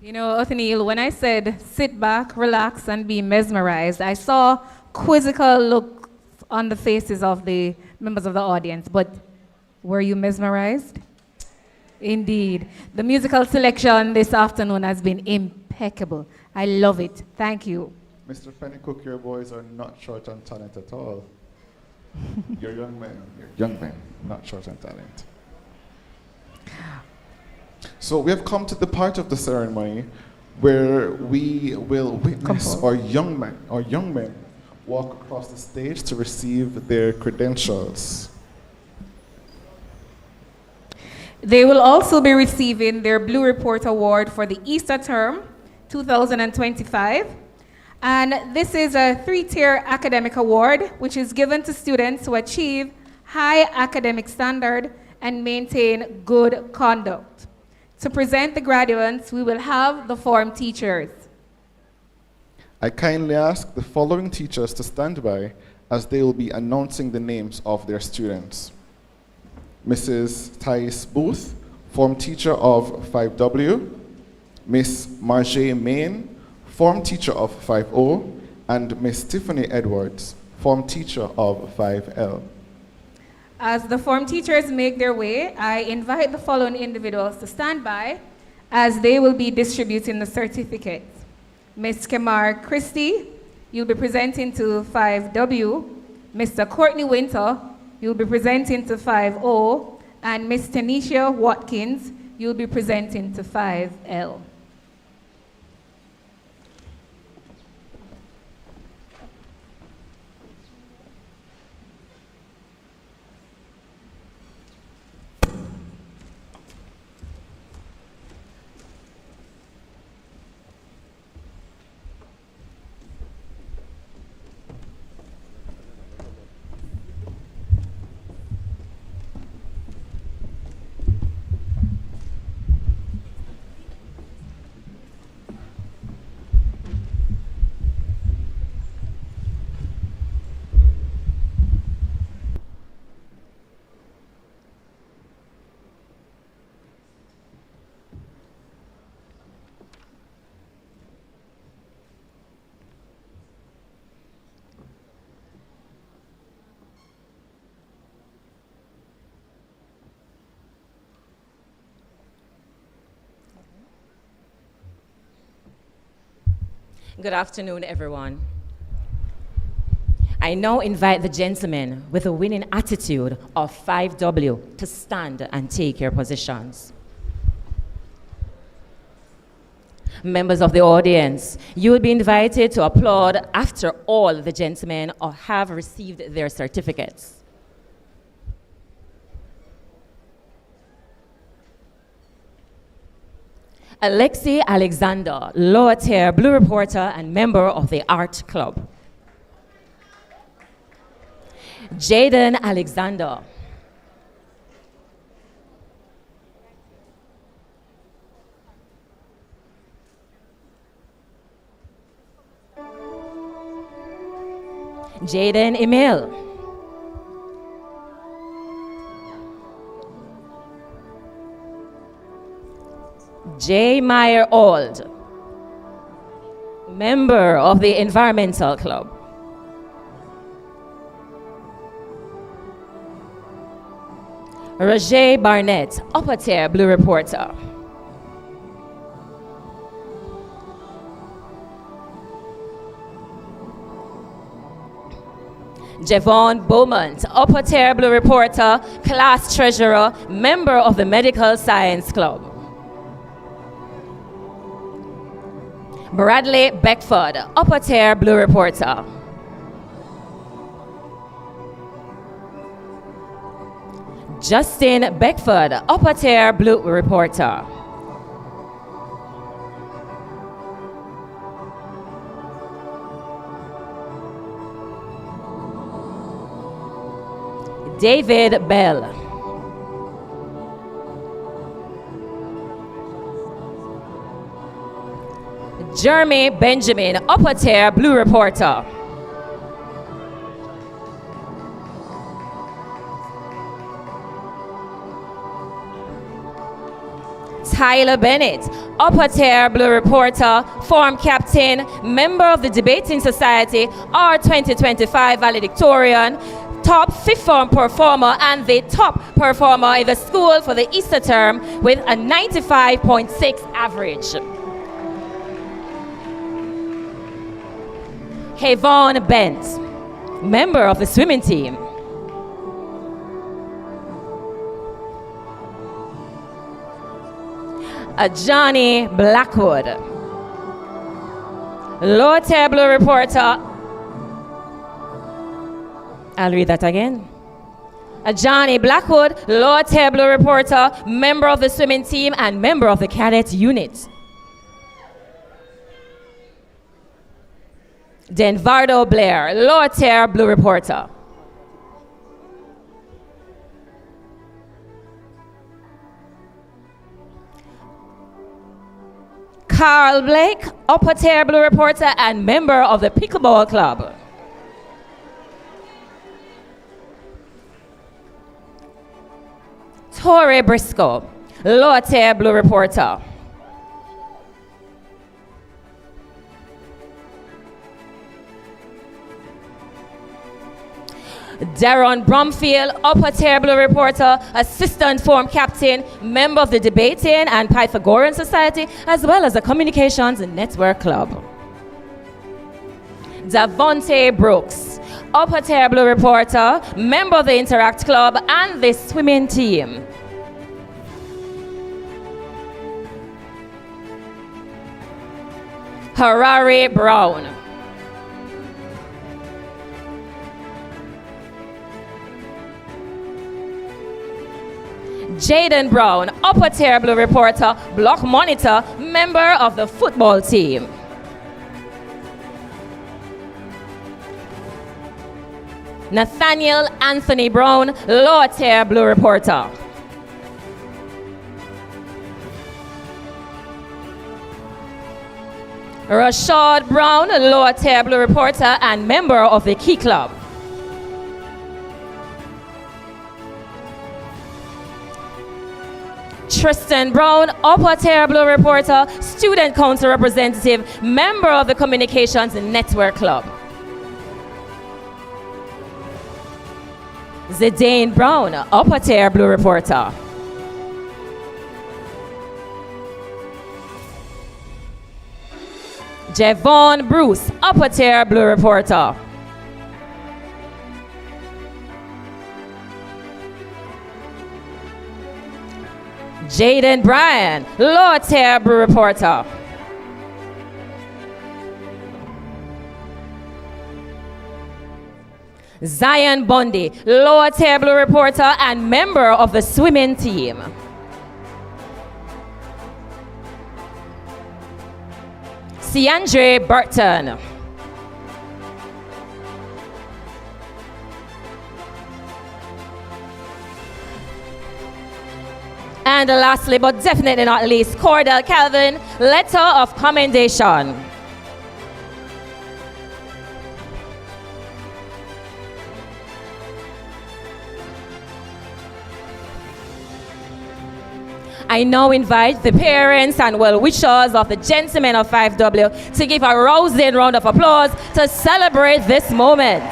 You know, Othniel, when I said sit back, relax, and be mesmerized, I saw quizzical look on the faces of the members of the audience, but were you mesmerized? Indeed. The musical selection this afternoon has been impeccable. I love it. Thank you. Mr. Pennycook, your boys are not short on talent at all. You're young men, not short on talent. So we have come to the part of the ceremony where we will witness our young men walk across the stage to receive their credentials. They will also be receiving their Blue Report Award for the Easter term 2025. And this is a 3-tier academic award, which is given to students who achieve high academic standard and maintain good conduct. To present the graduates, we will have the form teachers. I kindly ask the following teachers to stand by as they will be announcing the names of their students. Mrs. Thais Booth, form teacher of 5W, Miss Marjay Main, form teacher of 5O, and Miss Tiffany Edwards, form teacher of 5L. As the form teachers make their way, I invite the following individuals to stand by as they will be distributing the certificates. Ms. Kemar Christie, you'll be presenting to 5W. Mr. Courtney Winter, you'll be presenting to 5O. And Ms. Tanisha Watkins, you'll be presenting to 5L. Good afternoon, everyone. I now invite the gentlemen with a winning attitude of 5W to stand and take your positions. Members of the audience, you will be invited to applaud after all the gentlemen have received their certificates. Alexei Alexander, lower tier Blue Reporter and member of the Art Club. Jaden Alexander. Jaden Emil. J. Meyer Auld, member of the Environmental Club. Roger Barnett, upper tier Blue Reporter. Javon Beaumont, upper tier Blue Reporter, class treasurer, member of the Medical Science Club. Bradley Beckford, upper tier Blue Reporter. Justin Beckford, upper tier Blue Reporter. David Bell. Jeremy Benjamin, upper tier Blue Reporter. Tyler Bennett, Upper Tier Blue Reporter, Form Captain, member of the Debating Society, our 2025 valedictorian, top fifth form performer, and the top performer in the school for the Easter term with a 95.6 average. Havon Bent, member of the swimming team. Johnny Blackwood, Lower Tier Blue Reporter. I'll read that again. Johnny Blackwood, Lower Tier Blue Reporter, member of the swimming team and member of the cadet unit. Denvardo Blair, Lower Tier Blue Reporter. Carl Blake, Upper Tier Blue Reporter and member of the Pickleball Club. Torrey Briscoe, Lower Tier Blue Reporter. Darren Bromfield, Upper Tier Blue Reporter, Assistant Form Captain, member of the Debating and Pythagorean Society, as well as the Communications Network Club. Davonte Brooks, Upper Tier Blue Reporter, member of the Interact Club and the swimming team. Harari Brown, Jaden Brown, Upper Tier Blue Reporter, Block Monitor, member of the football team. Nathaniel Anthony Brown, Lower Tier Blue Reporter. Rashad Brown, Lower Tier Blue Reporter and member of the Key Club. Tristan Brown, Upper Tier Blue Reporter, Student Council Representative, member of the Communications Network Club. Zidane Brown, Upper Tier Blue Reporter. Javon Bruce, Upper Tier Blue Reporter. Jaden Bryan, Lower Tier Blue Reporter. Zion Bundy, Lower Tier Blue Reporter and member of the swimming team. Ciandre Burton. And lastly, but definitely not least, Cordell Calvin, letter of commendation. I now invite the parents and well-wishers of the gentlemen of 5W to give a rousing round of applause to celebrate this moment.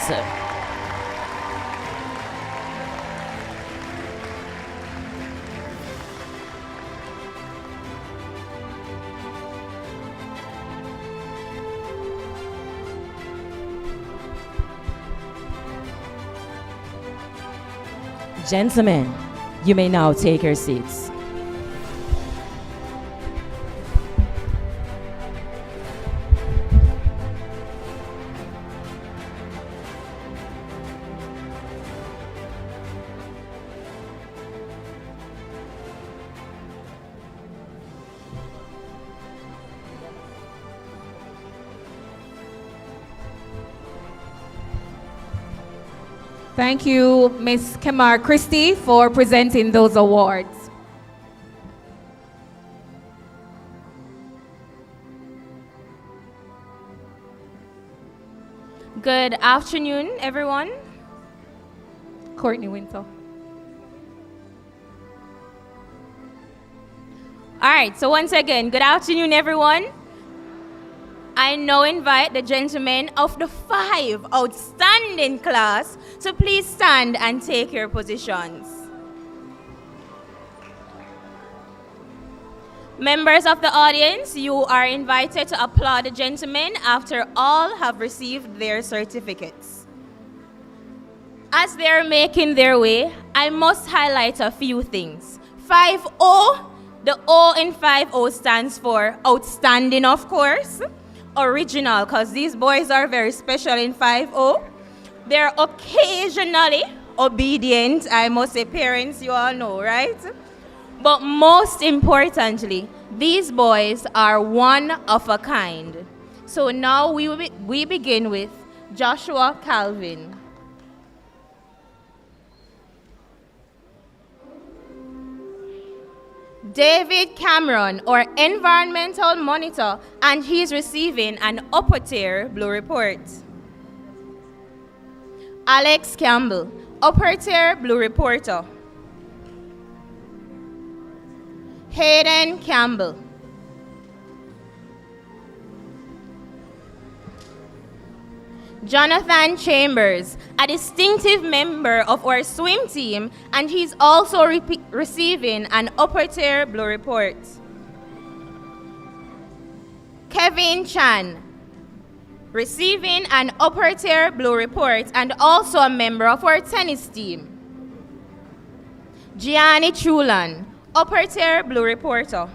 Gentlemen, you may now take your seats. Thank you, Ms. Kemar Christie, for presenting those awards. Good afternoon, everyone. Courtney Winter. All right, so once again, good afternoon, everyone. I now invite the gentlemen of the 5 outstanding class to please stand and take your positions. Members of the audience, you are invited to applaud the gentlemen after all have received their certificates. As they are making their way, I must highlight a few things. 5-0, the O in 5-0 stands for outstanding, of course. Original, because these boys are very special in 5-0. They're occasionally obedient. I must say, parents, you all know, right? But most importantly, these boys are one of a kind. So now we begin with Joshua Calvin. David Cameron, or environmental monitor, and he's receiving an upper tier blue report. Alex Campbell, upper tier blue reporter. Hayden Campbell. Jonathan Chambers, a distinctive member of our swim team, and he's also receiving an upper tier blue report. Kevin Chan, receiving an upper tier blue report and also a member of our tennis team. Gianni Chulan, upper tier blue reporter.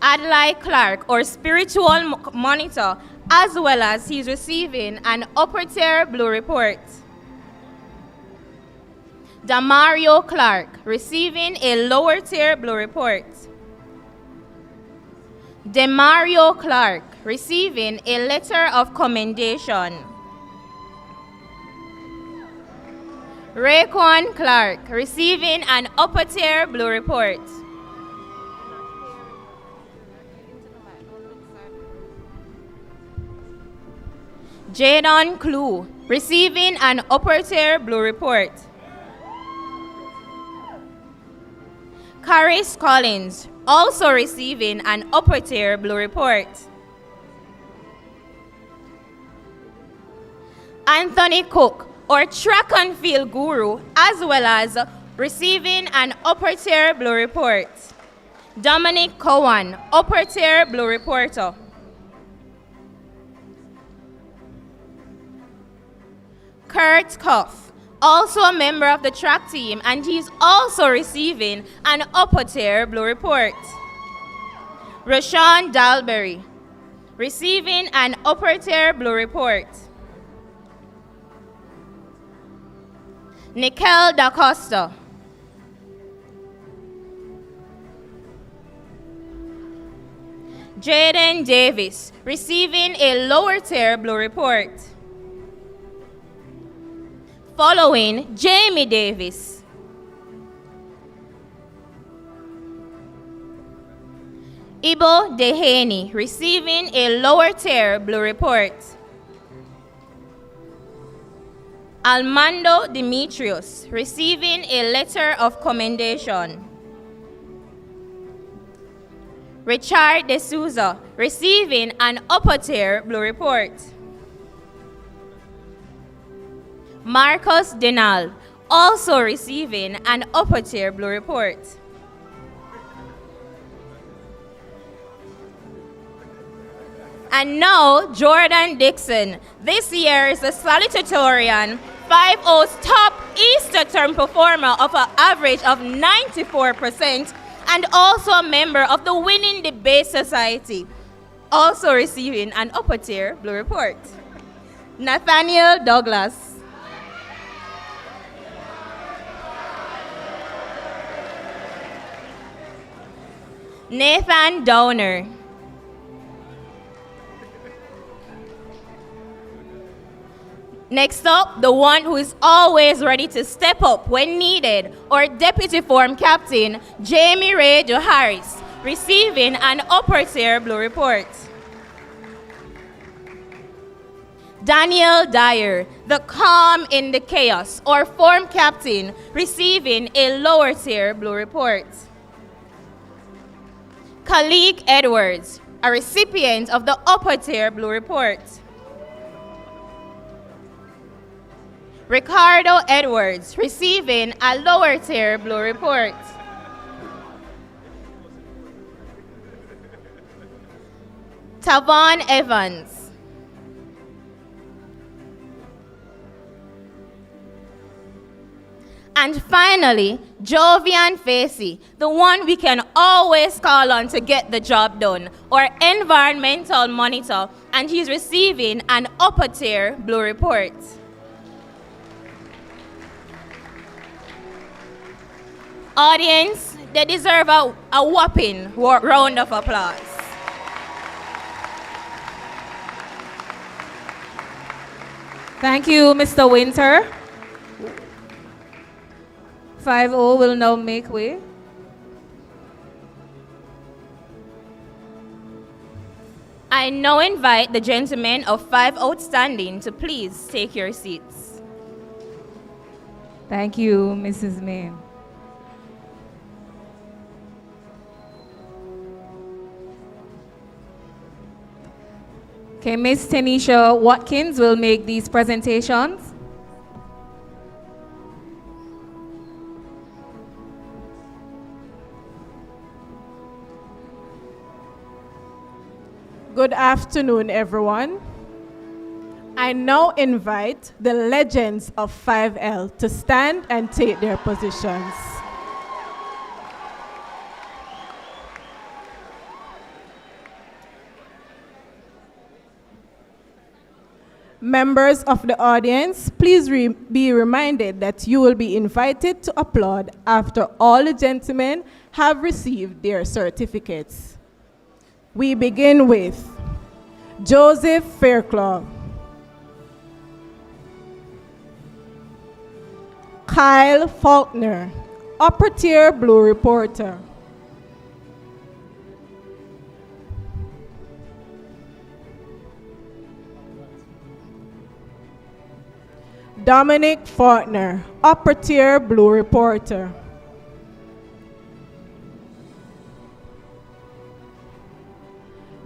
Adlai Clark, or spiritual monitor, as well as he's receiving an upper tier blue report. Damario Clark, receiving a lower tier blue report. Demario Clark, receiving a letter of commendation. Raekwon Clark, receiving an upper tier blue report. Jadon Clue, receiving an upper tier blue report. Caris Collins, also receiving an upper tier blue report. Anthony Cook, or track and field guru, as well as receiving an upper tier blue report. Dominic Cowan, upper tier blue reporter. Kurt Cuff, also a member of the track team, and he's also receiving an upper tier blue report. Rashawn Dalberry, receiving an upper tier blue report. Nikel Da Costa. Jaden Davis, receiving a lower tier blue report. Following, Jamie Davis. Ibo Dehaney, receiving a lower tier blue report. Almando Demetrius, receiving a letter of commendation. Richard De Souza, receiving an upper tier blue report. Marcus Denal, also receiving an upper tier blue report. And now, Jordan Dixon. This year is the salutatorian 5-0's top Easter term performer of an average of 94% and also a member of the Winning Debate Society, also receiving an upper tier blue report. Nathaniel Douglas. Nathan Downer. Next up, the one who is always ready to step up when needed, our Deputy Form Captain, Jamie Ray Harris, receiving an upper tier blue report. Daniel Dyer, the calm in the chaos, or form captain, receiving a lower tier blue report. Kalik Edwards, a recipient of the upper tier blue report. Ricardo Edwards, receiving a lower tier blue report. Tavon Evans. And finally, Jovian Facey, the one we can always call on to get the job done, or environmental monitor, and he's receiving an upper tier blue report. Audience, they deserve a whopping round of applause. Thank you, Mr. Winter. 5-0 will now make way. I now invite the gentlemen of 5 outstanding to please take your seats. Thank you, Mrs. May. Okay, Miss Tanisha Watkins will make these presentations. Good afternoon, everyone. I now invite the legends of 5L to stand and take their positions. Members of the audience, please be reminded that you will be invited to applaud after all the gentlemen have received their certificates. We begin with Joseph Fairclough, Kyle Faulkner, upper tier blue reporter. Dominic Faulkner, upper tier blue reporter.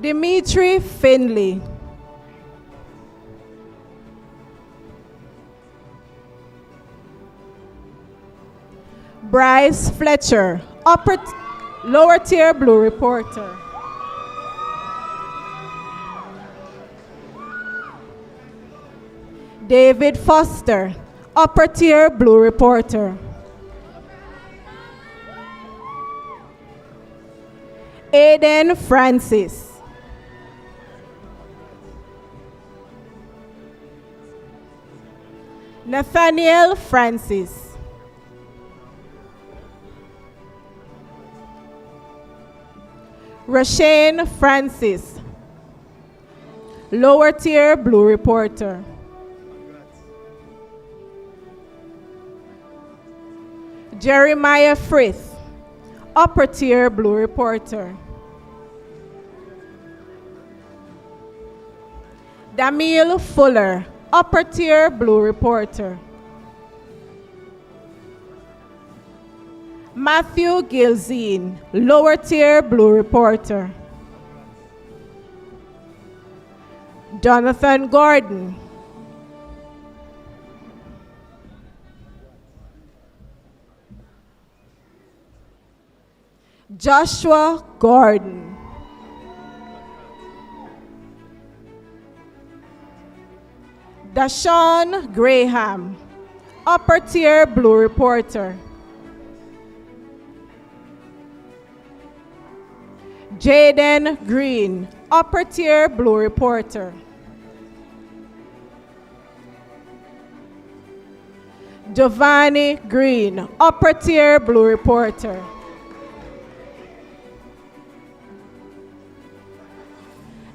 Dimitri Finley. Bryce Fletcher, lower tier blue reporter. David Foster, upper tier blue reporter. Aiden Francis. Nathaniel Francis. Rashane Francis, lower tier blue reporter. Jeremiah Frith, upper tier blue reporter. Damil Fuller, upper tier blue reporter. Matthew Gilzine, lower tier blue reporter. Jonathan Gordon. Joshua Gordon. Dashawn Graham, upper tier blue reporter. Jaden Green, upper tier blue reporter. Giovanni Green, upper tier blue reporter.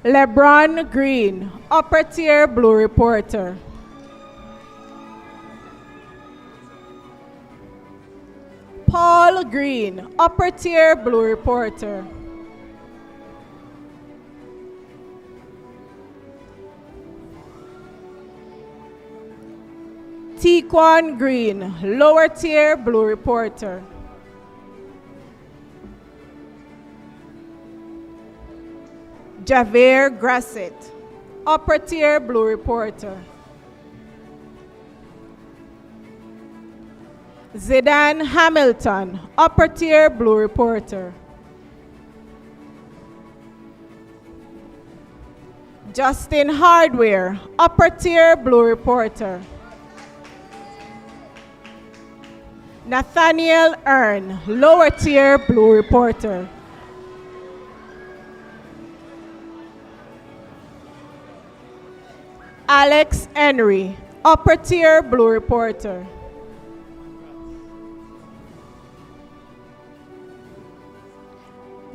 LeBron Green, upper tier blue reporter. Paul Green, upper tier blue reporter. Tequan Green, lower tier blue reporter. Javier Grasset, upper tier blue reporter. Zidane Hamilton, upper tier blue reporter. Justin Hardware, upper tier blue reporter. Nathaniel Earn, lower tier blue reporter. Alex Henry, upper tier blue reporter.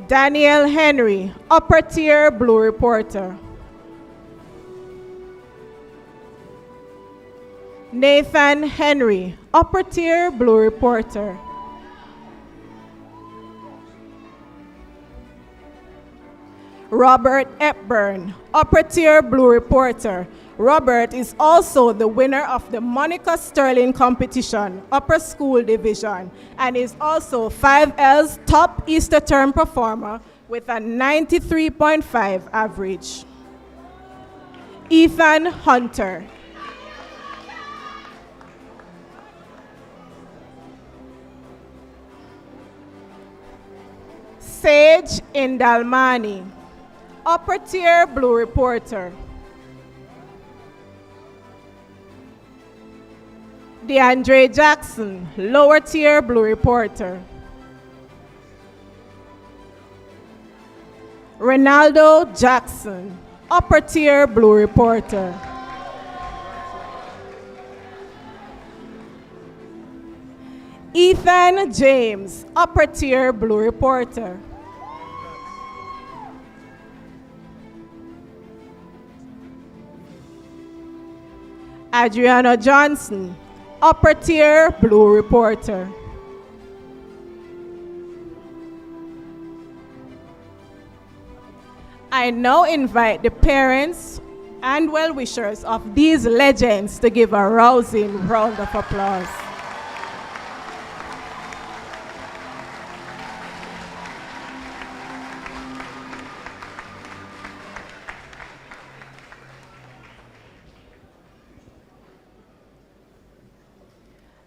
Daniel Henry, upper tier blue reporter. Nathan Henry, upper tier blue reporter. Robert Hepburn, upper tier blue reporter. Robert is also the winner of the Monica Sterling competition, upper school division, and is also 5L's top Easter term performer with a 93.5 average. Ethan Hunter. Sage Indalmani, upper tier blue reporter. DeAndre Jackson, lower tier blue reporter. Ronaldo Jackson, upper tier blue reporter. Ethan James, upper tier blue reporter. Adriana Johnson, upper tier blue reporter. I now invite the parents and well-wishers of these legends to give a rousing round of applause.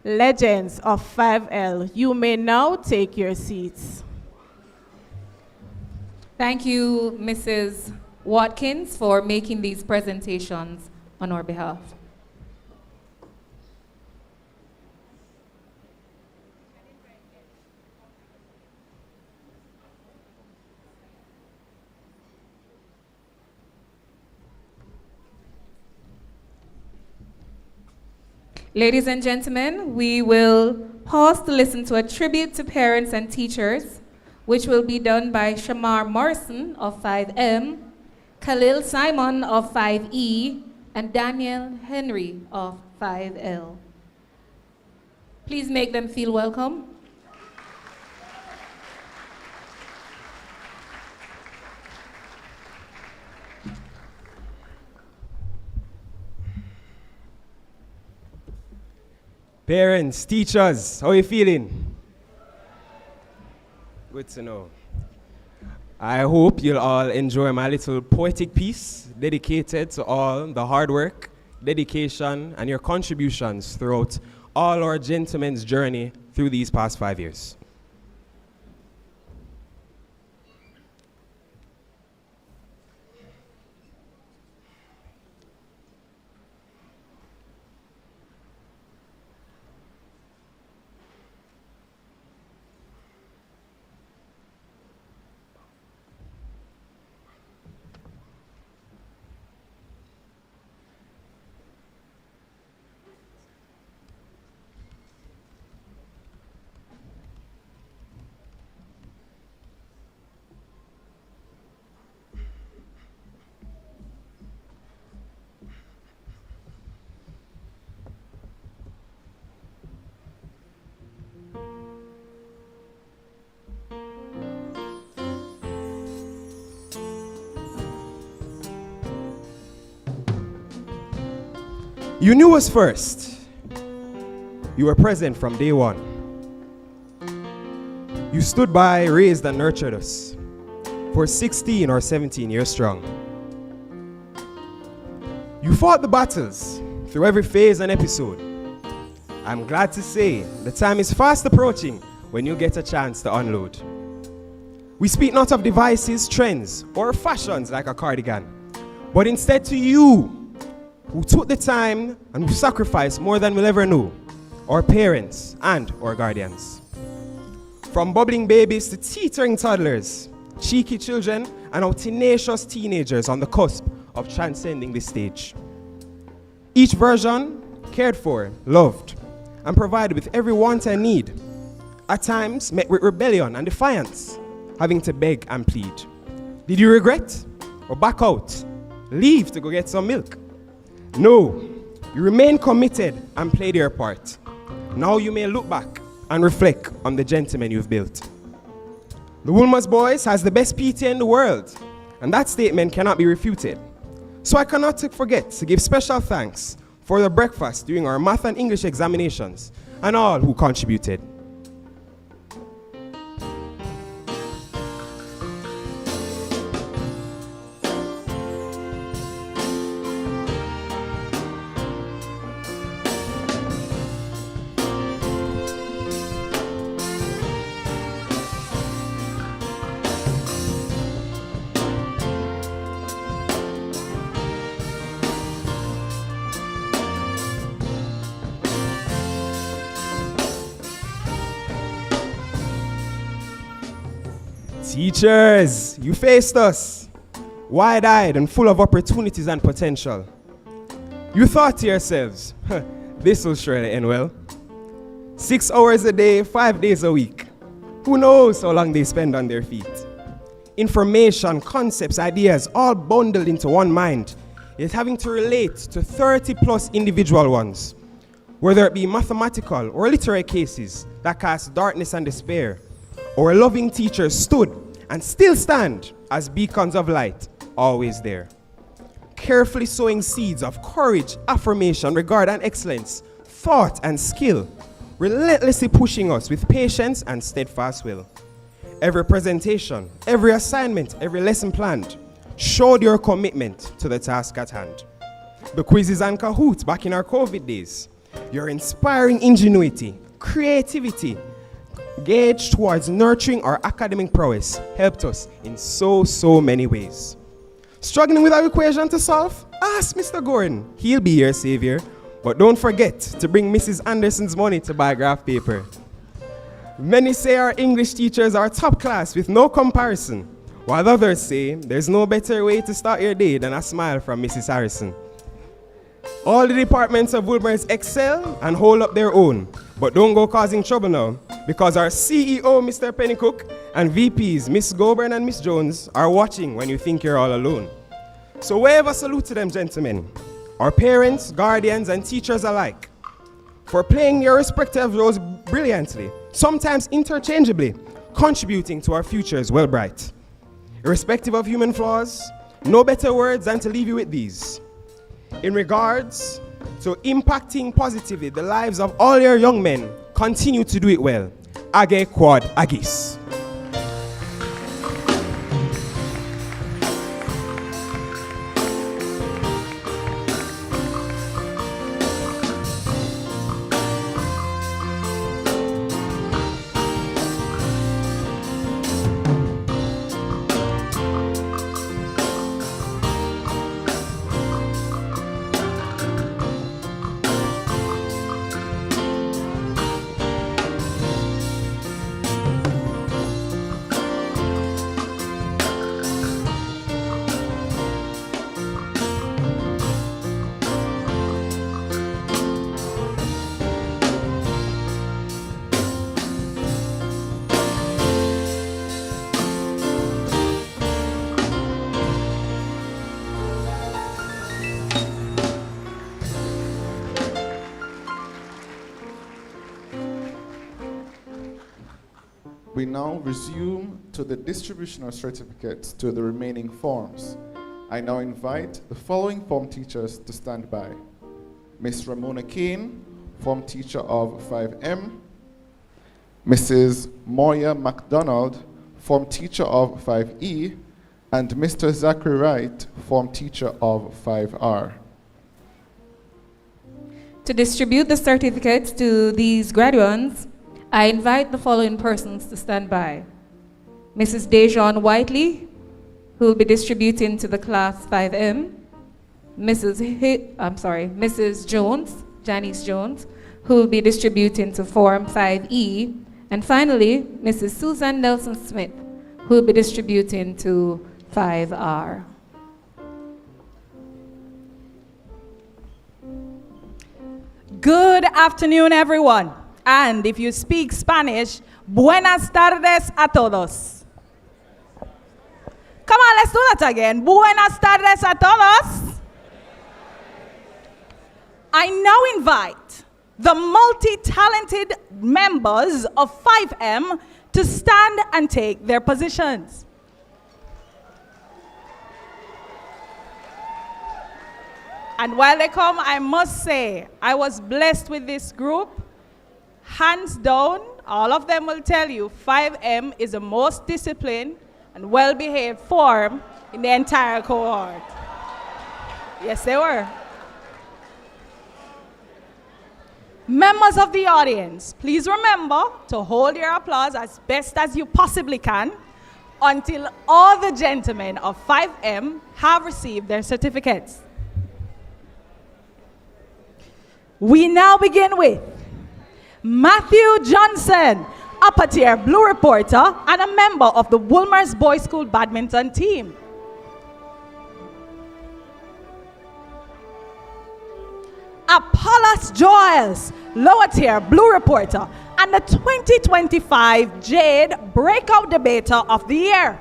Legends of 5L, you may now take your seats. Thank you, Mrs. Watkins, for making these presentations on our behalf. Ladies and gentlemen, we will pause to listen to a tribute to parents and teachers, which will be done by Shamar Morrison of 5M, Khalil Simon of 5E, and Daniel Henry of 5L. Please make them feel welcome. Parents, teachers, how are you feeling? Good to know. I hope you'll all enjoy my little poetic piece dedicated to all the hard work, dedication, and your contributions throughout all our gentlemen's journey through these past 5 years. You knew us first, You were present from day one. You stood by, raised, and nurtured us for 16 or 17 years strong. You fought the battles through every phase and episode. I'm glad to say the time is fast approaching when you get a chance to unload. We speak not of devices, trends, or fashions like a cardigan, but instead to you, who took the time and who sacrificed more than we'll ever know, our parents and our guardians. From bubbling babies to teetering toddlers, cheeky children, and our tenacious teenagers on the cusp of transcending this stage. Each version cared for, loved, and provided with every want and need, at times met with rebellion and defiance, having to beg and plead. Did you regret or back out, leave to go get some milk? No, you remain committed and played your part. Now you may look back and reflect on the gentlemen you've built. The Wolmer's Boys has the best PTA in the world, and that statement cannot be refuted. So I cannot forget to give special thanks for the breakfast during our math and English examinations and all who contributed. Teachers, you faced us, wide-eyed and full of opportunities and potential. You thought to yourselves, this will surely end well. 6 hours a day, 5 days a week. Who knows how long they spend on their feet? Information, concepts, ideas, all bundled into one mind, yet having to relate to 30+ individual ones, whether it be mathematical or literary cases that cast darkness and despair, or loving teachers stood and still stand as beacons of light, always there. Carefully sowing seeds of courage, affirmation, regard, and excellence, thought and skill, relentlessly pushing us with patience and steadfast will. Every presentation, every assignment, every lesson planned showed your commitment to the task at hand. The quizzes and Kahoots back in our COVID days, your inspiring ingenuity, creativity, gauged towards nurturing our academic prowess helped us in so many ways. Struggling with our equation to solve? Ask Mr. Gordon, he'll be your savior. But don't forget to bring Mrs. Anderson's money to buy graph paper. Many say our English teachers are top class with no comparison, while others say there's no better way to start your day than a smile from Mrs. Harrison. All the departments of Wolmer's excel and hold up their own, but don't go causing trouble now, because our CEO, Mr. Pennycook, and VPs, Miss Goburn and Miss Jones, are watching when you think you're all alone. So wave a salute to them, gentlemen, our parents, guardians, and teachers alike, for playing your respective roles brilliantly, sometimes interchangeably, contributing to our futures well bright. Irrespective of human flaws, no better words than to leave you with these. In regards to impacting positively the lives of all your young men, continue to do it well. Age quad agis. We now resume to the distribution of certificates to the remaining forms. I now invite the following form teachers to stand by. Miss Ramona Kane, form teacher of 5M. Mrs. Moya MacDonald, form teacher of 5E. And Mr. Zachary Wright, form teacher of 5R. To distribute the certificates to these graduates, I invite the following persons to stand by. Mrs. Dejon Whiteley, who will be distributing to the class 5M. Mrs. Jones, Janice Jones, who will be distributing to form 5E. And finally, Mrs. Susan Nelson Smith, who will be distributing to 5R. Good afternoon, everyone. And if you speak Spanish, buenas tardes a todos. Come on, let's do that again. Buenas tardes a todos. I now invite the multi-talented members of 5M to stand and take their positions. And while they come, I must say, I was blessed with this group. Hands down, all of them will tell you 5M is the most disciplined and well-behaved form in the entire cohort. Yes, they were. Members of the audience, please remember to hold your applause as best as you possibly can until all the gentlemen of 5M have received their certificates. We now begin with Matthew Johnson, upper tier blue reporter and a member of the Wolmer's Boys School badminton team. Apollos Joyce, lower tier blue reporter and the 2025 Jade Breakout Debater of the Year.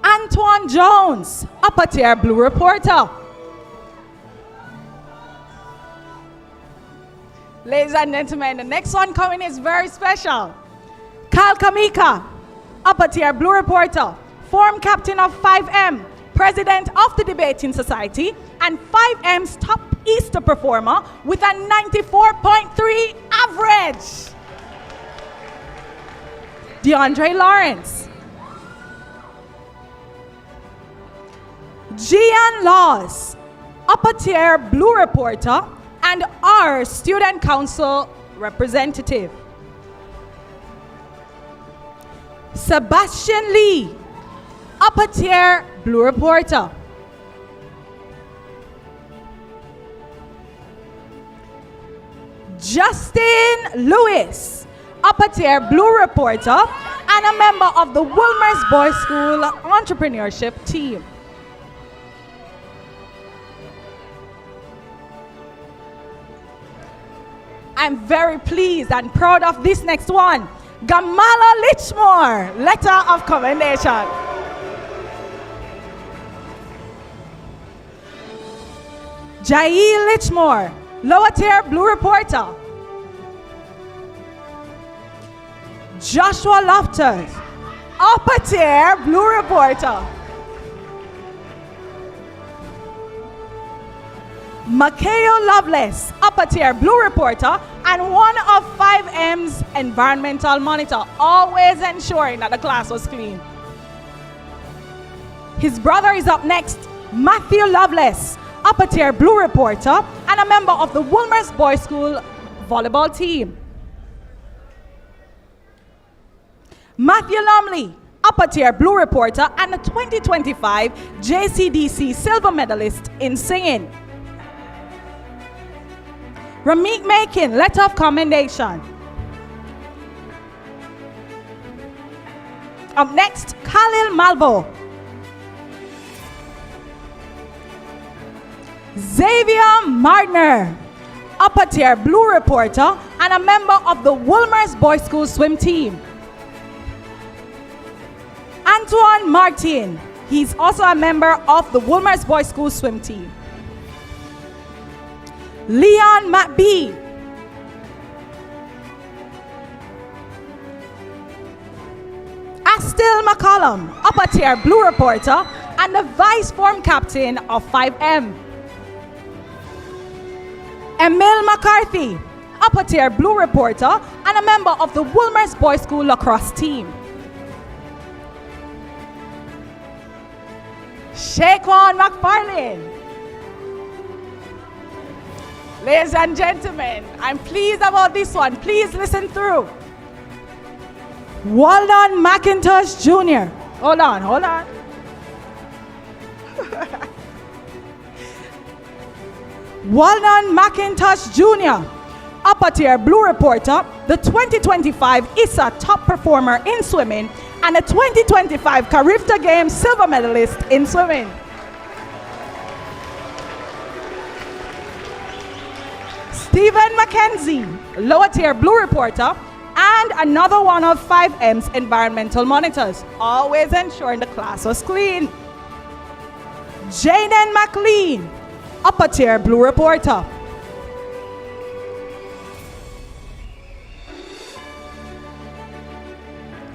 Antoine Jones, upper tier blue reporter. Ladies and gentlemen, the next one coming is very special. Kyle Kamika, upper tier blue reporter, former captain of 5M, president of the Debating Society, and 5M's top Easter performer with a 94.3 average. DeAndre Lawrence. Gian Laws, upper tier blue reporter and our student council representative. Sebastian Lee, upper tier blue reporter. Justin Lewis, upper tier blue reporter and a member of the Wolmer's Boys School entrepreneurship team. I'm very pleased and proud of this next one. Gamala Lichmore, letter of commendation. Jai Lichmore, lower tier blue reporter. Joshua Loftus, upper tier blue reporter. Makeo Loveless, upper tier blue reporter and one of 5M's environmental monitor, always ensuring that the class was clean. His brother is up next, Matthew Loveless, upper tier blue reporter and a member of the Wolmer's Boys School volleyball team. Matthew Lumley, upper tier blue reporter and the 2025 JCDC silver medalist in singing. Ramik Makin, letter of commendation. Up next, Khalil Malvo. Xavier Mardner, upper tier blue reporter and a member of the Wolmer's Boys School swim team. Antoine Martin, he's also a member of the Wolmer's Boys School swim team. Leon McBee, Astil McCollum, upper tier blue reporter and the vice form captain of 5M. Emil McCarthy, upper tier blue reporter and a member of the Wolmer's Boys School lacrosse team. Shaquan McFarlane. Ladies and gentlemen, I'm pleased about this one. Please listen through. Waldon McIntosh Jr. Hold on. Waldon McIntosh Jr., upper tier blue reporter, the 2025 ISA top performer in swimming, and the 2025 Carifta Games silver medalist in swimming. Stephen McKenzie, lower tier blue reporter, and another one of 5M's environmental monitors, always ensuring the class was clean. Jaden McLean, upper tier blue reporter.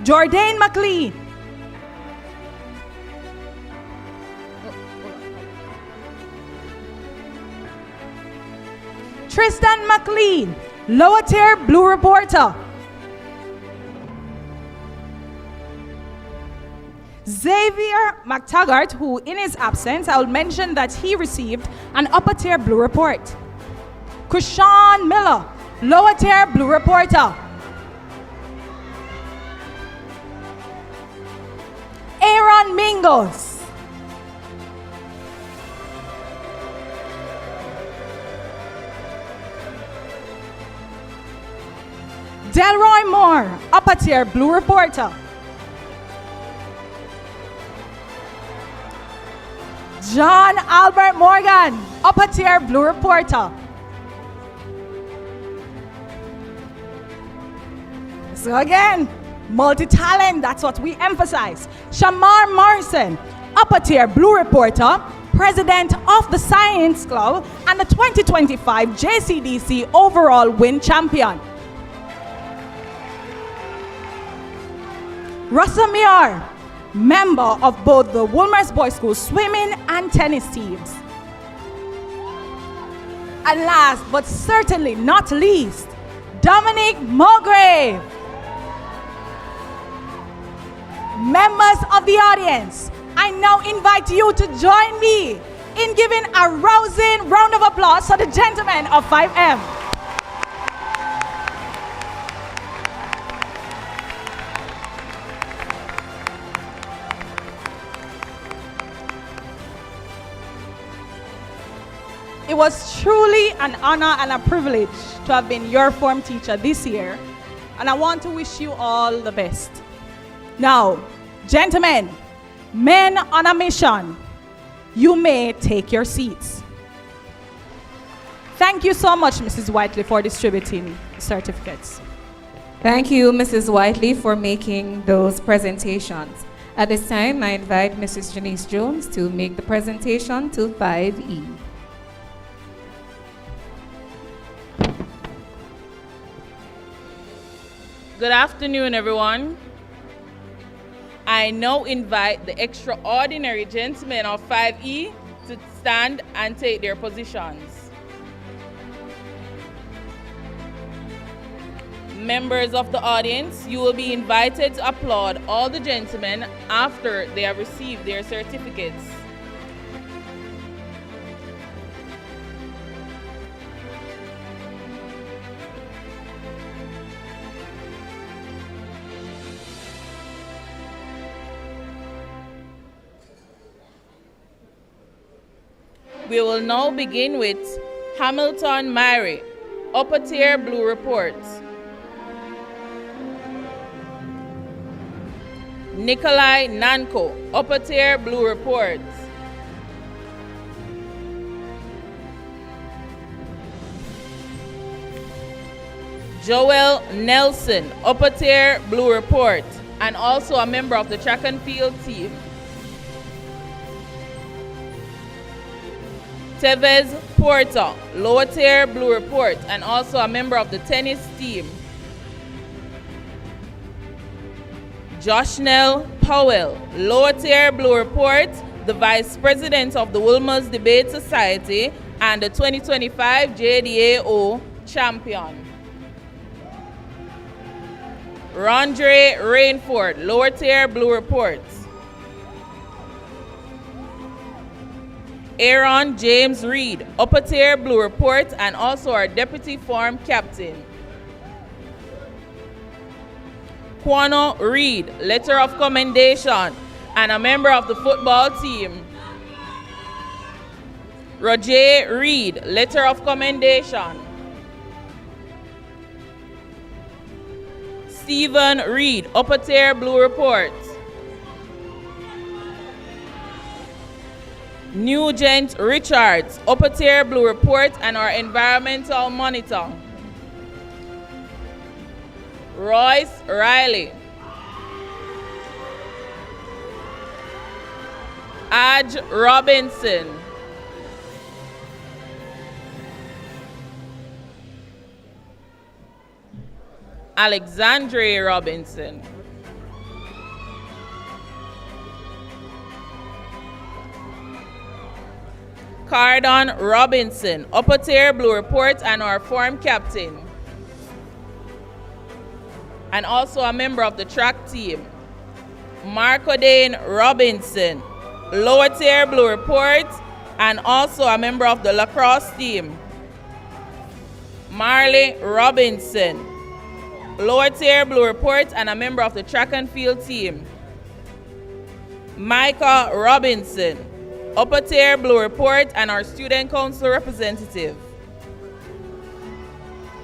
Jordan McLean. Tristan McLean, lower tier blue reporter. Xavier McTaggart, who in his absence, I will mention that he received an upper tier blue report. Krishan Miller, lower tier blue reporter. Aaron Mingos. Delroy Moore, upper tier blue reporter. John Albert Morgan, upper tier blue reporter. So again, multi-talent, that's what we emphasize. Shamar Morrison, upper tier blue reporter, president of the Science Club, and the 2025 JCDC overall win champion. Russell Muir, member of both the Wolmer's Boys School swimming and tennis teams. And last but certainly not least, Dominic Mulgrave. Members of the audience, I now invite you to join me in giving a rousing round of applause for the gentlemen of 5M. It was truly an honor and a privilege to have been your form teacher this year, and I want to wish you all the best. Now, gentlemen, men on a mission, you may take your seats. Thank you so much, Mrs. Whiteley, for distributing certificates. Thank you, Mrs. Whiteley, for making those presentations. At this time, I invite Mrs. Janice Jones to make the presentation to 5E. Good afternoon, everyone. I now invite the extraordinary gentlemen of 5E to stand and take their positions. Members of the audience, you will be invited to applaud all the gentlemen after they have received their certificates. We will now begin with Hamilton Mary, upper tier blue reports. Nikolai Nanko, upper tier blue reports. Joel Nelson, upper tier blue report, and also a member of the track and field team. Tevez Porter, lower tier blue report, and also a member of the tennis team. Joshnell Powell, lower tier blue report, the Vice President of the Wolmer's Debate Society, and the 2025 JDAO champion. Rondre Rainford, lower tier, Blue Reports. Aaron James Reed, upper tier, Blue Report, and also our deputy farm captain. Kwano Reed, letter of commendation, and a member of the football team. Roger Reed, letter of commendation. Stephen Reed, upper tier, Blue Report. Nugent Richards, upper tier, Blue Report, and our environmental monitor. Royce Riley. Aj Robinson. Alexandre Robinson. Cardon Robinson, upper tier, Blue Report, and our farm captain. And also a member of the track team. Marco Dane Robinson, lower tier, Blue Report, and also a member of the lacrosse team. Marley Robinson, lower tier, Blue Report, and a member of the track and field team. Micah Robinson, upper tier, Blue Report, and our student council representative.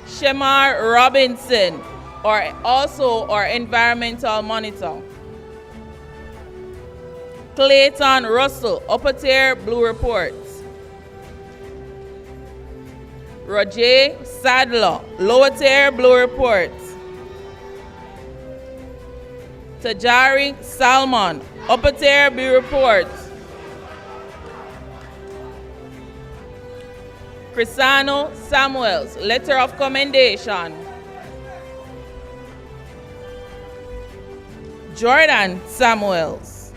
Shemar Robinson, or also our environmental monitor. Clayton Russell, upper tier, Blue Report. Roger Sadler, lower tier, Blue Report. Tajari Salmon, upper tier, Blue Report. Crisano Samuels, letter of commendation. Jordan Samuels.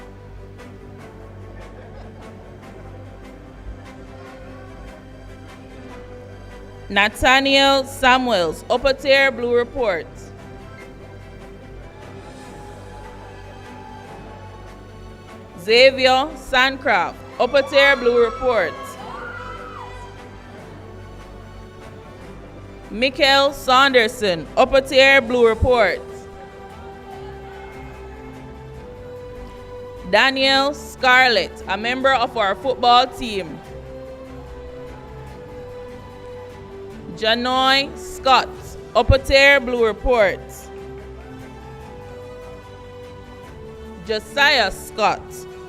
Nathaniel Samuels, upper tier, Blue Report. Xavier Sandcraft, upper tier, Blue Report. Mikkel Saunderson, upper tier, Blue Report. Daniel Scarlett, a member of our football team. Janoy Scott, upper tier, Blue Report. Josiah Scott,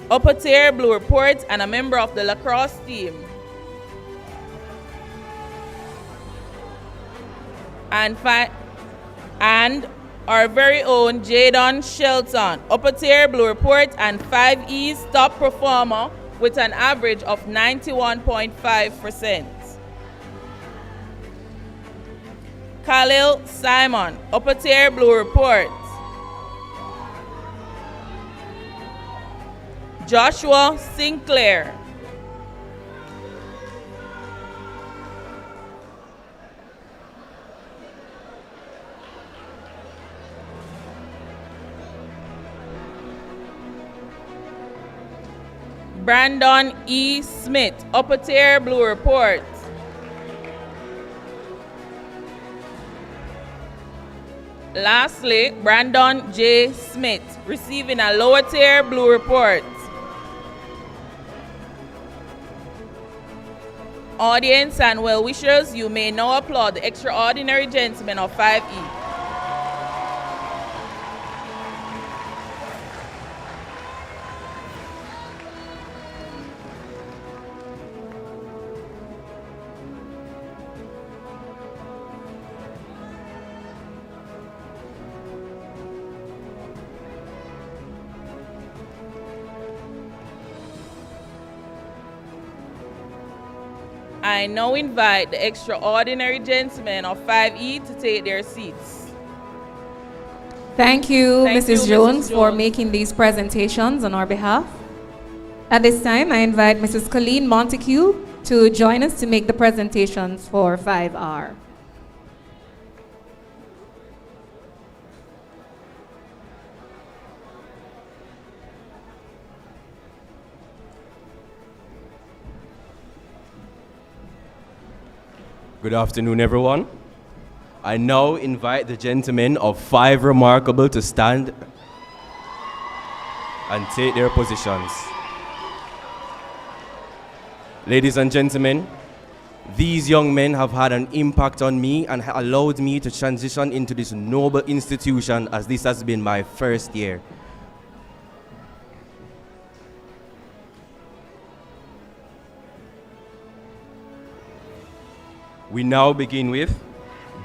upper tier, Blue Report, and a member of the lacrosse team. And our very own Jadon Shelton, upper tier, Blue Report, and 5E's top performer with an average of 91.5%. Khalil Simon, upper tier, Blue Report. Joshua Sinclair. Brandon E. Smith, upper tier, Blue Report. Lastly, Brandon J. Smith, receiving a lower tier, Blue Report. Audience and well-wishers, you may now applaud the extraordinary gentlemen of 5E. I now invite the extraordinary gentlemen of 5E to take their seats. Thank you, Thank Mrs. you, Jones, Mrs. for Jones. making these presentations on our behalf. At this time, I invite Mrs. Colleen Montague to join us to make the presentations for 5R. Good afternoon, everyone. I now invite the gentlemen of 5 Remarkable to stand and take their positions. Ladies and gentlemen, these young men have had an impact on me and allowed me to transition into this noble institution, as this has been my first year. We now begin with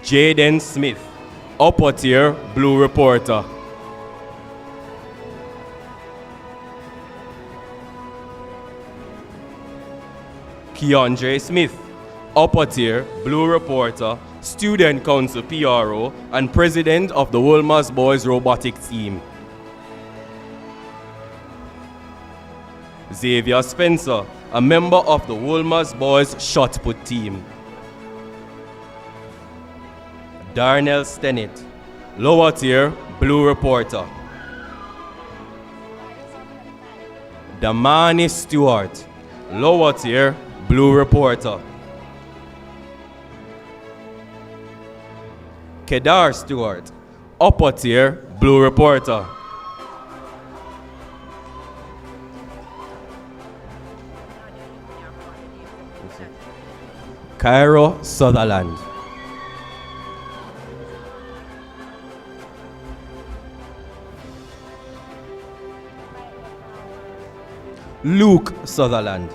Jaden Smith, upper tier blue reporter. Keandre Smith, upper tier blue reporter, student council PRO, and president of the Wolmer's Boys robotics team. Xavier Spencer, a member of the Wolmer's Boys shot put team. Darnell Stennett, lower tier blue reporter. Damani Stewart, lower tier blue reporter. Kedar Stewart, upper tier blue reporter. Cairo Sutherland. Luke Sutherland.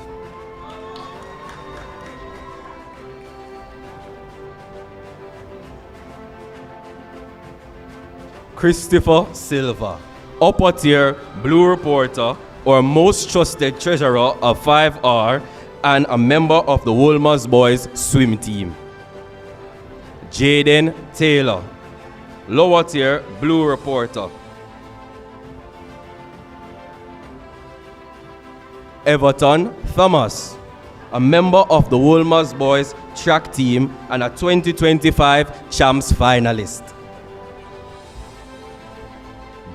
Christopher Silva, upper tier blue reporter or most trusted treasurer of 5R and a member of the Wolmer's Boys swim team. Jaden Taylor, lower tier blue reporter. Everton Thomas, a member of the Wolmer's Boys track team and a 2025 Champs finalist.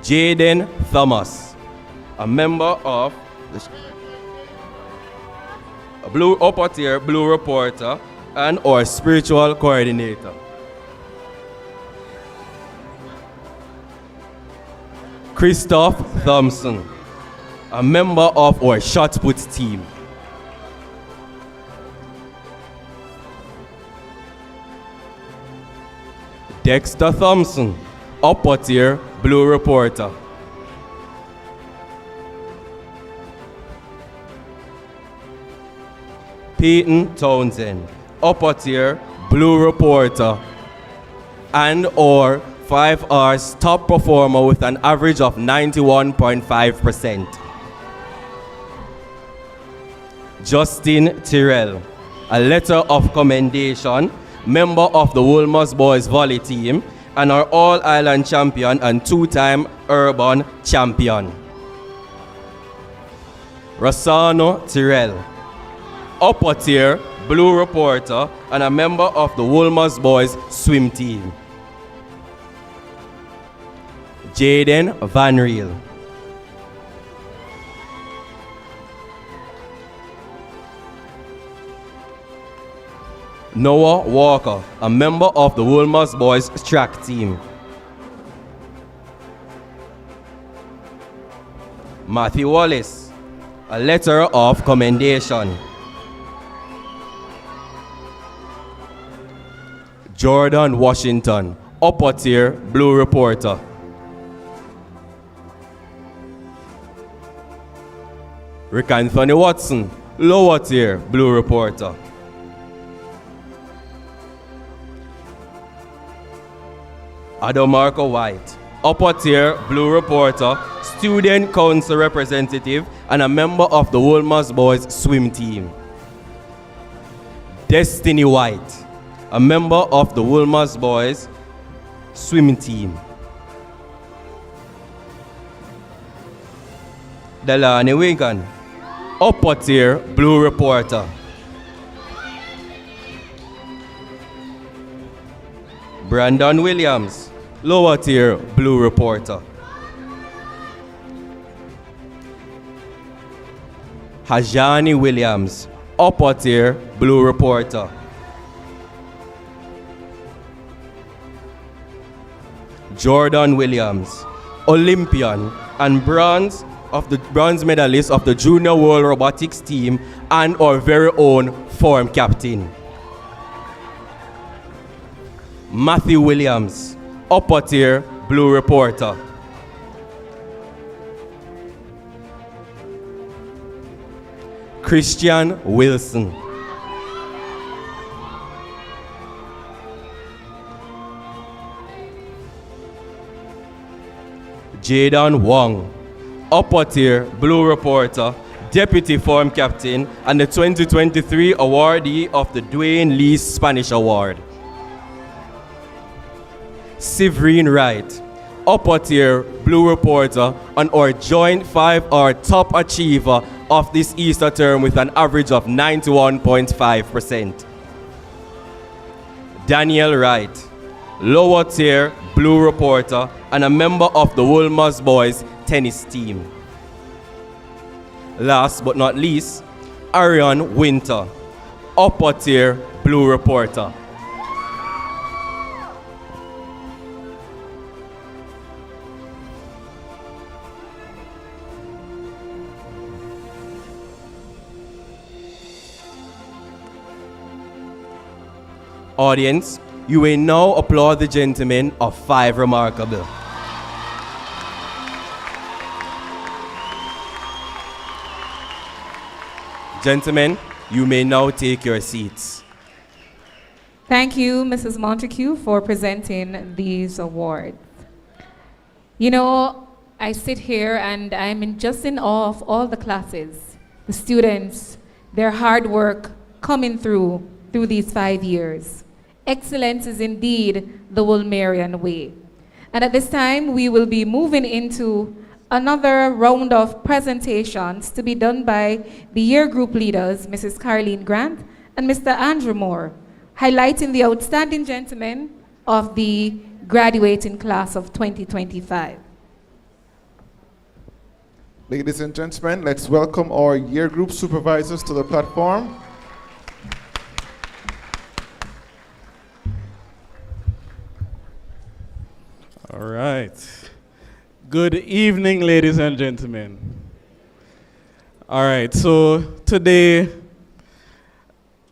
Jaden Thomas, a member of the blue upper tier blue reporter and our spiritual coordinator. Christoph Thompson, a member of our shot put team. Dexter Thompson, upper tier blue reporter. Peyton Townsend, upper tier blue reporter and or 5R's top performer with an average of 91.5%. Justin Tyrrell, a letter of commendation, member of the Wolmer's Boys volley team and our All-Ireland champion and two-time urban champion. Rossano Tyrrell, upper tier blue reporter and a member of the Wolmer's Boys swim team. Jaden Van Riel, Noah Walker, a member of the Wolmer's Boys track team. Matthew Wallace, a letter of commendation. Jordan Washington, upper tier blue reporter. Rick Anthony Watson, lower tier blue reporter. Adomarco White, upper tier blue reporter, student council representative, and a member of the Wolmer's Boys swim team. Destiny White, a member of the Wolmer's Boys swim team. Delani Wigan, upper tier blue reporter. Brandon Williams, lower tier blue reporter. Hajani Williams, upper tier blue reporter. Jordan Williams, Olympian and bronze medalist of the Junior World Robotics team and our very own form captain. Matthew Williams, upper tier blue reporter. Christian Wilson. Jaden Wong, upper tier blue reporter, deputy form captain, and the 2023 awardee of the Dwayne Lee Spanish Award. Severine Wright, upper tier blue reporter, and our joint 5-hour top achiever of this Easter term with an average of 91.5%. Daniel Wright, lower tier blue reporter and a member of the Wolmer's boys tennis team. Last but not least, Arion Winter, upper tier blue reporter. Audience, you may now applaud the gentlemen of 5 Remarkable. Gentlemen, you may now take your seats. Thank you, Mrs. Montague, for presenting these awards. You know, I sit here and I'm just in awe of all the classes, the students, their hard work coming through these 5 years. Excellence is indeed the Wolmerian way. And at this time, we will be moving into another round of presentations to be done by the year group leaders, Mrs. Caroline Grant and Mr. Andrew Moore, highlighting the outstanding gentlemen of the graduating class of 2025. Ladies and gentlemen, let's welcome our year group supervisors to the platform. All right. Good evening, ladies and gentlemen. All right, so today,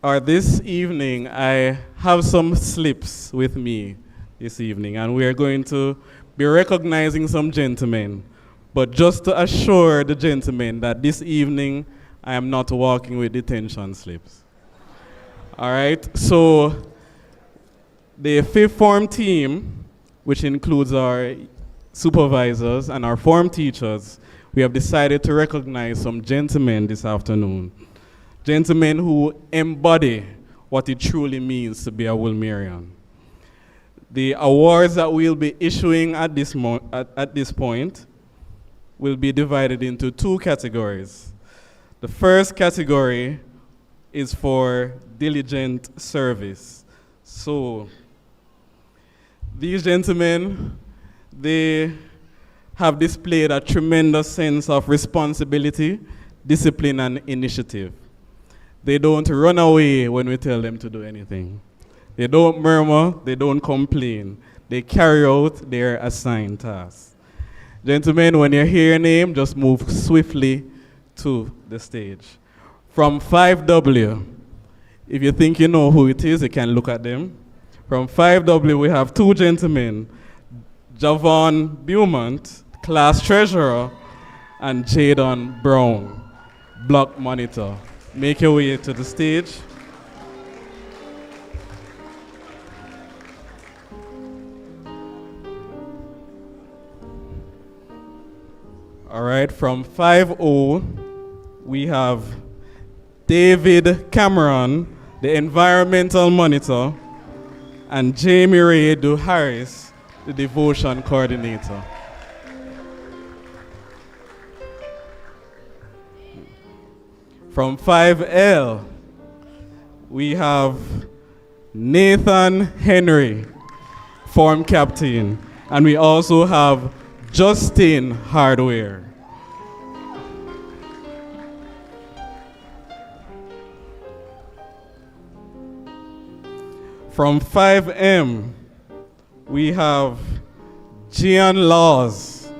or this evening, I have some slips with me this evening, and we are going to be recognizing some gentlemen. But just to assure the gentlemen that this evening, I am not walking with detention slips. All right, so the 5th form team, which includes our supervisors and our form teachers, we have decided to recognize some gentlemen this afternoon. Gentlemen who embody what it truly means to be a Wolmerian. The awards that we'll be issuing at this point will be divided into 2 categories. The first category is for diligent service. So, these gentlemen, they have displayed a tremendous sense of responsibility, discipline, and initiative. They don't run away when we tell them to do anything. They don't murmur, they don't complain. They carry out their assigned tasks. Gentlemen, when you hear your name, just move swiftly to the stage. From 5W, if you think you know who it is, you can look at them. From 5W, we have 2 gentlemen, Javon Beaumont, class treasurer, and Jadon Brown, block monitor. Make your way to the stage. All right, from 5O, we have David Cameron, the environmental monitor, and Jamie Ray Du Harris, the devotion coordinator. From 5L, we have Nathan Henry, form captain. And we also have Justin Hardware. From 5M, we have Gian Laws,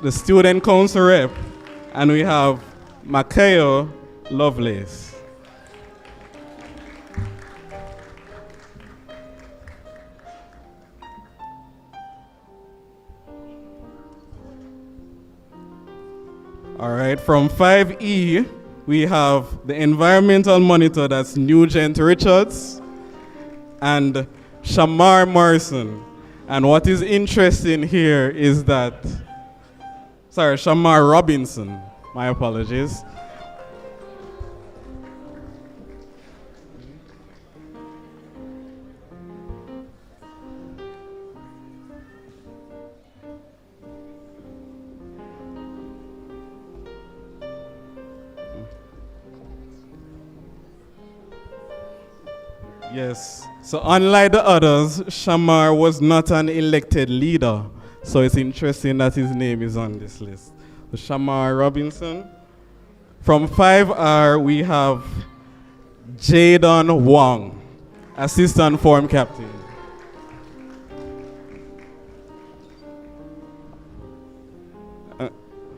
the student council rep, and we have Makayo Lovelace. All right, from 5E, we have the environmental monitor, that's Nugent Richards, and Shamar Morrison. And what is interesting here is that, Shamar Robinson, my apologies. Yes, so unlike the others, Shamar was not an elected leader. So it's interesting that his name is on this list. So Shamar Robinson. From 5R, we have Jadon Wong, assistant form captain.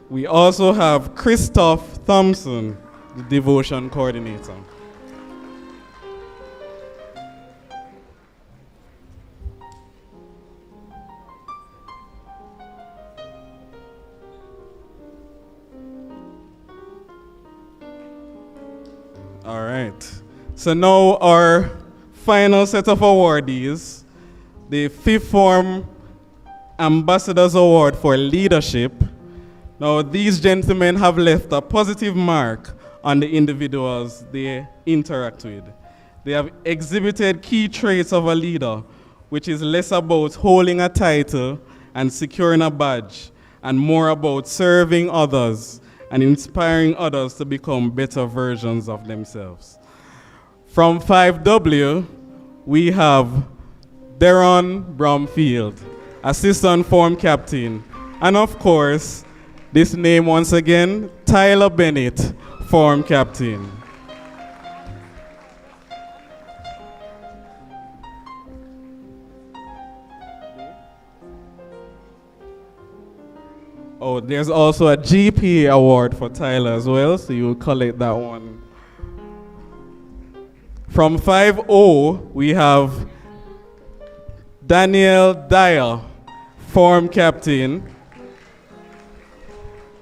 We also have Christoph Thompson, the devotion coordinator. All right. So now our final set of awardees, the Fifth Form Ambassadors Award for Leadership. Now these gentlemen have left a positive mark on the individuals they interact with. They have exhibited key traits of a leader, which is less about holding a title and securing a badge, and more about serving others and inspiring others to become better versions of themselves. From 5W, we have Deron Bromfield, assistant form captain. And of course, this name once again, Tyler Bennett, form captain. Oh, there's also a GPA award for Tyler as well, so you'll collect that one. From 5O, we have Daniel Dyer, form captain.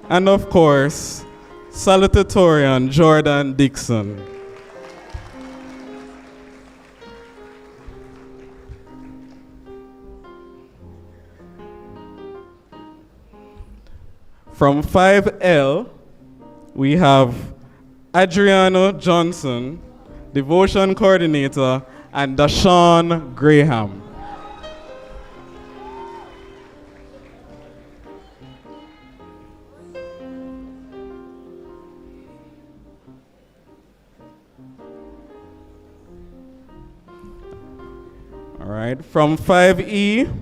And of course, salutatorian Jordan Dixon. From 5L, we have Adriano Johnson, devotion coordinator, and Dashawn Graham. All right, from 5E,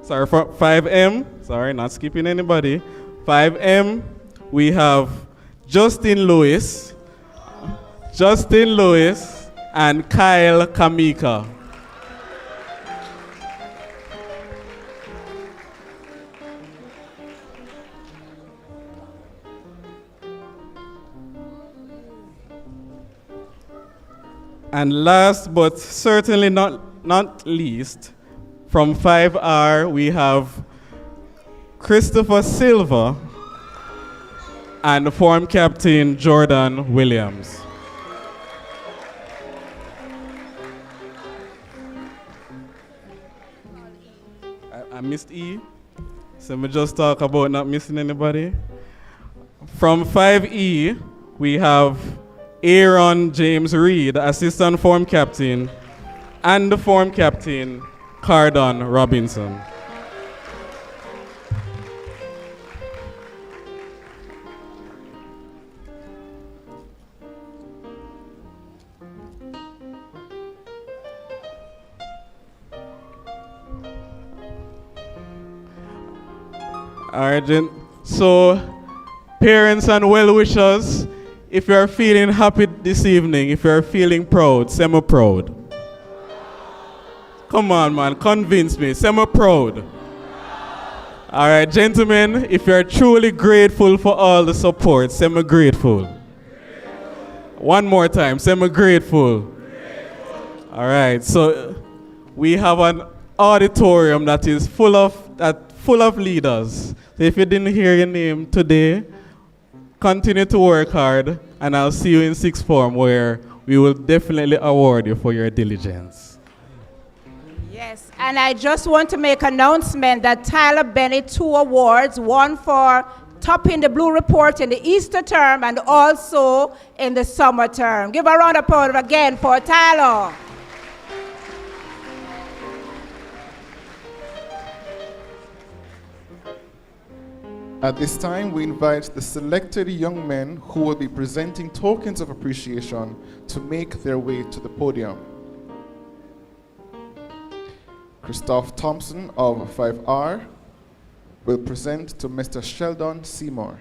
sorry, from 5M, sorry, not skipping anybody. 5M, we have Justin Lewis, and Kyle Kamika. And last but certainly not least, from 5R, we have Christopher Silva and form captain Jordan Williams. I missed E, so we just talk about not missing anybody. From 5E, we have Aaron James Reed, assistant form captain, and the form captain, Cardon Robinson. All right, so parents and well-wishers, if you're feeling happy this evening, if you're feeling proud, say me proud. Come on, man, convince me, say me proud. All right, gentlemen, if you're truly grateful for all the support, say me grateful. One more time, say me grateful. All right, so we have an auditorium that is full of leaders. So if you didn't hear your name today, continue to work hard, and I'll see you in sixth form, where we will definitely award you for your diligence. Yes, and I just want to make an announcement that Tyler Bennett 2 awards, one for topping the Blue Report in the Easter term and also in the summer term. Give a round of applause again for Tyler. At this time, we invite the selected young men who will be presenting tokens of appreciation to make their way to the podium. Christoph Thompson of 5R will present to Mr. Sheldon Seymour.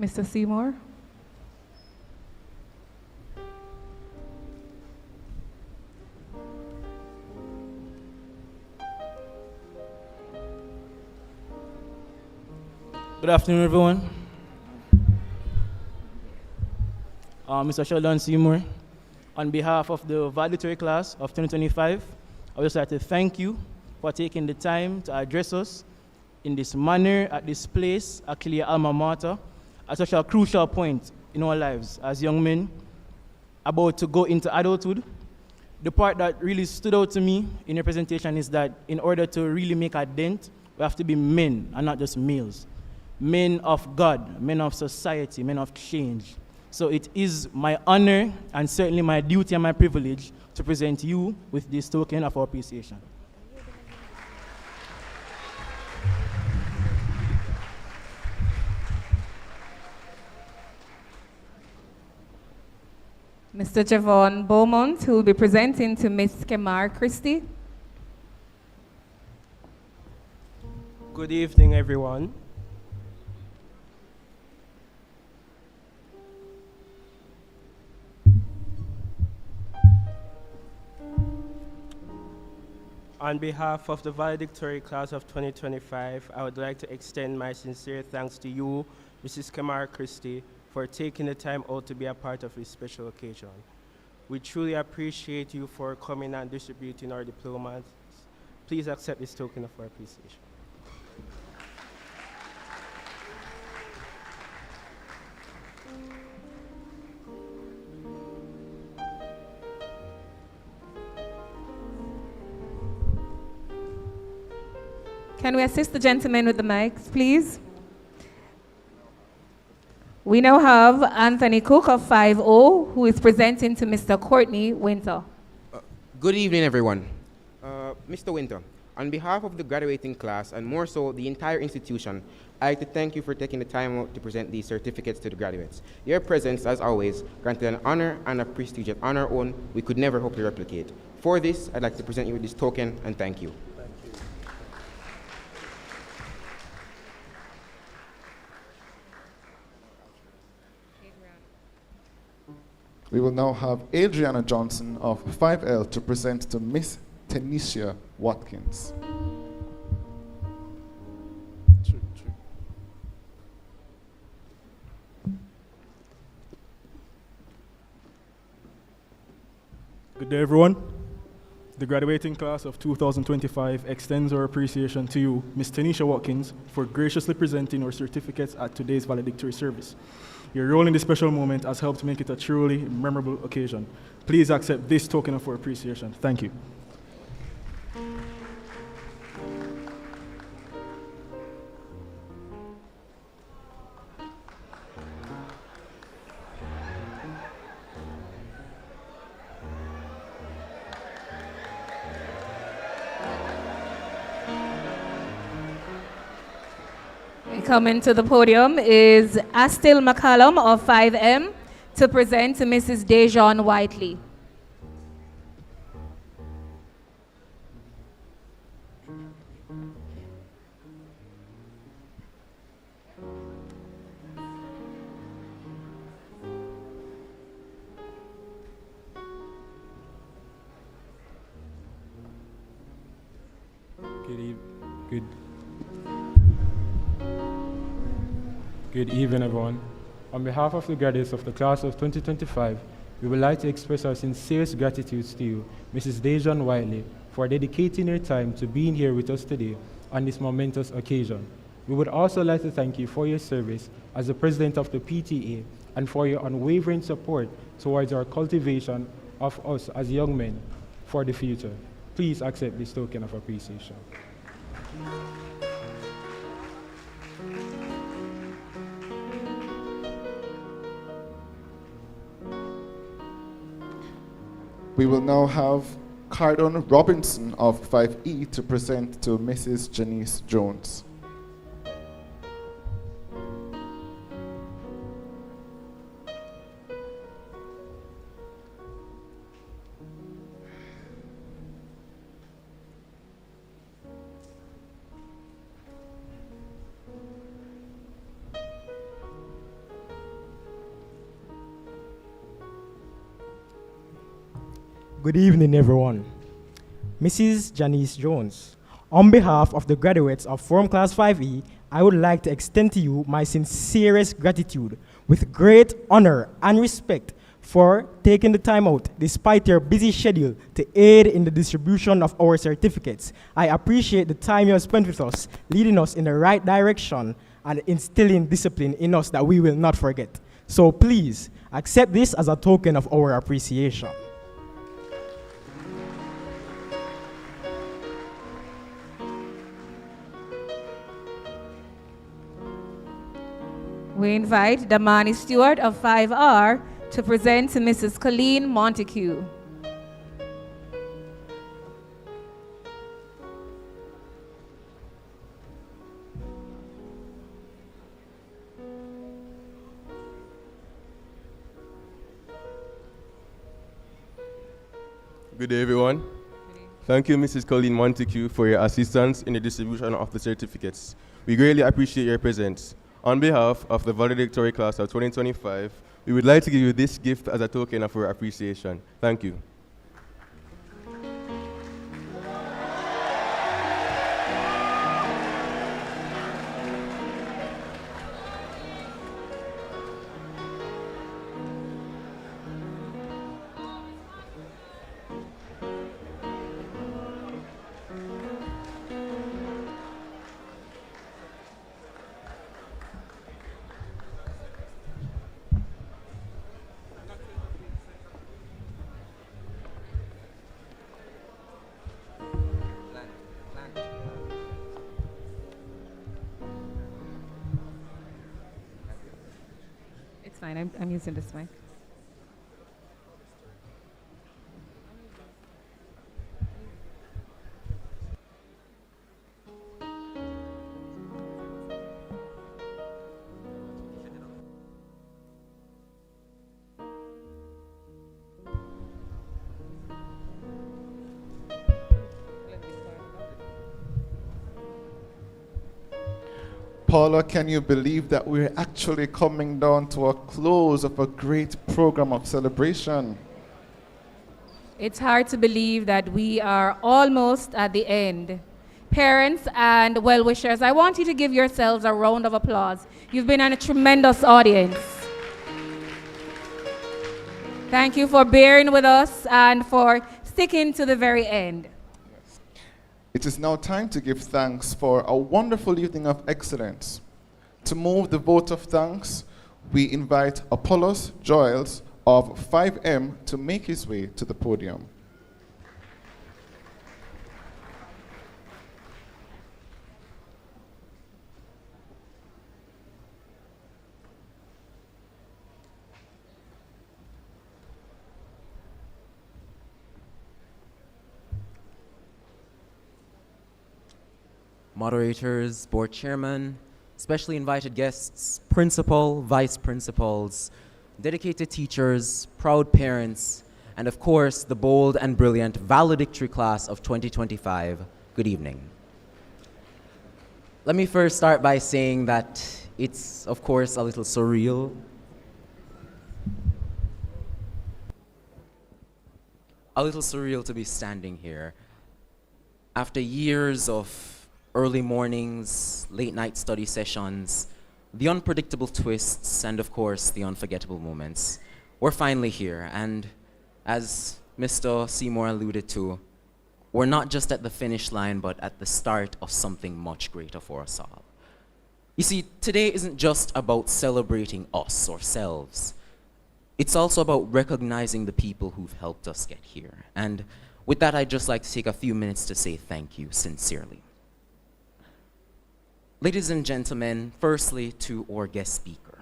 Mr. Seymour. Good afternoon, everyone. Mr. Sheldon Seymour, on behalf of the Valedictory class of 2025, I would just like to thank you for taking the time to address us in this manner, at this place, actually alma mater, at such a crucial point in our lives as young men about to go into adulthood. The part that really stood out to me in your presentation is that in order to really make a dent, we have to be men and not just males. Men of God, men of society, men of change. So it is my honor and certainly my duty and my privilege to present you with this token of appreciation. Mr. Javon Beaumont, who will be presenting to Ms. Kemar Christie. Good evening, everyone. On behalf of the Valedictory class of 2025, I would like to extend my sincere thanks to you, Mrs. Kemar Christie, for taking the time out to be a part of this special occasion. We truly appreciate you for coming and distributing our diplomas. Please accept this token of our appreciation. Can we assist the gentleman with the mics, please? We now have Anthony Cook of 5O, who is presenting to Mr. Courtney Winter. Good evening, everyone. Mr. Winter, on behalf of the graduating class, and more so the entire institution, I'd like to thank you for taking the time out to present these certificates to the graduates. Your presence, as always, granted an honor and a prestige that on our own we could never hope to replicate. For this, I'd like to present you with this token and thank you. We will now have Adriana Johnson of 5L to present to Miss Tanisha Watkins. Good day, everyone. The graduating class of 2025 extends our appreciation to you, Ms. Tanisha Watkins, for graciously presenting our certificates at today's valedictory service. Your role in this special moment has helped make it a truly memorable occasion. Please accept this token of our appreciation. Thank you. Coming to the podium is Astil McCallum of 5M to present to Mrs. Dejon Whiteley. Good evening, everyone. On behalf of the graduates of the class of 2025, we would like to express our sincerest gratitude to you, Mrs. Dejon Whiteley, for dedicating your time to being here with us today on this momentous occasion. We would also like to thank you for your service as the president of the PTA and for your unwavering support towards our cultivation of us as young men for the future. Please accept this token of appreciation. We will now have Cardon Robinson of 5E to present to Mrs. Janice Jones. Good evening, everyone. Mrs. Janice Jones, on behalf of the graduates of Form Class 5E, I would like to extend to you my sincerest gratitude with great honor and respect for taking the time out, despite your busy schedule, to aid in the distribution of our certificates. I appreciate the time you have spent with us, leading us in the right direction and instilling discipline in us that we will not forget. So please, accept this as a token of our appreciation. We invite Damani Stewart of 5R to present to Mrs. Colleen Montague. Good day, everyone. Thank you, Mrs. Colleen Montague, for your assistance in the distribution of the certificates. We greatly appreciate your presence. On behalf of the valedictory class of 2025, we would like to give you this gift as a token of our appreciation. Thank you. It's fine, I'm using this mic. Paula, can you believe that we're actually coming down to a close of a great program of celebration? It's hard to believe that we are almost at the end. Parents and well-wishers, I want you to give yourselves a round of applause. You've been a tremendous audience. Thank you for bearing with us and for sticking to the very end. It is now time to give thanks for a wonderful evening of excellence. To move the vote of thanks, we invite Apollos Giles of 5M to make his way to the podium. Moderators, board chairman, specially invited guests, principal, vice principals, dedicated teachers, proud parents, and of course, the bold and brilliant valedictory class of 2025, good evening. Let me first start by saying that it's, of course, a little surreal. A little surreal to be standing here after years of early mornings, late night study sessions, the unpredictable twists, and of course, the unforgettable moments. We're finally here, and as Mr. Seymour alluded to, we're not just at the finish line, but at the start of something much greater for us all. You see, today isn't just about celebrating us, ourselves. It's also about recognizing the people who've helped us get here. And with that, I'd just like to take a few minutes to say thank you sincerely. Ladies and gentlemen, firstly to our guest speaker,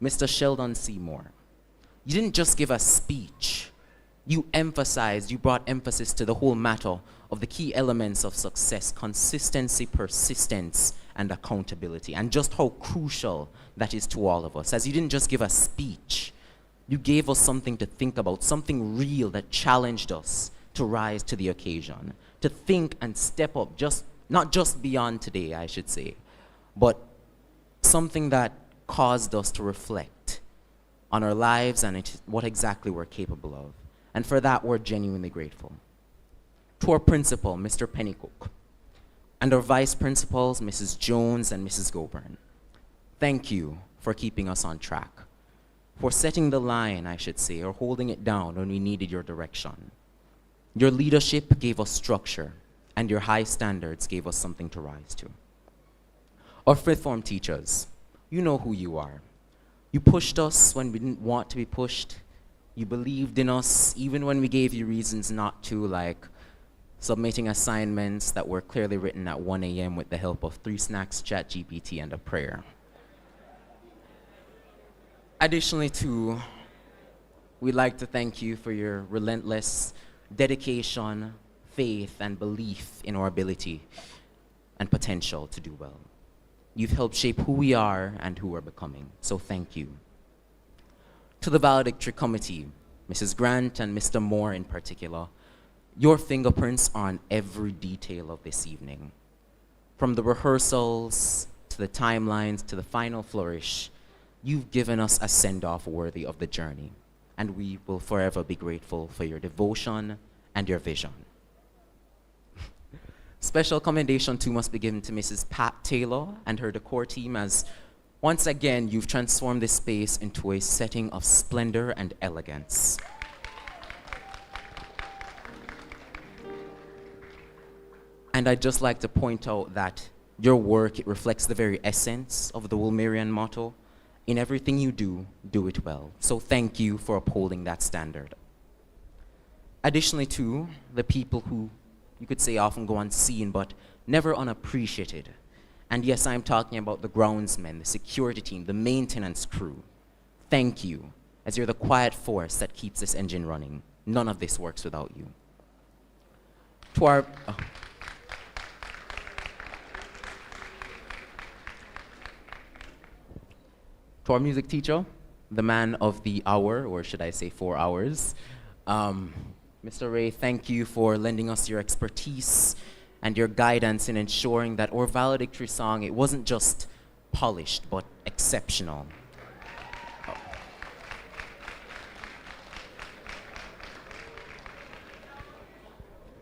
Mr. Sheldon Seymour. You didn't just give a speech. You emphasized, you brought emphasis to the whole matter of the key elements of success: consistency, persistence, and accountability, and just how crucial that is to all of us. As you didn't just give a speech, you gave us something to think about, something real that challenged us to rise to the occasion, to think and step up, not just beyond today, I should say, but something that caused us to reflect on our lives and what exactly we're capable of. And for that, we're genuinely grateful. To our principal, Mr. Pennycook, and our vice principals, Mrs. Jones and Mrs. Goburn, thank you for keeping us on track, for setting the line, I should say, or holding it down when we needed your direction. Your leadership gave us structure, and your high standards gave us something to rise to. Our fifth form teachers, you know who you are. You pushed us when we didn't want to be pushed. You believed in us even when we gave you reasons not to, like submitting assignments that were clearly written at 1 a.m. with the help of 3 snacks, ChatGPT, and a prayer. Additionally, too, we'd like to thank you for your relentless dedication, faith, and belief in our ability and potential to do well. You've helped shape who we are and who we're becoming, so thank you. To the valedictory committee, Mrs. Grant and Mr. Moore in particular, your fingerprints are on every detail of this evening. From the rehearsals, to the timelines, to the final flourish, you've given us a send-off worthy of the journey, and we will forever be grateful for your devotion and your vision. Special commendation too must be given to Mrs. Pat Taylor and her decor team, as once again you've transformed this space into a setting of splendor and elegance. And I'd just like to point out that your work, it reflects the very essence of the Wolmerian motto: in everything you do, do it well. So thank you for upholding that standard. Additionally too, the people who you could say often go unseen but never unappreciated. And yes, I'm talking about the groundsmen, the security team, the maintenance crew. Thank you, as you're the quiet force that keeps this engine running. None of this works without you. To our music teacher, the man of the hour, or should I say 4 hours, Mr. Ray, thank you for lending us your expertise and your guidance in ensuring that our valedictory song, it wasn't just polished, but exceptional.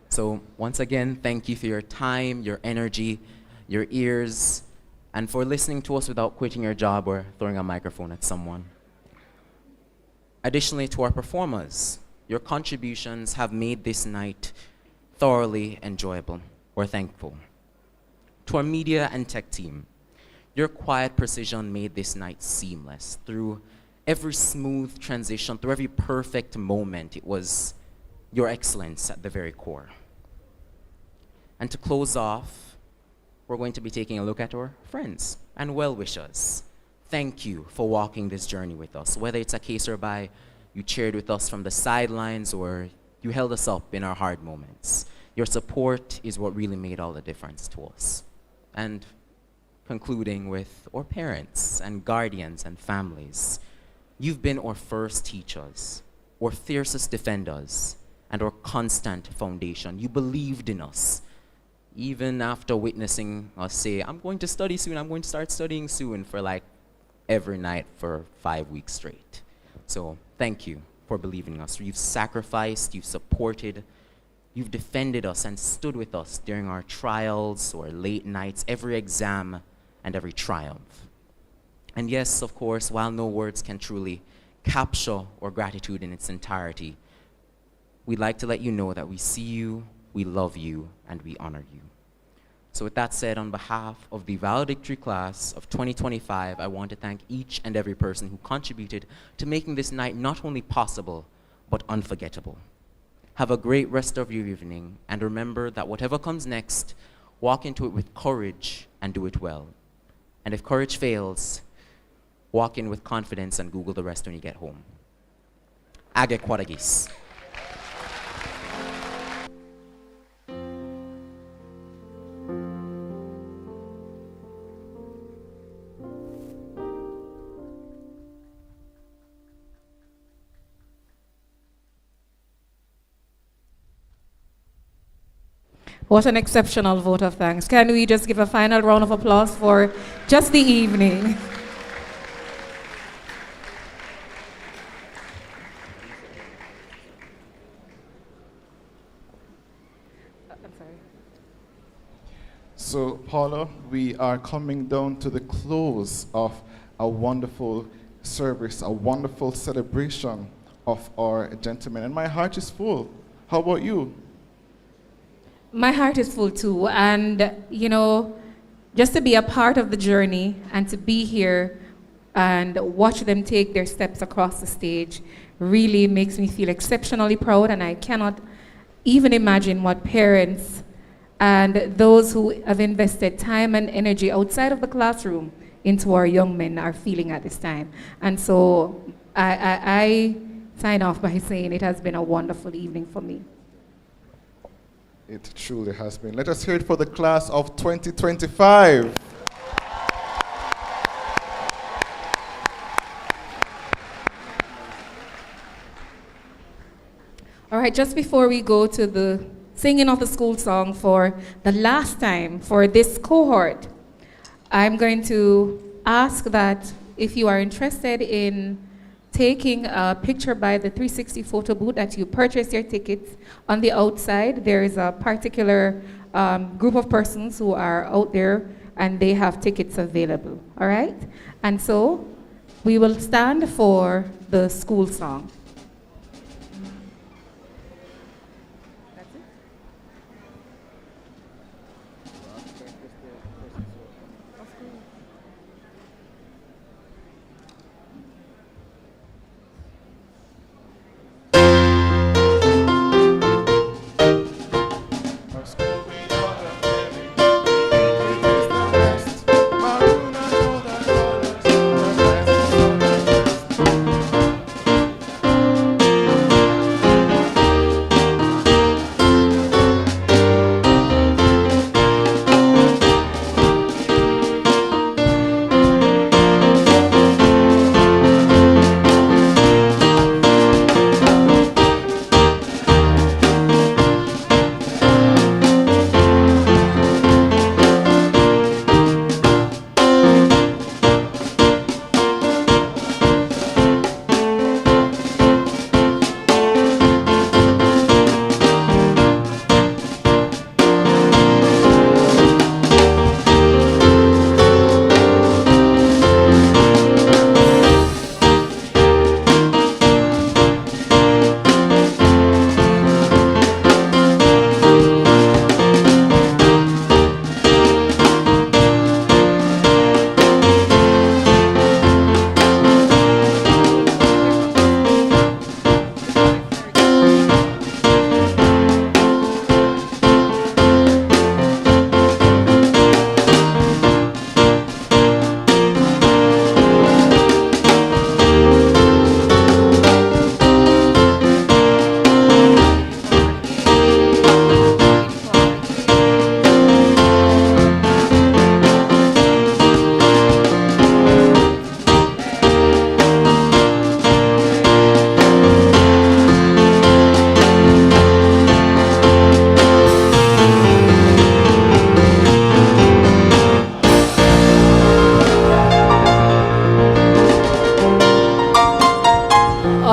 So once again, thank you for your time, your energy, your ears, and for listening to us without quitting your job or throwing a microphone at someone. Additionally, to our performers, your contributions have made this night thoroughly enjoyable. We're thankful. To our media and tech team, your quiet precision made this night seamless. Through every smooth transition, through every perfect moment, it was your excellence at the very core. And to close off, we're going to be taking a look at our friends and well-wishers. Thank you for walking this journey with us, whether it's a case whereby you cheered with us from the sidelines or you held us up in our hard moments. Your support is what really made all the difference to us. And concluding with our parents and guardians and families. You've been our first teachers, our fiercest defenders, and our constant foundation. You believed in us, even after witnessing us say, I'm going to study soon, I'm going to start studying soon, for like every night for 5 weeks straight. So thank you for believing in us. You've sacrificed, you've supported, you've defended us and stood with us during our trials or late nights, every exam and every triumph. And yes, of course, while no words can truly capture our gratitude in its entirety, we'd like to let you know that we see you, we love you, and we honor you. So with that said, on behalf of the Valedictory class of 2025, I want to thank each and every person who contributed to making this night not only possible, but unforgettable. Have a great rest of your evening, and remember that whatever comes next, walk into it with courage and do it well. And if courage fails, walk in with confidence and Google the rest when you get home. Age Quadagis. What an exceptional vote of thanks. Can we just give a final round of applause for just the evening? So, Paula, we are coming down to the close of a wonderful service, a wonderful celebration of our gentlemen, and my heart is full. How about you? My heart is full too, and you know, just to be a part of the journey and to be here and watch them take their steps across the stage really makes me feel exceptionally proud, and I cannot even imagine what parents and those who have invested time and energy outside of the classroom into our young men are feeling at this time. And so I sign off by saying it has been a wonderful evening for me. It truly has been. Let us hear it for the class of 2025. All right, just before we go to the singing of the school song for the last time for this cohort, I'm going to ask that if you are interested in taking a picture by the 360 photo booth, that you purchase your tickets. On the outside, there is a particular group of persons who are out there and they have tickets available, all right? And so we will stand for the school song.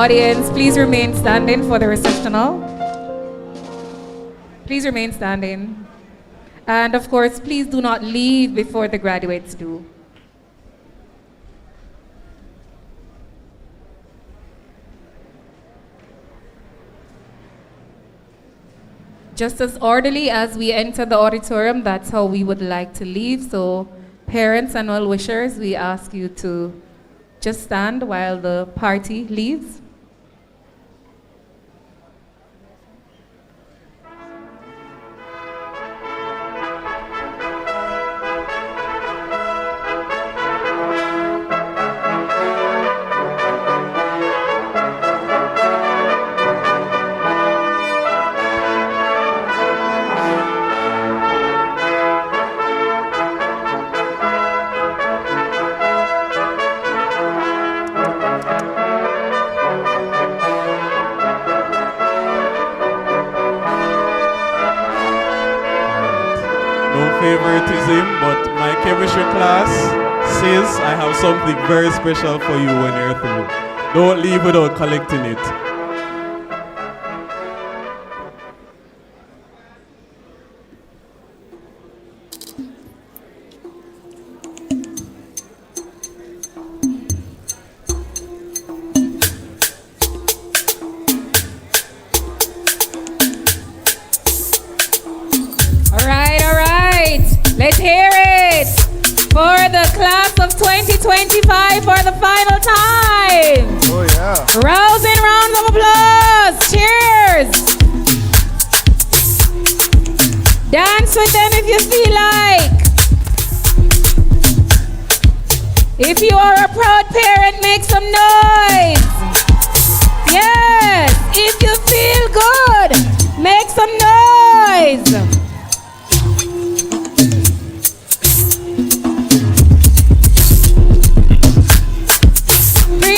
audience, please remain standing for the recessional. Please remain standing. And of course, please do not leave before the graduates do. Just as orderly as we enter the auditorium, that's how we would like to leave. So parents and well-wishers, we ask you to just stand while the party leaves. Favoritism, but my chemistry class says I have something very special for you when you're through. Don't leave without collecting it. Let's hear it for the class of 2025 for the final time. Oh yeah. Rousing rounds of applause. Cheers. Dance with them if you feel like. If you are a proud parent, make some noise. Yes. If you feel good, make some noise.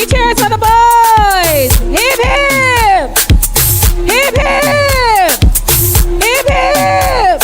Cheers for the boys! Hip hip! Hip hip! Hip hip!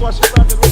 much for having me.